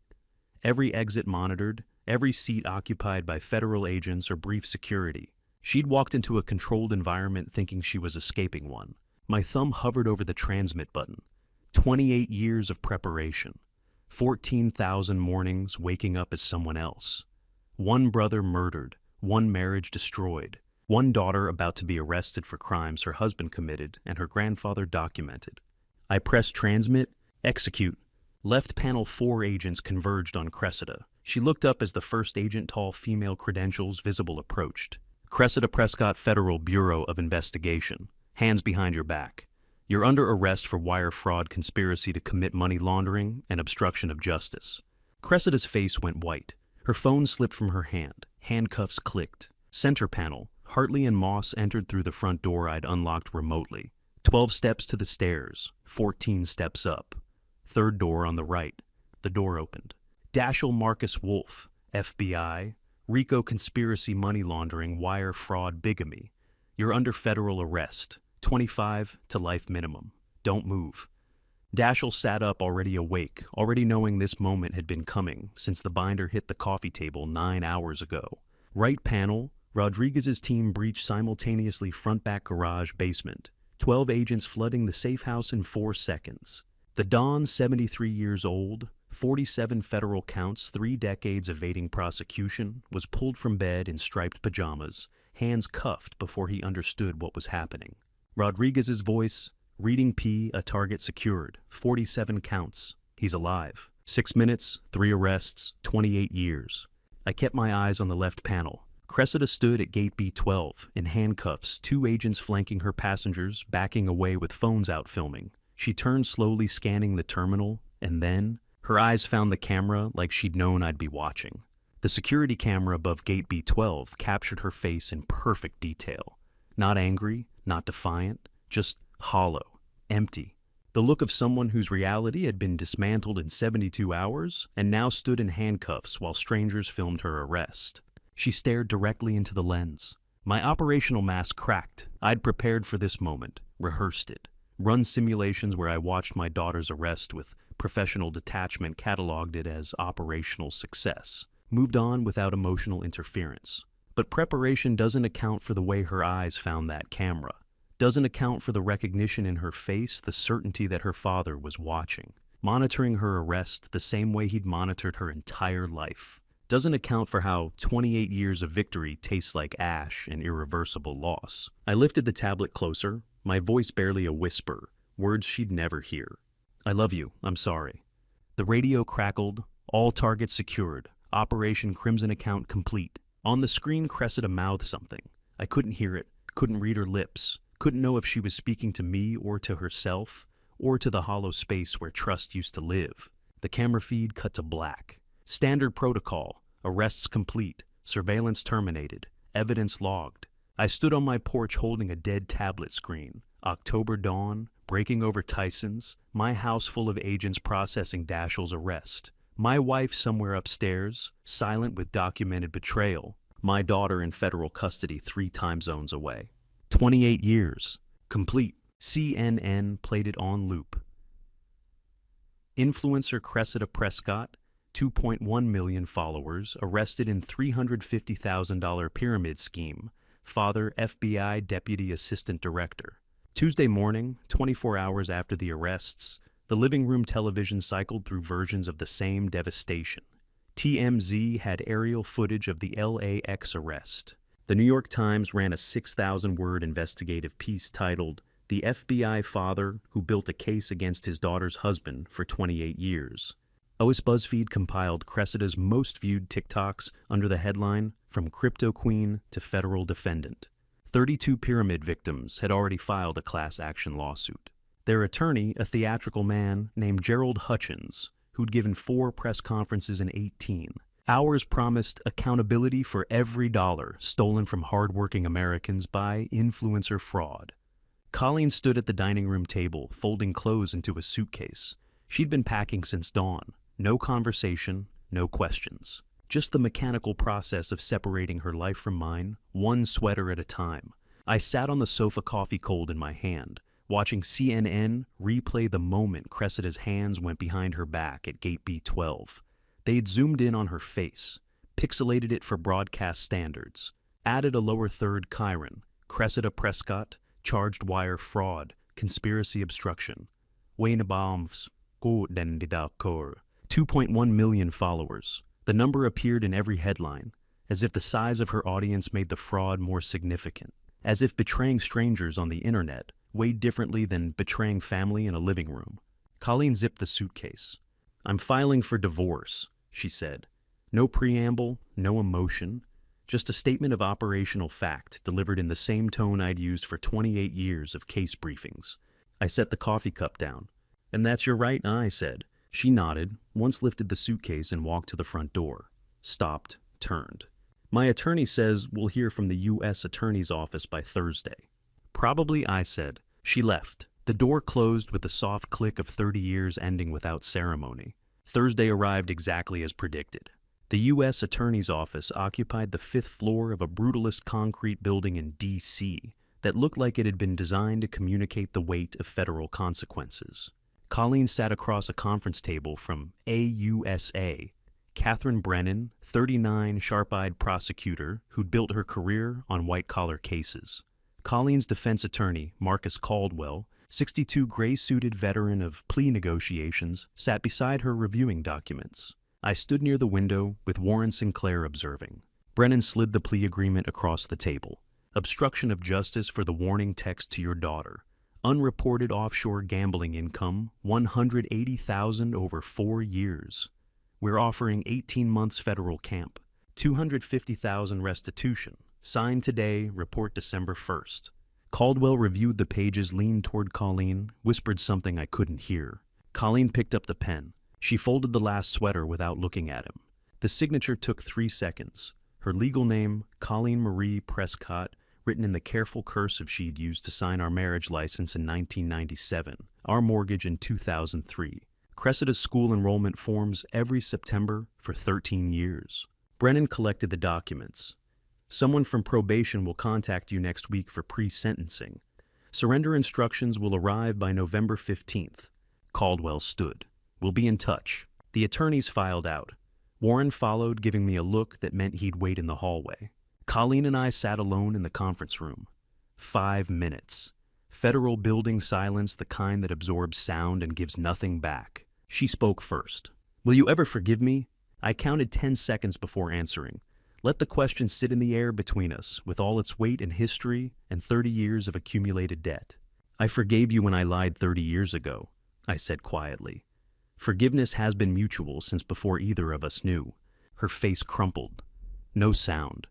Every exit monitored, every seat occupied by federal agents or brief security. She'd walked into a controlled environment thinking she was escaping one. My thumb hovered over the transmit button. 28 years of preparation. 14,000 mornings waking up as someone else. 1 brother murdered, 1 marriage destroyed, 1 daughter about to be arrested for crimes her husband committed and her grandfather documented. I pressed transmit, execute. Left panel 4 agents converged on Cressida. She looked up as the first agent, tall female, credentials visible, approached. Cressida Prescott, Federal Bureau of Investigation. Hands behind your back. You're under arrest for wire fraud, conspiracy to commit money laundering, and obstruction of justice. Cressida's face went white. Her phone slipped from her hand. Handcuffs clicked. Center panel. Hartley and Moss entered through the front door I'd unlocked remotely. 12 steps to the stairs. 14 steps up. Third door on the right. The door opened. Dashiell Marcus Wolf, FBI, RICO conspiracy, money laundering, wire fraud, bigamy. You're under federal arrest. 25 to life minimum. Don't move. Dashiell sat up, already awake, already knowing this moment had been coming since the binder hit the coffee table 9 hours ago. Right panel, Rodriguez's team breached simultaneously front, back, garage, basement. 12 agents flooding the safe house in 4 seconds. The Dawn, 73 years old, 47 federal counts, 3 decades evading prosecution, was pulled from bed in striped pajamas, hands cuffed before he understood what was happening. Rodriguez's voice, reading P, a target secured, 47 counts. He's alive. 6 minutes, 3 arrests, 28 years. I kept my eyes on the left panel. Cressida stood at gate B12, in handcuffs, 2 agents flanking her passengers, backing away with phones out filming. She turned slowly, scanning the terminal, and then her eyes found the camera like she'd known I'd be watching. The security camera above gate B12 captured her face in perfect detail. Not angry, not defiant, just hollow, empty. The look of someone whose reality had been dismantled in 72 hours and now stood in handcuffs while strangers filmed her arrest. She stared directly into the lens. My operational mask cracked. I'd prepared for this moment, rehearsed it, run simulations where I watched my daughter's arrest with professional detachment, cataloged it as operational success, moved on without emotional interference. But preparation doesn't account for the way her eyes found that camera, doesn't account for the recognition in her face, the certainty that her father was watching, monitoring her arrest the same way he'd monitored her entire life. Doesn't account for how 28 years of victory tastes like ash and irreversible loss. I lifted the tablet closer, my voice barely a whisper, words she'd never hear. I love you, I'm sorry. The radio crackled, all targets secured, Operation Crimson account complete. On the screen, Cressida mouthed something. I couldn't hear it, couldn't read her lips, couldn't know if she was speaking to me or to herself, or to the hollow space where trust used to live. The camera feed cut to black. Standard protocol, arrests complete, surveillance terminated, evidence logged. I stood on my porch holding a dead tablet screen. October dawn, breaking over Tyson's, my house full of agents processing Dashiell's arrest. My wife somewhere upstairs, silent with documented betrayal. My daughter in federal custody 3 time zones away. 28 years. Complete. CNN played it on loop. Influencer Cressida Prescott, 2.1 million followers, arrested in $350,000 pyramid scheme. Father, FBI Deputy Assistant Director. Tuesday morning, 24 hours after the arrests, the living room television cycled through versions of the same devastation. TMZ had aerial footage of the LAX arrest. The New York Times ran a 6,000-word investigative piece titled, "The FBI Father Who Built a Case Against His Daughter's Husband for 28 Years." OS BuzzFeed compiled Cressida's most viewed TikToks under the headline, "From Crypto Queen to Federal Defendant." 32 pyramid victims had already filed a class action lawsuit. Their attorney, a theatrical man named Gerald Hutchins, who'd given 4 press conferences in 18. Ours promised accountability for every dollar stolen from hardworking Americans by influencer fraud. Colleen stood at the dining room table, folding clothes into a suitcase. She'd been packing since dawn. No conversation, no questions. Just the mechanical process of separating her life from mine, one sweater at a time. I sat on the sofa, coffee cold in my hand, watching CNN replay the moment Cressida's hands went behind her back at gate B12. They'd zoomed in on her face, pixelated it for broadcast standards, added a lower third Chiron, Cressida Prescott, charged wire fraud, conspiracy obstruction. Wayne Baum's 2.1 million followers. The number appeared in every headline, as if the size of her audience made the fraud more significant, as if betraying strangers on the internet weighed differently than betraying family in a living room. Colleen zipped the suitcase. "I'm filing for divorce," she said. No preamble, no emotion, just a statement of operational fact delivered in the same tone I'd used for 28 years of case briefings. I set the coffee cup down. "And that's your right eye," I said. She nodded, once lifted the suitcase and walked to the front door. Stopped, turned. "My attorney says we'll hear from the U.S. Attorney's Office by Thursday." "Probably," I said. She left. The door closed with the soft click of 30 years ending without ceremony. Thursday arrived exactly as predicted. The U.S. Attorney's Office occupied the 5th floor of a brutalist concrete building in D.C. that looked like it had been designed to communicate the weight of federal consequences. Colleen sat across a conference table from AUSA, Catherine Brennan, 39, sharp-eyed prosecutor who'd built her career on white-collar cases. Colleen's defense attorney, Marcus Caldwell, 62 gray-suited veteran of plea negotiations, sat beside her reviewing documents. I stood near the window with Warren Sinclair observing. Brennan slid the plea agreement across the table. Obstruction of justice for the warning text to your daughter. Unreported offshore gambling income, $180,000 over 4 years. We're offering 18 months federal camp. $250,000 restitution. Signed today, report December 1st. Caldwell reviewed the pages, leaned toward Colleen, whispered something I couldn't hear. Colleen picked up the pen. She folded the last sweater without looking at him. The signature took 3 seconds. Her legal name, Colleen Marie Prescott, written in the careful cursive she'd used to sign our marriage license in 1997, our mortgage in 2003. Cressida's school enrollment forms every September for 13 years. Brennan collected the documents. Someone from probation will contact you next week for pre-sentencing. Surrender instructions will arrive by November 15th. Caldwell stood. We'll be in touch. The attorneys filed out. Warren followed, giving me a look that meant he'd wait in the hallway. Colleen and I sat alone in the conference room. 5 minutes. Federal building silence, the kind that absorbs sound and gives nothing back. She spoke first. Will you ever forgive me? I counted 10 seconds before answering. Let the question sit in the air between us, with all its weight and history and 30 years of accumulated debt. I forgave you when I lied 30 years ago, I said quietly. Forgiveness has been mutual since before either of us knew. Her face crumpled. No sound.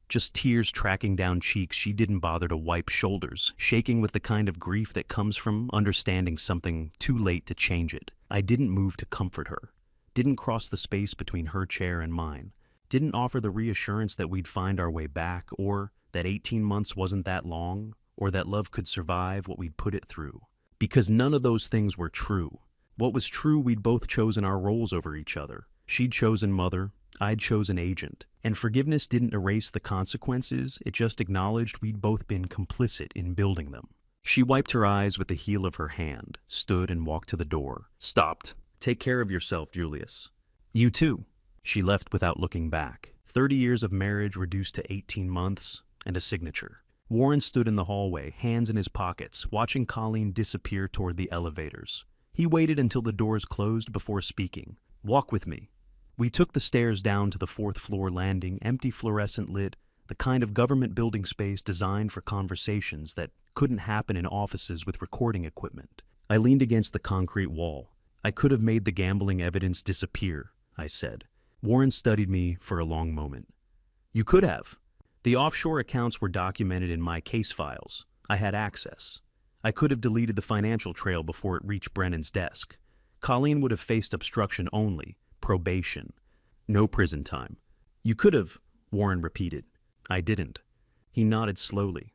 Just tears tracking down cheeks she didn't bother to wipe, shoulders shaking with the kind of grief that comes from understanding something too late to change it. I didn't move to comfort her. Didn't cross the space between her chair and mine. Didn't offer the reassurance that we'd find our way back, or that 18 months wasn't that long, or that love could survive what we'd put it through. Because none of those things were true. What was true, we'd both chosen our roles over each other. She'd chosen mother, I'd chosen agent. And forgiveness didn't erase the consequences, it just acknowledged we'd both been complicit in building them. She wiped her eyes with the heel of her hand, stood and walked to the door. Stopped. Take care of yourself, Julius. You too. She left without looking back. 30 years of marriage reduced to 18 months, and a signature. Warren stood in the hallway, hands in his pockets, watching Colleen disappear toward the elevators. He waited until the doors closed before speaking. Walk with me. We took the stairs down to the 4th floor landing, empty, fluorescent lit, the kind of government building space designed for conversations that couldn't happen in offices with recording equipment. I leaned against the concrete wall. I could have made the gambling evidence disappear, I said. Warren studied me for a long moment. You could have. The offshore accounts were documented in my case files. I had access. I could have deleted the financial trail before it reached Brennan's desk. Colleen would have faced obstruction only, probation. No prison time. You could have, Warren repeated. I didn't. He nodded slowly.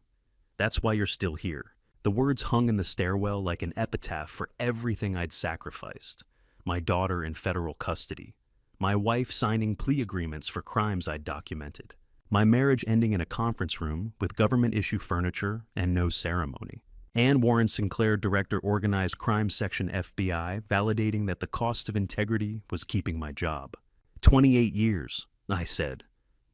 That's why you're still here. The words hung in the stairwell like an epitaph for everything I'd sacrificed. My daughter in federal custody. My wife signing plea agreements for crimes I'd documented. My marriage ending in a conference room with government-issue furniture and no ceremony. And Warren Sinclair, Director, Organized Crime Section, FBI, validating that the cost of integrity was keeping my job. 28 years, I said.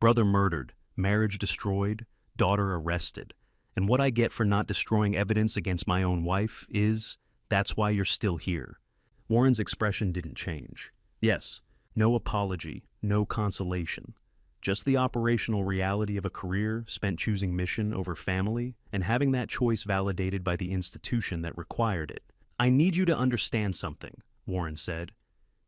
Brother murdered, marriage destroyed, daughter arrested. And what I get for not destroying evidence against my own wife is, that's why you're still here. Warren's expression didn't change. Yes, no apology, no consolation. Just the operational reality of a career spent choosing mission over family and having that choice validated by the institution that required it. I need you to understand something, Warren said.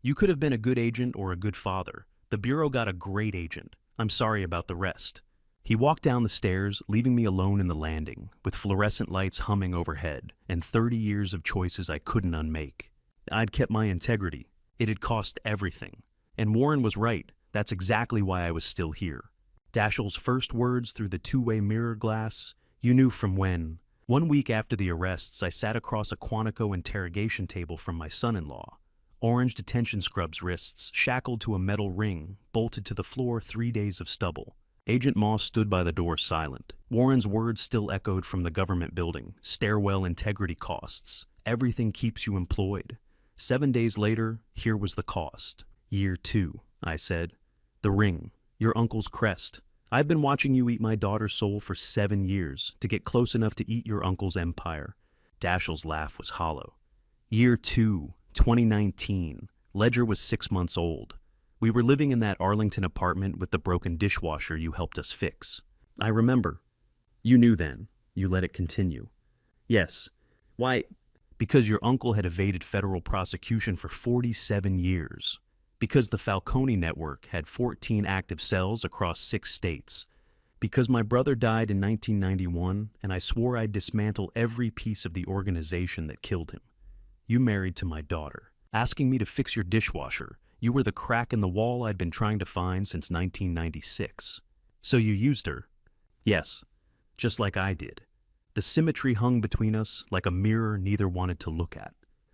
You could have been a good agent or a good father. The Bureau got a great agent. I'm sorry about the rest. He walked down the stairs, leaving me alone in the landing, with fluorescent lights humming overhead and 30 years of choices I couldn't unmake. I'd kept my integrity. It had cost everything. And Warren was right. That's exactly why I was still here. Dashiell's first words through the two-way mirror glass, you knew from when. 1 week after the arrests, I sat across a Quantico interrogation table from my son-in-law. Orange detention scrubs wrists, shackled to a metal ring, bolted to the floor, 3 days of stubble. Agent Moss stood by the door silent. Warren's words still echoed from the government building. Stairwell integrity costs. Everything keeps you employed. 7 days later, here was the cost. Year 2, I said. The ring, your uncle's crest. I've been watching you eat my daughter's soul for 7 years to get close enough to eat your uncle's empire. Dashiell's laugh was hollow. Year 2, 2019. Ledger was 6 months old. We were living in that Arlington apartment with the broken dishwasher you helped us fix. I remember. You knew then. You let it continue. Yes. Why? Because your uncle had evaded federal prosecution for 47 years. Because the Falcone network had 14 active cells across 6 states. Because my brother died in 1991 and I swore I'd dismantle every piece of the organization that killed him. You married to my daughter, asking me to fix your dishwasher. You were the crack in the wall I'd been trying to find since 1996. So you used her? Yes, just like I did. The symmetry hung between us like a mirror neither wanted to look at.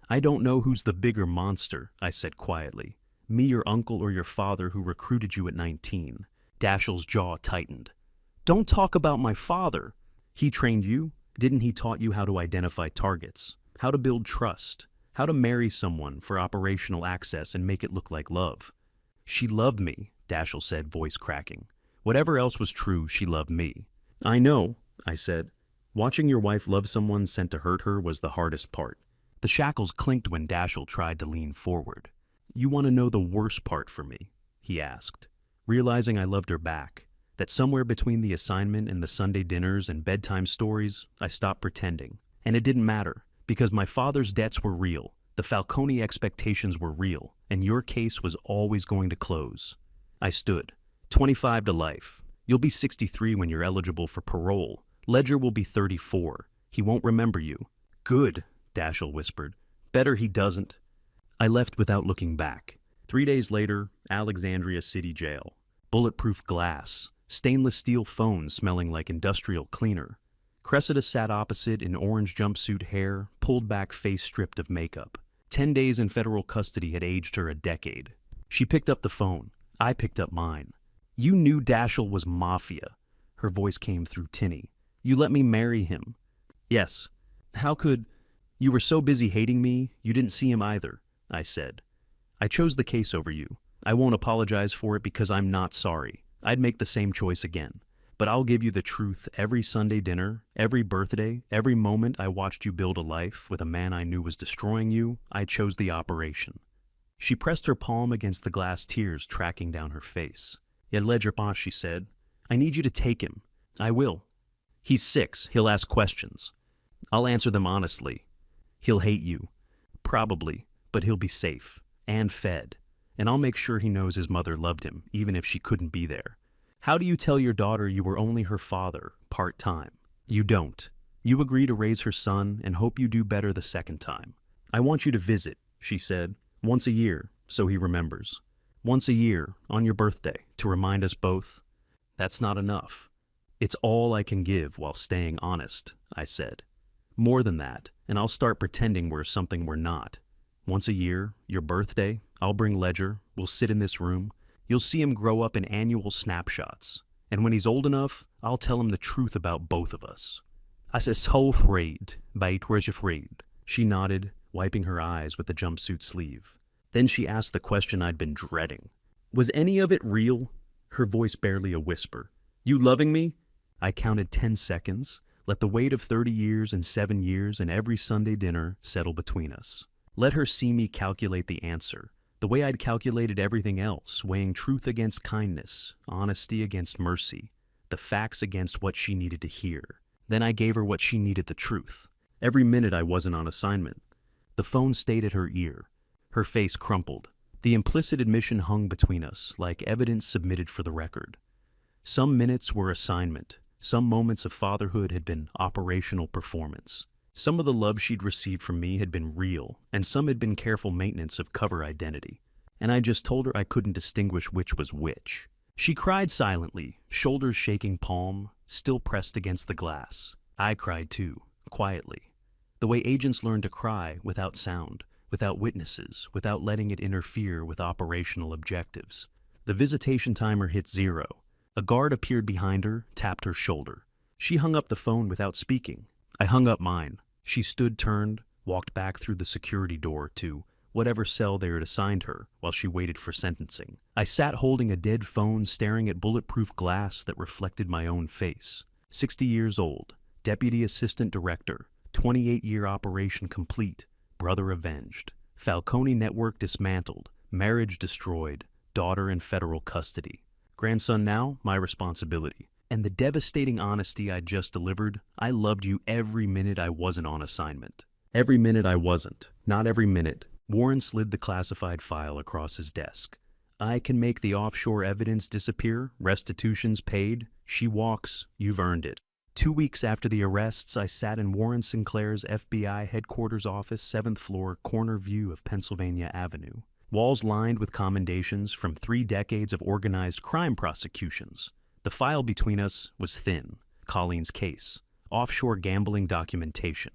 I don't know who's the bigger monster, I said quietly. Me, your uncle, or your father who recruited you at 19. Dashiell's jaw tightened. Don't talk about my father. He trained you? Didn't he taught you how to identify targets? How to build trust? How to marry someone for operational access and make it look like love? She loved me, Dashiell said, voice cracking. Whatever else was true, she loved me. I know, I said. Watching your wife love someone sent to hurt her was the hardest part. The shackles clinked when Dashiell tried to lean forward. You want to know the worst part for me? He asked, realizing I loved her back. That somewhere between the assignment and the Sunday dinners and bedtime stories, I stopped pretending. And it didn't matter, because my father's debts were real, the Falcone expectations were real, and your case was always going to close. I stood. 25 to life. You'll be 63 when you're eligible for parole. Ledger will be 34. He won't remember you. Good, Dashiell whispered. Better he doesn't. I left without looking back. 3 days later, Alexandria City Jail. Bulletproof glass. Stainless steel phone smelling like industrial cleaner. Cressida sat opposite in orange jumpsuit hair, pulled back face stripped of makeup. 10 days in federal custody had aged her a decade. She picked up the phone. I picked up mine. You knew Dashiell was mafia. Her voice came through tinny. You let me marry him. Yes. How could... You were so busy hating me, you didn't see him either, I said. I chose the case over you. I won't apologize for it because I'm not sorry. I'd make the same choice again. But I'll give you the truth every Sunday dinner, every birthday, every moment I watched you build a life with a man I knew was destroying you, I chose the operation. She pressed her palm against the glass, tears tracking down her face. Ledger, she said. I need you to take him. I will. He's 6. He'll ask questions. I'll answer them honestly. He'll hate you. Probably, but he'll be safe. And fed. And I'll make sure he knows his mother loved him, even if she couldn't be there. How do you tell your daughter you were only her father, part-time? You don't. You agree to raise her son and hope you do better the second time. I want you to visit, she said, once a year, so he remembers. Once a year, on your birthday, to remind us both. That's not enough. It's all I can give while staying honest, I said. More than that, and I'll start pretending we're something we're not. Once a year, your birthday, I'll bring Ledger, we'll sit in this room. You'll see him grow up in annual snapshots. And when he's old enough, I'll tell him the truth about both of us. I said, so afraid, bait was afraid. She nodded, wiping her eyes with the jumpsuit sleeve. Then she asked the question I'd been dreading. Was any of it real? Her voice barely a whisper. You loving me? I counted 10 seconds, let the weight of 30 years and 7 years and every Sunday dinner settle between us. Let her see me calculate the answer, the way I'd calculated everything else, weighing truth against kindness, honesty against mercy, the facts against what she needed to hear. Then I gave her what she needed, the truth. Every minute I wasn't on assignment. The phone stayed at her ear. Her face crumpled. The implicit admission hung between us, like evidence submitted for the record. Some minutes were assignment. Some moments of fatherhood had been operational performance. Some of the love she'd received from me had been real, and some had been careful maintenance of cover identity. And I just told her I couldn't distinguish which was which. She cried silently, shoulders shaking, palm still pressed against the glass. I cried too, quietly. The way agents learn to cry without sound, without witnesses, without letting it interfere with operational objectives. The visitation timer hit 0. A guard appeared behind her, tapped her shoulder. She hung up the phone without speaking. I hung up mine. She stood, turned, walked back through the security door to whatever cell they had assigned her while she waited for sentencing. I sat holding a dead phone, staring at bulletproof glass that reflected my own face. 60 years old, deputy assistant director, 28-year operation complete, brother avenged, Falcone network dismantled, marriage destroyed, daughter in federal custody. Grandson now, my responsibility. And the devastating honesty I just delivered, I loved you every minute I wasn't on assignment. Every minute I wasn't, not every minute. Warren slid the classified file across his desk. I can make the offshore evidence disappear, restitutions paid. She walks, you've earned it. 2 weeks after the arrests, I sat in Warren Sinclair's FBI headquarters office, 7th floor, corner view of Pennsylvania Avenue. Walls lined with commendations from 3 decades of organized crime prosecutions. The file between us was thin. Colleen's case, offshore gambling documentation,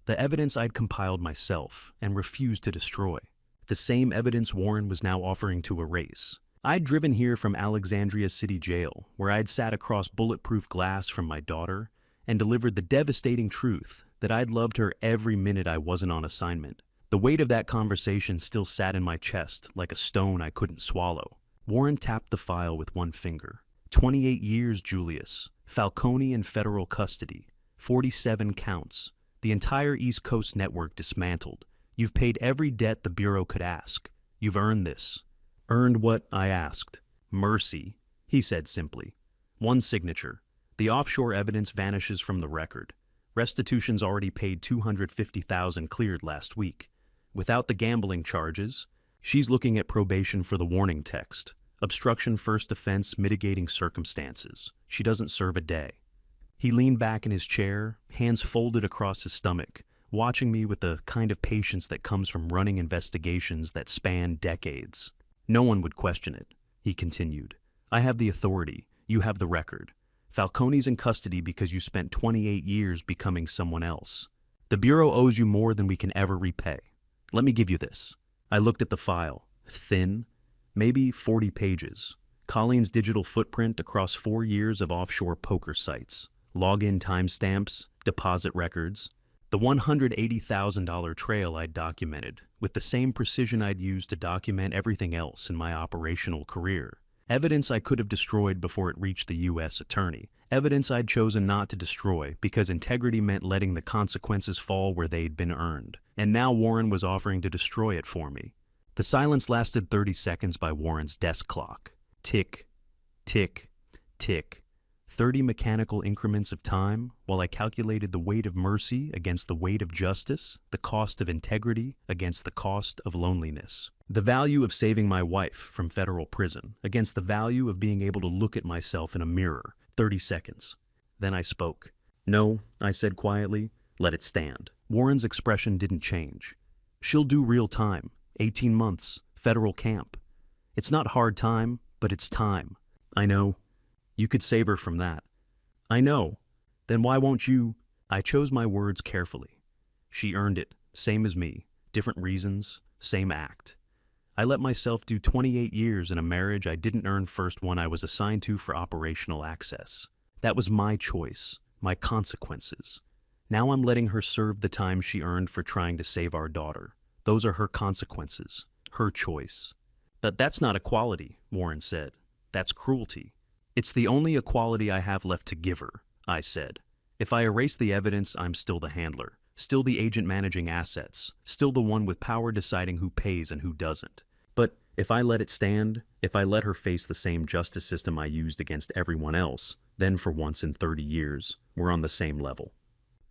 the evidence I'd compiled myself and refused to destroy. The same evidence Warren was now offering to erase. I'd driven here from Alexandria City Jail, where I'd sat across bulletproof glass from my daughter and delivered the devastating truth that I'd loved her every minute I wasn't on assignment. The weight of that conversation still sat in my chest like a stone I couldn't swallow. Warren tapped the file with one finger. 28 years, Julius. Falcone in federal custody. 47 counts. The entire East Coast network dismantled. You've paid every debt the Bureau could ask. You've earned this. Earned what? I asked. Mercy, he said simply. One signature. The offshore evidence vanishes from the record. Restitution's already paid $250,000 cleared last week. Without the gambling charges, she's looking at probation for the warning text. Obstruction first offense mitigating circumstances. She doesn't serve a day. He leaned back in his chair, hands folded across his stomach, watching me with the kind of patience that comes from running investigations that span decades. No one would question it, he continued. I have the authority. You have the record. Falcone's in custody because you spent 28 years becoming someone else. The Bureau owes you more than we can ever repay. Let me give you this. I looked at the file. Thin, maybe 40 pages. Colleen's digital footprint across 4 years of offshore poker sites. Login timestamps, deposit records. The $180,000 trail I'd documented, with the same precision I'd used to document everything else in my operational career. Evidence I could have destroyed before it reached the U.S. attorney. Evidence I'd chosen not to destroy because integrity meant letting the consequences fall where they'd been earned. And now Warren was offering to destroy it for me. The silence lasted 30 seconds by Warren's desk clock. Tick, tick, tick. 30 mechanical increments of time while I calculated the weight of mercy against the weight of justice, the cost of integrity against the cost of loneliness. The value of saving my wife from federal prison against the value of being able to look at myself in a mirror. 30 seconds. Then I spoke. No, I said quietly, let it stand. Warren's expression didn't change. She'll do real time. 18 months, federal camp. It's not hard time, but it's time. I know. You could save her from that. I know. Then why won't you? I chose my words carefully. She earned it, same as me. Different reasons, same act. I let myself do 28 years in a marriage I didn't earn, first one I was assigned to for operational access. That was my choice, my consequences. Now I'm letting her serve the time she earned for trying to save our daughter. Those are her consequences, her choice. That's not equality, Warren said. That's cruelty. It's the only equality I have left to give her, I said. If I erase the evidence, I'm still the handler, still the agent managing assets, still the one with power deciding who pays and who doesn't. But if I let it stand, if I let her face the same justice system I used against everyone else, then for once in 30 years, we're on the same level.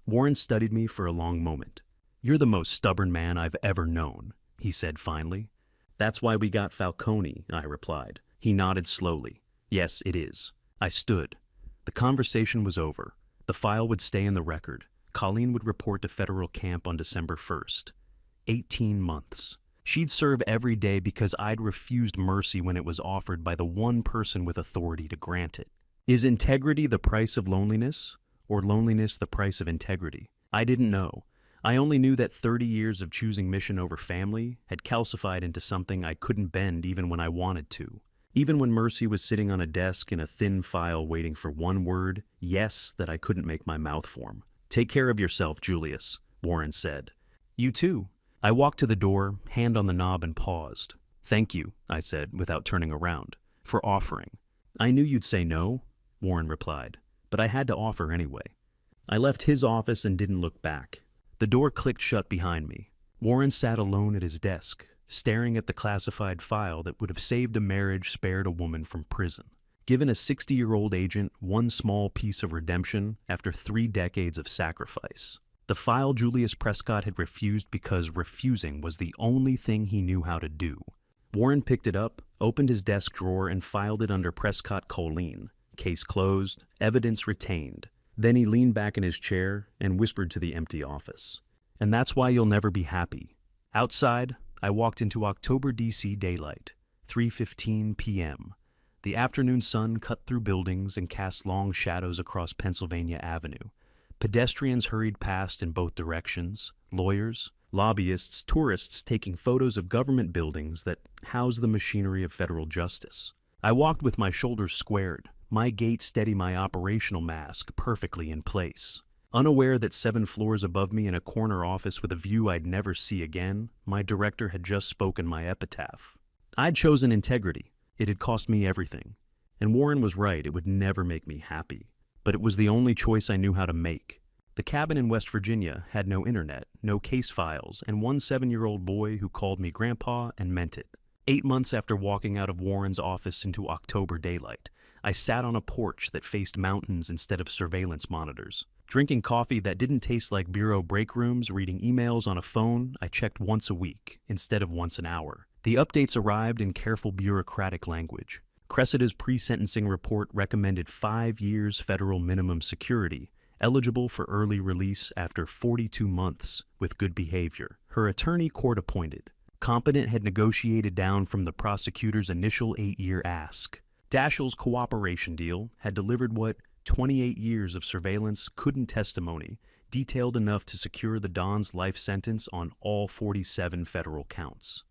Warren studied me for a long moment. You're the most stubborn man I've ever known, he said finally. That's why we got Falcone, I replied. He nodded slowly. Yes, it is. I stood. The conversation was over. The file would stay in the record. Colleen would report to federal camp on December 1st. 18 months. She'd serve every day because I'd refused mercy when it was offered by the one person with authority to grant it. Is integrity the price of loneliness, or loneliness the price of integrity? I didn't know. I only knew that 30 years of choosing mission over family had calcified into something I couldn't bend even when I wanted to. Even when mercy was sitting on a desk in a thin file waiting for one word, yes, that I couldn't make my mouth form. Take care of yourself, Julius, Warren said. You too. I walked to the door, hand on the knob, and paused. Thank you, I said, without turning around, for offering. I knew you'd say no, Warren replied, but I had to offer anyway. I left his office and didn't look back. The door clicked shut behind me. Warren sat alone at his desk, staring at the classified file that would have saved a marriage, spared a woman from prison. Given a 60-year-old agent one small piece of redemption after 3 decades of sacrifice. The file Julius Prescott had refused because refusing was the only thing he knew how to do. Warren picked it up, opened his desk drawer, and filed it under Prescott Colleen. Case closed, evidence retained. Then he leaned back in his chair and whispered to the empty office. And that's why you'll never be happy. Outside, I walked into October DC daylight, 3:15 p.m. The afternoon sun cut through buildings and cast long shadows across Pennsylvania Avenue. Pedestrians hurried past in both directions, lawyers, lobbyists, tourists taking photos of government buildings that house the machinery of federal justice. I walked with my shoulders squared, my gait steady, my operational mask perfectly in place. Unaware that 7 floors above me in a corner office with a view I'd never see again, my director had just spoken my epitaph. I'd chosen integrity. It had cost me everything. And Warren was right, it would never make me happy. But it was the only choice I knew how to make. The cabin in West Virginia had no internet, no case files, and one 7-year-old boy who called me grandpa and meant it. 8 months after walking out of Warren's office into October daylight, I sat on a porch that faced mountains instead of surveillance monitors. Drinking coffee that didn't taste like bureau break rooms, reading emails on a phone I checked once a week instead of once an hour. The updates arrived in careful bureaucratic language. Cressida's pre-sentencing report recommended 5 years federal minimum security, eligible for early release after 42 months with good behavior. Her attorney, court-appointed. Competent, had negotiated down from the prosecutor's initial 8-year ask. Dashiell's cooperation deal had delivered what 28 years of surveillance couldn't testimony, detailed enough to secure the Don's life sentence on all 47 federal counts.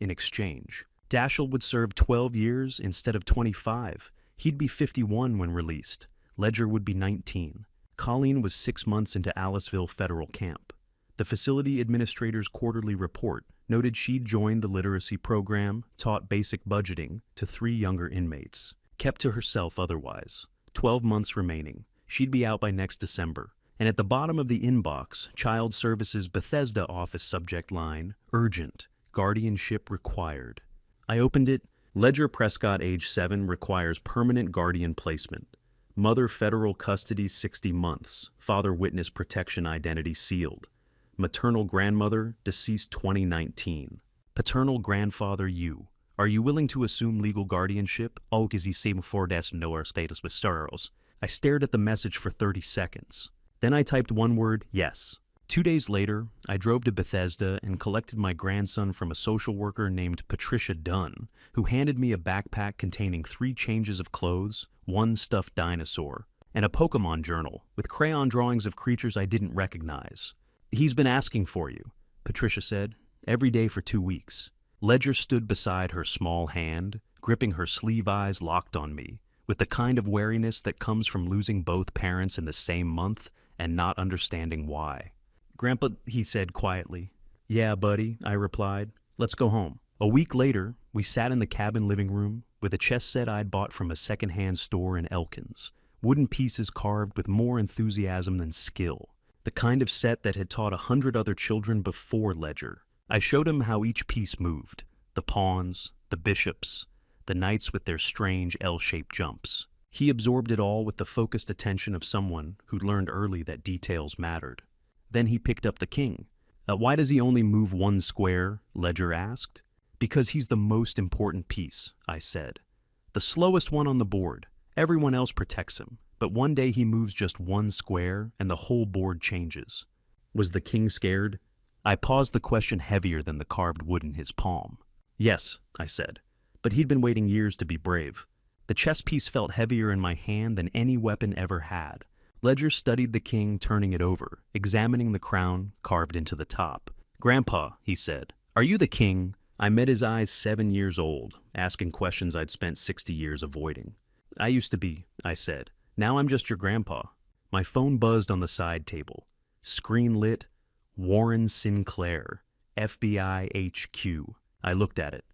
In exchange, Dashiell would serve 12 years instead of 25. He'd be 51 when released. Ledger would be 19. Colleen was 6 months into Aliceville Federal Camp. The facility administrator's quarterly report noted she'd joined the literacy program, taught basic budgeting to 3 younger inmates. Kept to herself otherwise. 12 months remaining. She'd be out by next December. And at the bottom of the inbox, Child Services Bethesda office subject line, urgent, guardianship required. I opened it. Ledger Prescott, age 7, requires permanent guardian placement. Mother federal custody 60 months. Father witness protection identity sealed. Maternal grandmother, deceased 2019. Paternal grandfather you. Are you willing to assume legal guardianship? Och is he same for des noer status with sorrows. I stared at the message for 30 seconds. Then I typed one word, yes. 2 days later, I drove to Bethesda and collected my grandson from a social worker named Patricia Dunn, who handed me a backpack containing 3 changes of clothes, 1 stuffed dinosaur, and a Pokemon journal with crayon drawings of creatures I didn't recognize. He's been asking for you, Patricia said, every day for 2 weeks. Ledger stood beside her small hand, gripping her sleeve, eyes locked on me, with the kind of wariness that comes from losing both parents in the same month and not understanding why. Grandpa, he said quietly. Yeah, buddy, I replied. Let's go home. A week later, we sat in the cabin living room with a chess set I'd bought from a secondhand store in Elkins, wooden pieces carved with more enthusiasm than skill, the kind of set that had taught 100 other children before Ledger. I showed him how each piece moved, the pawns, the bishops, the knights with their strange L-shaped jumps. He absorbed it all with the focused attention of someone who'd learned early that details mattered. Then he picked up the king. Why does he only move 1 square? Ledger asked. Because he's the most important piece, I said. The slowest one on the board. Everyone else protects him, but one day he moves just 1 square and the whole board changes. Was the king scared? I paused the question heavier than the carved wood in his palm. Yes, I said, but he'd been waiting years to be brave. The chess piece felt heavier in my hand than any weapon ever had. Ledger studied the king, turning it over, examining the crown carved into the top. Grandpa, he said, are you the king? I met his eyes 7 years old, asking questions I'd spent 60 years avoiding. I used to be, I said. Now I'm just your grandpa. My phone buzzed on the side table. Screen lit. Warren Sinclair, FBI HQ. I looked at it.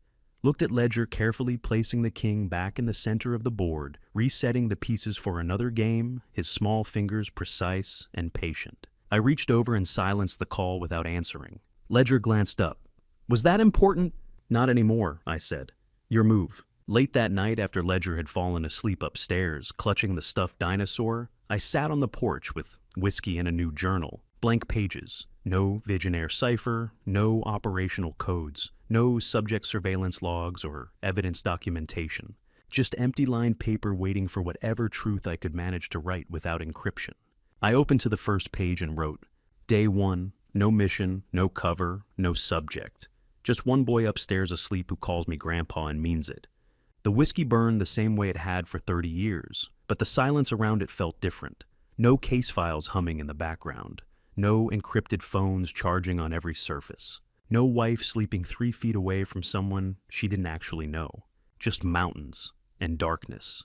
Looked at Ledger carefully placing the king back in the center of the board, resetting the pieces for another game, his small fingers precise and patient. I reached over and silenced the call without answering. Ledger glanced up. Was that important? Not anymore, I said. Your move. Late that night, after Ledger had fallen asleep upstairs, clutching the stuffed dinosaur, I sat on the porch with whiskey and a new journal. Blank pages. No Visionaire cipher, no operational codes, no subject surveillance logs or evidence documentation. Just empty-lined paper waiting for whatever truth I could manage to write without encryption. I opened to the first page and wrote, Day 1, no mission, no cover, no subject. Just one boy upstairs asleep who calls me Grandpa and means it. The whiskey burned the same way it had for 30 years, but the silence around it felt different. No case files humming in the background. No encrypted phones charging on every surface. No wife sleeping 3 feet away from someone she didn't actually know. Just mountains and darkness.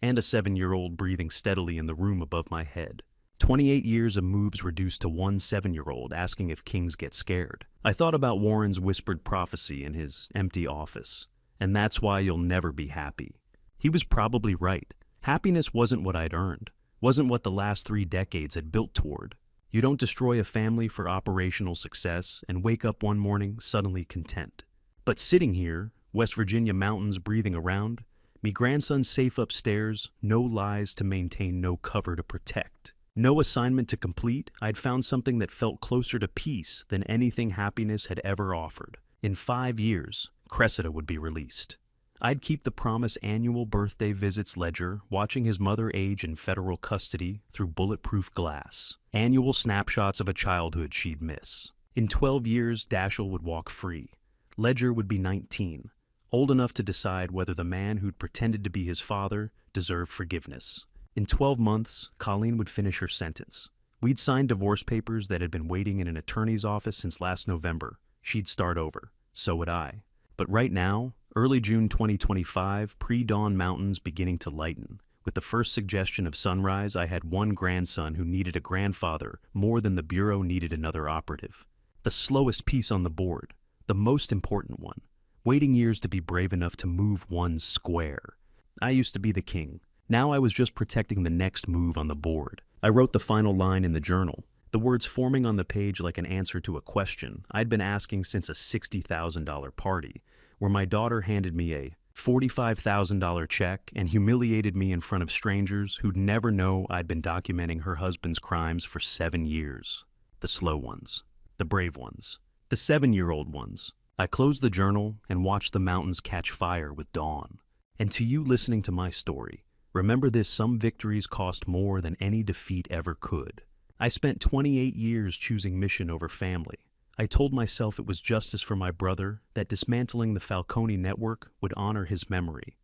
And a 7-year-old breathing steadily in the room above my head. 28 years of moves reduced to one 7-year-old asking if kings get scared. I thought about Warren's whispered prophecy in his empty office. And that's why you'll never be happy. He was probably right. Happiness wasn't what I'd earned. Wasn't what the last 3 decades had built toward. You don't destroy a family for operational success and wake up one morning suddenly content. But sitting here, West Virginia mountains breathing around, me grandson safe upstairs, no lies to maintain, no cover to protect. No assignment to complete, I'd found something that felt closer to peace than anything happiness had ever offered. In 5 years, Cressida would be released. I'd keep the promised annual birthday visits ledger, watching his mother age in federal custody through bulletproof glass. Annual snapshots of a childhood she'd miss. In 12 years, Dashiell would walk free. Ledger would be 19, old enough to decide whether the man who'd pretended to be his father deserved forgiveness. In 12 months, Colleen would finish her sentence. We'd signed divorce papers that had been waiting in an attorney's office since last November. She'd start over. So would I. But right now, early June 2025, pre-dawn mountains beginning to lighten. With the first suggestion of sunrise, I had one grandson who needed a grandfather more than the Bureau needed another operative. The slowest piece on the board, the most important one, waiting years to be brave enough to move one square. I used to be the king. Now I was just protecting the next move on the board. I wrote the final line in the journal, the words forming on the page like an answer to a question I'd been asking since a $60,000 party, where my daughter handed me a $45,000 check and humiliated me in front of strangers who'd never know I'd been documenting her husband's crimes for 7 years. The slow ones. The brave ones. The 7-year-old ones. I closed the journal and watched the mountains catch fire with dawn. And to you listening to my story, remember this: some victories cost more than any defeat ever could. I spent 28 years choosing mission over family. I told myself it was justice for my brother, that dismantling the Falcone network would honor his memory.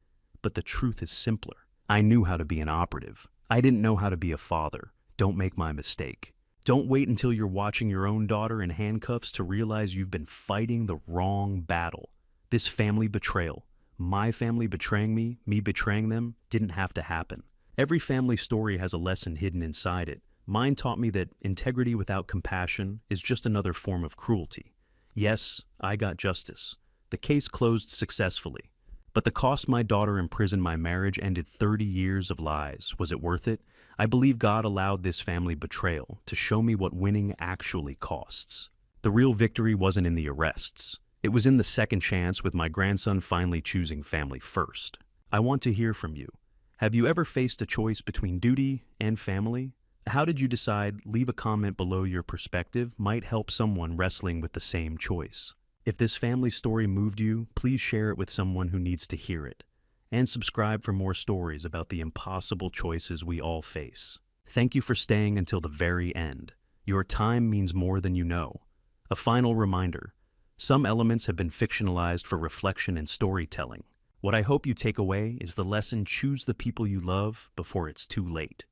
But the truth is simpler. I knew how to be an operative. I didn't know how to be a father. Don't make my mistake. Don't wait until you're watching your own daughter in handcuffs to realize you've been fighting the wrong battle. This family betrayal, my family betraying me betraying them, didn't have to happen. Every family story has a lesson hidden inside it. Mine taught me that integrity without compassion is just another form of cruelty. Yes, I got justice. The case closed successfully. But the cost my daughter imprisoned my marriage ended 30 years of lies. Was it worth it? I believe God allowed this family betrayal to show me what winning actually costs. The real victory wasn't in the arrests. It was in the second chance, with my grandson finally choosing family first. I want to hear from you. Have you ever faced a choice between duty and family? How did you decide? Leave a comment below. Your perspective might help someone wrestling with the same choice. If this family story moved you, please share it with someone who needs to hear it. And subscribe for more stories about the impossible choices we all face. Thank you for staying until the very end. Your time means more than you know. A final reminder: some elements have been fictionalized for reflection and storytelling. What I hope you take away is the lesson: choose the people you love before it's too late.